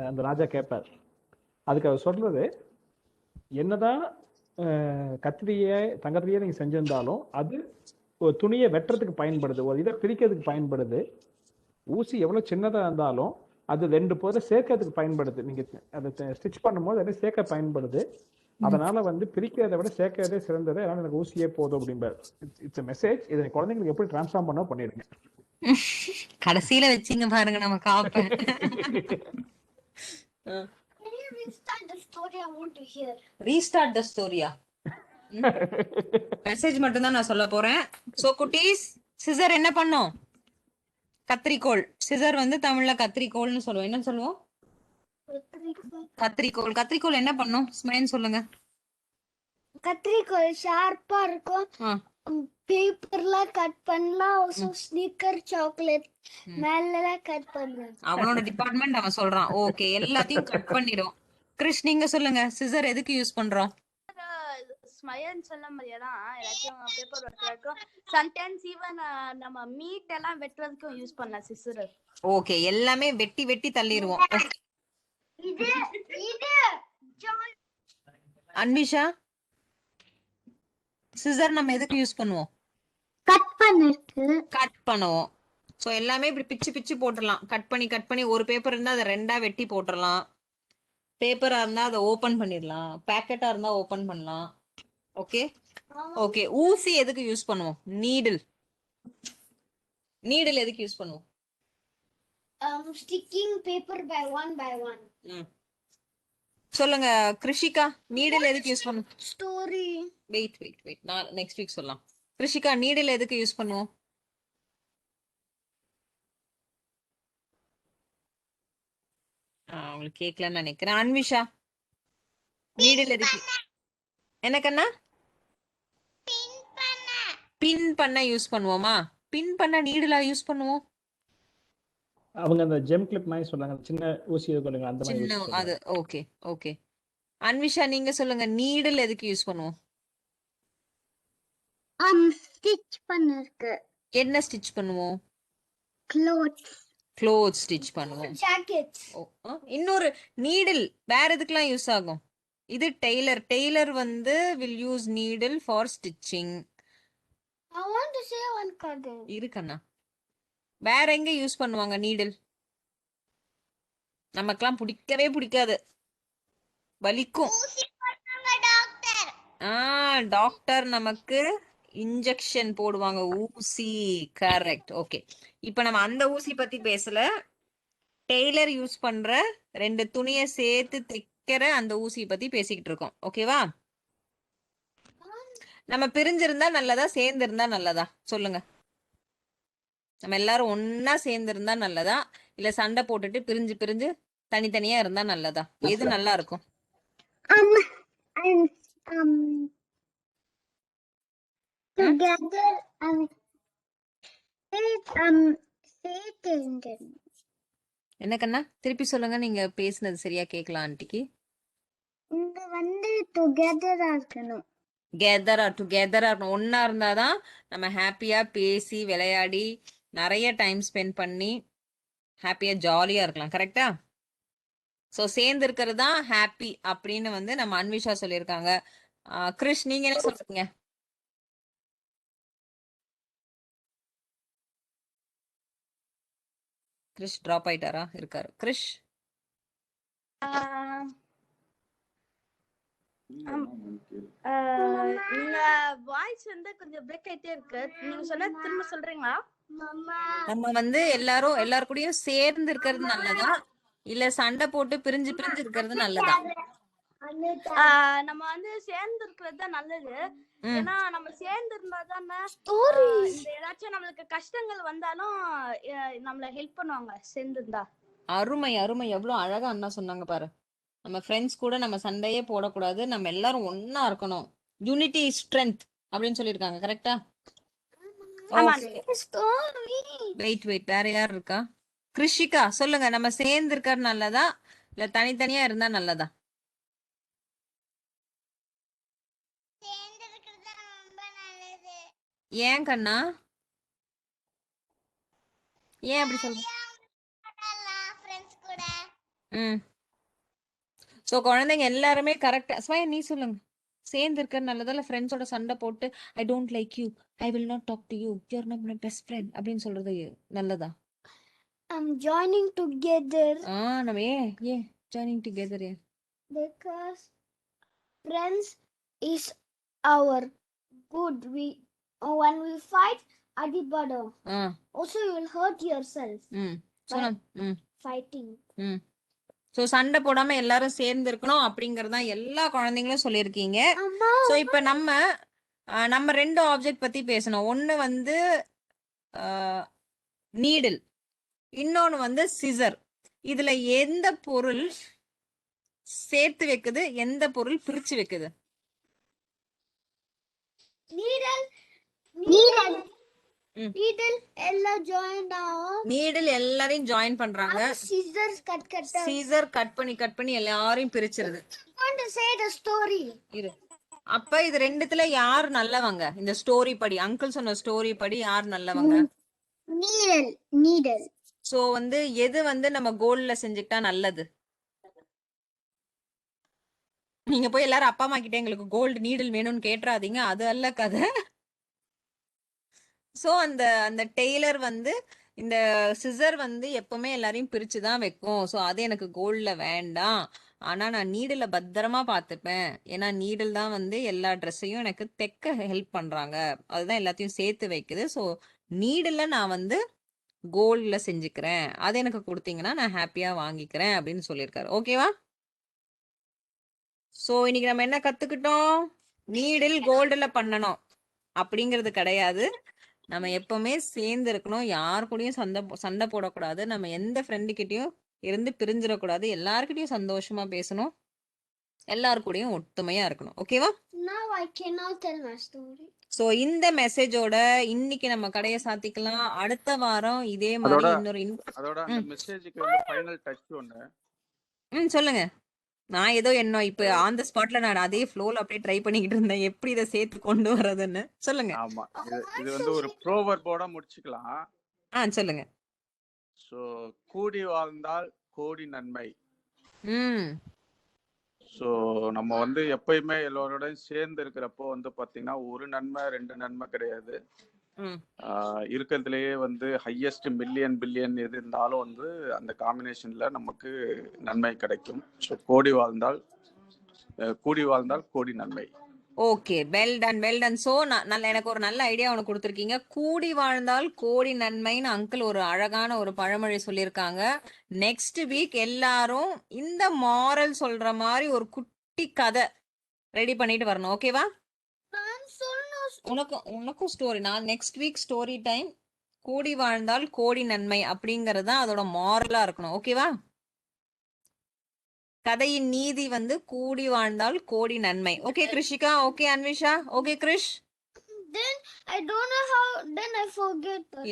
அந்த ராஜா கேட்பார். அதுக்கு அவர் சொல்றது, என்னதான் தங்கத்திலேயே நீங்கள் செஞ்சிருந்தாலும் அது ஒரு துணியை வெட்டுறதுக்கு பயன்படுது, ஒரு இதை பிரிக்கிறதுக்கு பயன்படுது. ஊசி எவ்வளோ சின்னதாக இருந்தாலும் அது 2 பொருளை சேர்க்கறதுக்கு பயன்படுது. நீங்கள் அதை ஸ்டிச் பண்ணும்போது அதை சேர்க்க பயன்படுது. அதனால வந்து பிரிக்கிறதை விட சேர்க்கறதே சிறந்தது, அதனால எனக்கு ஊசியே போதும் அப்படிம்பாரு. It's message. இதை குழந்தைங்களுக்கு எப்படி டிரான்ஸ்ஃபார்ம் பண்ண பண்ணிடுங்க.
கடைசியில வச்சிங்க பாருங்க நம்ம காப்ப. ரீஸ்டார்ட் த ஸ்டோரியா? மெசேஜ் மட்டும் தான் நான் சொல்ல போறேன். சோ குட்டீஸ், சிசர் என்ன பண்ணும்? கத்திரிக்கோள். சிசர் வந்து தமிழ்ல கத்திரிக்கோள்னு சொல்லுவோம். என்ன சொல்லுவோம்? கத்திரிக்கோள். கத்திரிக்கோள் என்ன பண்ணும்? ஸ்மைன் சொல்லுங்க.
கத்திரிக்கோள் ஷார்ப்பா இருக்கும். பேப்பர்ல கட் பண்ணலாம். ஸ்னிக்கர் சாக்லேட் மேல கட் பண்ணலாம்.
அவனோட டிபார்ட்மெண்ட் அவன் சொல்றான். ஓகே, எல்லாத்தையும் கட் பண்ணிடும். கிருஷ், நீங்க சொல்லுங்க, சிசர் எதுக்கு யூஸ் பண்றோம்?
ஸ்மைல்னு சொல்ல மாதிரியாதான் எல்லாத்தையும் பேப்பர் வெட்டுறதுக்கும், சம்டைம்ஸ் ஈவன் நம்ம மீட் எல்லாம் வெட்டுறதுக்கும் யூஸ் பண்ணலாம் சிசர்.
ஓகே, எல்லாமே வெட்டி வெட்டி தள்ளிடுவோம். அன்விஷா, சிசர் நம்ம எதுக்கு யூஸ் பண்ணுவோம்? கட் பண்ணுவோம். சோ எல்லாமே இப்படி பிச்சு பிச்சு போட்டுடலாம். கட் பண்ணி ஒரு பேப்பர் இருந்தா அதை 2ஆ வெட்டி போட்டுடலாம். பேப்பரா இருந்தா அதை ஓபன் பண்ணிடலாம். பேக்கெட்டா இருந்தா ஓபன் பண்ணலாம். Okay okay. ஊசி எதுக்கு யூஸ் பண்ணுவோம்? நீடில் எதுக்கு யூஸ் பண்ணுவோம்?
Sticking paper by one by one.
சொல்லுங்க கிருஷிகா, நீடில் எதுக்கு யூஸ் பண்ணுவோம்?
ஸ்டோரி.
வெயிட் நான் நெக்ஸ்ட் வீக் சொல்லலாம். கிருஷிகா, நீடில் எதுக்கு யூஸ் பண்ணுவோம்? உங்களுக்கு கேட்கலன்னு நினைக்கிறேன். அன்விஷா, நீடில் எதுக்கு? எனக்கண்ணா பின் பண்ண யூஸ் பண்ணுவோமா? பின் பண்ண நீடிலா யூஸ் பண்ணுவோம்?
அவங்க அந்த ஜெம் கிளிப் மாதிரி சொன்னாங்க, சின்ன ஊசி இருக்குங்க அந்த மாதிரி.
சின்ன அது. Okay okay. அன்விஷா, நீங்க சொல்லுங்க, நீடில் எதுக்கு யூஸ் பண்ணுவோம்?
ஸ்டிச் பண்ணருக்கு.
என்ன ஸ்டிச் பண்ணுவோம்?
க்ளோத்ஸ்
ஸ்டிச் பண்ணுவோம்.
ஜாக்கெட்ஸ்.
இன்னொரு நீடில் வேற எதுக்கெல்லாம் யூஸ் ஆகும்? இது டெய்லர் வந்து will use needle for stitching.
I want to say one card.
இருக்கண்ணா, வேற எங்க யூஸ் பண்ணுவாங்க நீடில்? நமக்கெல்லாம் பிடிக்காது, வலிக்கும். டாக்டர் நமக்கு இன்ஜெக்ஷன் போடுவாங்க, ஊசி. கரெக்ட். ஓகே, இப்ப நம்ம அந்த ஊசி பத்தி பேசல. டெய்லர் யூஸ் பண்ற 2 துணியை சேர்த்து தைக்கிற அந்த ஊசி பத்தி பேசிக்கிட்டு இருக்கோம். ஓகேவா? நம்ம பிரிஞ்சிருந்தா நல்லதா, சேர்ந்திருந்தா நல்லதா? சொல்லுங்க. நம்ம எல்லாரும் ஒன்னா சேர்ந்திருந்தா நல்லதா, இல்ல சண்டை போட்டுட்டு பிரிஞ்சு தனித்தனியா இருந்தா நல்லதா? எது நல்லா இருக்கும்? என்ன கண்ணா, திருப்பி சொல்லுங்க, நீங்க பேசுனது சரியா கேட்கலாம் ஆண்டிக்கு.
இங்க வந்து டுகெதரா இருக்கணும்.
டுகெதரா இருக்கணும். ஒன்னா இருந்தாதான் நம்ம ஹாப்பியா பேசி விளையாடி நிறைய டைம் ஸ்பெண்ட் பண்ணி ஹாப்பியா ஜாலியா இருக்கலாம். கரெக்டா? சோ சேர்ந்து இருக்கிறது தான் ஹாப்பி அப்படின்னு வந்து நம்ம அன்விஷா சொல்லியிருக்காங்க. கிருஷ், நீங்க என்ன சொல்றீங்க? கிருஷ் டிராப் ஆயிட்டாரா? இருக்காரு கிருஷ்?
நீங்க வாய்ஸ் வந்து கொஞ்சம் பிரேக் ஆயிட்டே இருக்கு. நீங்க சொன்ன திரும்ப சொல்றீங்களா?
நம்ம வந்து எல்லாரும் கூடயும் சேர்ந்து இருக்கிறது நல்லதா, இல்ல சண்டை போட்டு பிரிஞ்சு இருக்கிறது நல்லதா?
நம்ம வந்து சேர்ந்து இருக்கிறது தான் நல்லது. ஏன்னா நம்ம சேர்ந்து இருந்தா தானே இந்த ஏதாச்சும் நம்மளுக்கு கஷ்டங்கள் வந்தாலும் நம்மள ஹெல்ப் பண்ணுவாங்க சேர்ந்து இருந்தா.
அருமை அருமை, எவ்வளவு அழகா அண்ணா சொன்னாங்க பாரு. நம்ம ஃப்ரெண்ட்ஸ் கூட நம்ம சண்டையே போடக்கூடாது, நம்ம எல்லாரும் ஒன்னா இருக்கணும். யூனிட்டி ஸ்ட்ரென்த் அப்படின்னு சொல்லியிருக்காங்க. கரெக்டா? வெயிட் வேற யார் இருக்கா? கிருஷிகா சொல்லுங்க, நம்ம சேர்ந்து இருக்கிறது நல்லதா இல்ல தனித்தனியா இருந்தா நல்லதா? ஏன் கண்ணா, ஏன் அப்படி சொல்ற? சோ குழந்தைங்க எல்லாருமே கரெக்டா. ஸ்வயா நீ சொல்லுங்க, சேர்ந்து இருக்கிறது நல்லதா இல்ல ஃப்ரெண்ட்ஸோட சண்டை போட்டு I don't like you, I will not talk to you, you are not my best friend அப்படின்னு சொல்றது நல்லதா?
I'm joining together.
நம்ம ஏன் joining together?
Because friends is our good. When we fight adibado, also you will hurt yourself fighting.
So சண்டை போடாம எல்லாரும் சேர்ந்து இருக்கணும் அப்படிங்கறத எல்லா குழந்தைங்களும் சொல்லியிருக்கீங்க. சோ இப்ப நம்ம ரெண்டு ஆப்ஜெக்ட் பத்தி பேசணும். ஒன்னு வந்து நீடில், இன்னொன்னு வந்து சிசர். இதுல எந்த பொருள் சேர்த்து வைக்குது, எந்த பொருள் பிரிச்சு வைக்குது?
நீடில் எல்லாம் ஜாயின் ஆகும்.
நீடில் எல்லாரையும் ஜாயின் பண்றாங்க. சீசர் கட் பண்ணி எல்லாரையும் பிரிச்சிருது. அப்ப இது ரெண்டுத்துல யார் நல்லவங்க? இந்த ஸ்டோரி படி, அங்கிள் சொன்ன ஸ்டோரி படி யார் நல்லவங்க?
நீடில்.
சோ வந்து எது வந்து நம்ம கோல்ல செஞ்சுக்கிட்டா நல்லது? நீங்க போய் எல்லாரும் அப்பா அம்மா கிட்ட எங்களுக்கு கோல்டு நீடில் வேணும்னு கேட்டுறாதீங்க, அது அல்ல கதை. சோ அந்த டெய்லர் வந்து இந்த சிசர் வந்து எப்பவுமே எல்லாரையும் பிரிச்சுதான் வைக்கும். சோ அது எனக்கு கோல்ட்ல வேண்டாம், ஆனா நான் நீடில பத்திரமா பாத்துப்பேன். ஏன்னா நீடில் தான் வந்து எல்லா ட்ரெஸ்ஸையும் எனக்கு தைக்க ஹெல்ப் பண்றாங்க, அதுதான் எல்லாத்தையும் சேர்த்து வைக்குது. சோ நீடில நான் வந்து கோல்ட்ல செஞ்சுக்கிறேன், அது எனக்கு கொடுத்தீங்கன்னா நான் ஹாப்பியா வாங்கிக்கிறேன் அப்படின்னு சொல்லியிருக்காரு. ஓகேவா? சோ இன்னைக்கு நம்ம என்ன கத்துக்கிட்டோம்? நீடில் கோல்டுல பண்ணணும் அப்படிங்கிறது கிடையாது. நம்ம எப்பவுமே சேர்ந்து இருக்கணும், யாரு கூடயும் சண்டை போடக்கூடாது, நம்ம எந்த ஃப்ரெண்டு கிட்டயும் இருந்து பிரிஞ்சிடக்கூடாது, எல்லாருக்கிட்டையும் சந்தோஷமா பேசணும், எல்லாரு கூடயும் ஒத்துமையா இருக்கணும். ஓகேவா? சோ இந்த மெசேஜோட இன்னைக்கு நம்ம கடைய சாத்திக்கலாம். அடுத்த வாரம் இதே மாதிரி இன்னொரு சொல்லுங்க. நான் ஏதோ இப்ப ஆன் தி ஸ்பாட்ல நான் அதே ஃப்ளோல அப்படியே ட்ரை பண்ணிக்கிட்டு இருந்தேன், எப்படி இதை சேர்த்து கொண்டு வரதுன்னு. சொல்லுங்க.
ஆமா, இது வந்து ஒரு ப்ரோவர்போட முடிச்சுக்கலாம்.
சொல்லுங்க.
சோ கூடி வாழ்ந்தால் கோடி நன்மை. சோ நம்ம வந்து எப்பயுமே எல்லோரோடையும் சேர்ந்து இருக்கிறப்போ வந்து பாத்தீங்கன்னா ஒரு நன்மை ரெண்டு நன்மை கிடையாது, இருக்கிறதுலயே வந்து ஹையஸ்ட் பில்லியன் எது இருந்தாலும் வந்து அந்த காம்பினேஷன்ல நமக்கு நன்மை கிடைக்கும். ஸோ கூடி வாழ்ந்தால் கோடி நன்மை.
Okay, well done. சோ எனக்கு ஒரு நல்ல ஐடியா ஒன்று கொடுத்துருக்கீங்க. கூடி வாழ்ந்தால் கோடி நன்மைன்னு அங்கிள் ஒரு அழகான ஒரு பழமொழி சொல்லியிருக்காங்க. நெக்ஸ்ட் வீக் எல்லாரும் இந்த மாரல் சொல்ற மாதிரி ஒரு குட்டி கதை ரெடி பண்ணிட்டு வரணும். ஓகேவா? உனக்கும் ஸ்டோரி. நான் நெக்ஸ்ட் வீக் ஸ்டோரி டைம் கூடி வாழ்ந்தால் கோடி நன்மை அப்படிங்கறது தான் அதோட மாரலா இருக்கணும். ஓகேவா? கதையின் நீதி வந்து கூடி வாழ்ந்தால் கோடி நன்மை. ஓகே கிருஷிகா? ஓகே அன்விஷா? ஓகே கிருஷ்?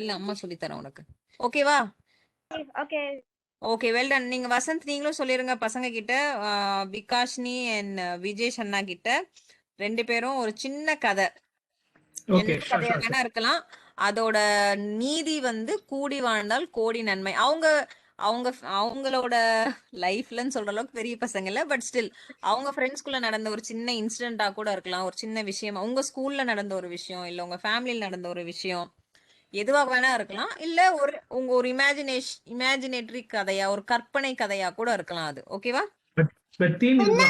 இல்ல அம்மா சொல்லி தரேன் உனக்கு. ஓகேவா? Okay, well ton. நீங்க வசந்த் நீங்களும் சொல்லிருங்க பசங்க கிட்ட, விகாஷ்னி அண்ட் விஜேஷ் அண்ணா கிட்ட, ரெண்டு பேரும் ஒரு சின்ன கதை, எந்த கதையா வேணா இருக்கலாம், அதோட நீதி வந்து கூடி வாழ்ந்தால் கோடி நன்மை. அவங்களோட லைஃப்லன்னு சொல்ற அளவுக்கு பெரிய பசங்க இல்ல, பட் ஸ்டில் அவங்க ஃப்ரெண்ட்ஸ்குள்ள நடந்த ஒரு சின்ன இன்சிடென்டா கூட இருக்கலாம், ஒரு சின்ன விஷயம், உங்க ஸ்கூல்ல நடந்த ஒரு விஷயம், இல்ல உங்க ஃபேமிலியில நடந்த ஒரு விஷயம், எதுவாக வேணா இருக்கலாம், இல்ல உங்க ஒரு இமேஜினேட்டரி கதையா, ஒரு கற்பனை கதையா கூட இருக்கலாம் அது. ஓகேவா? அதான் தீம். ஆமா,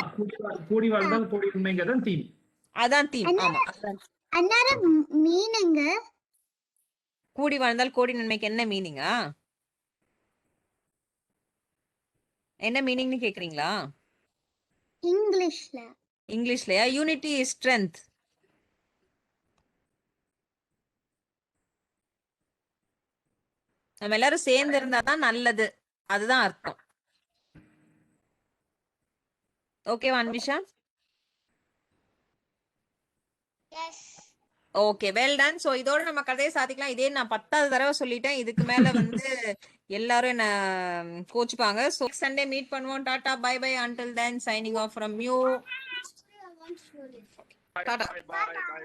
கூடி வாழ்ந்தால் கோடி நன்மைக்கு என்ன மீனிங்கா? என்ன மீனிங்னு கேக்குறீங்களா? இங்கிலீஷ்லயா? Unity is strength. நம்ம எல்லாரும் சேர்ந்து இருந்தா தான் நல்லது, அதுதான் அர்த்தம். ஓகேவா Anvisha? Okay, well done. So இதோட நம்ம கதையை சாதிக்கலாம். இதே நான் 10வது தடவை சொல்லிட்டேன், இதுக்கு மேல வந்து எல்லாரும் என்ன கோச்சுப்பாங்க. ஸோ சண்டே மீட் பண்ணுவோம். Tata, bye bye, until then signing off from you. Tata,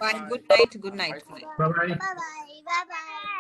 bye, good night, good night.
Bye bye.
Bye bye.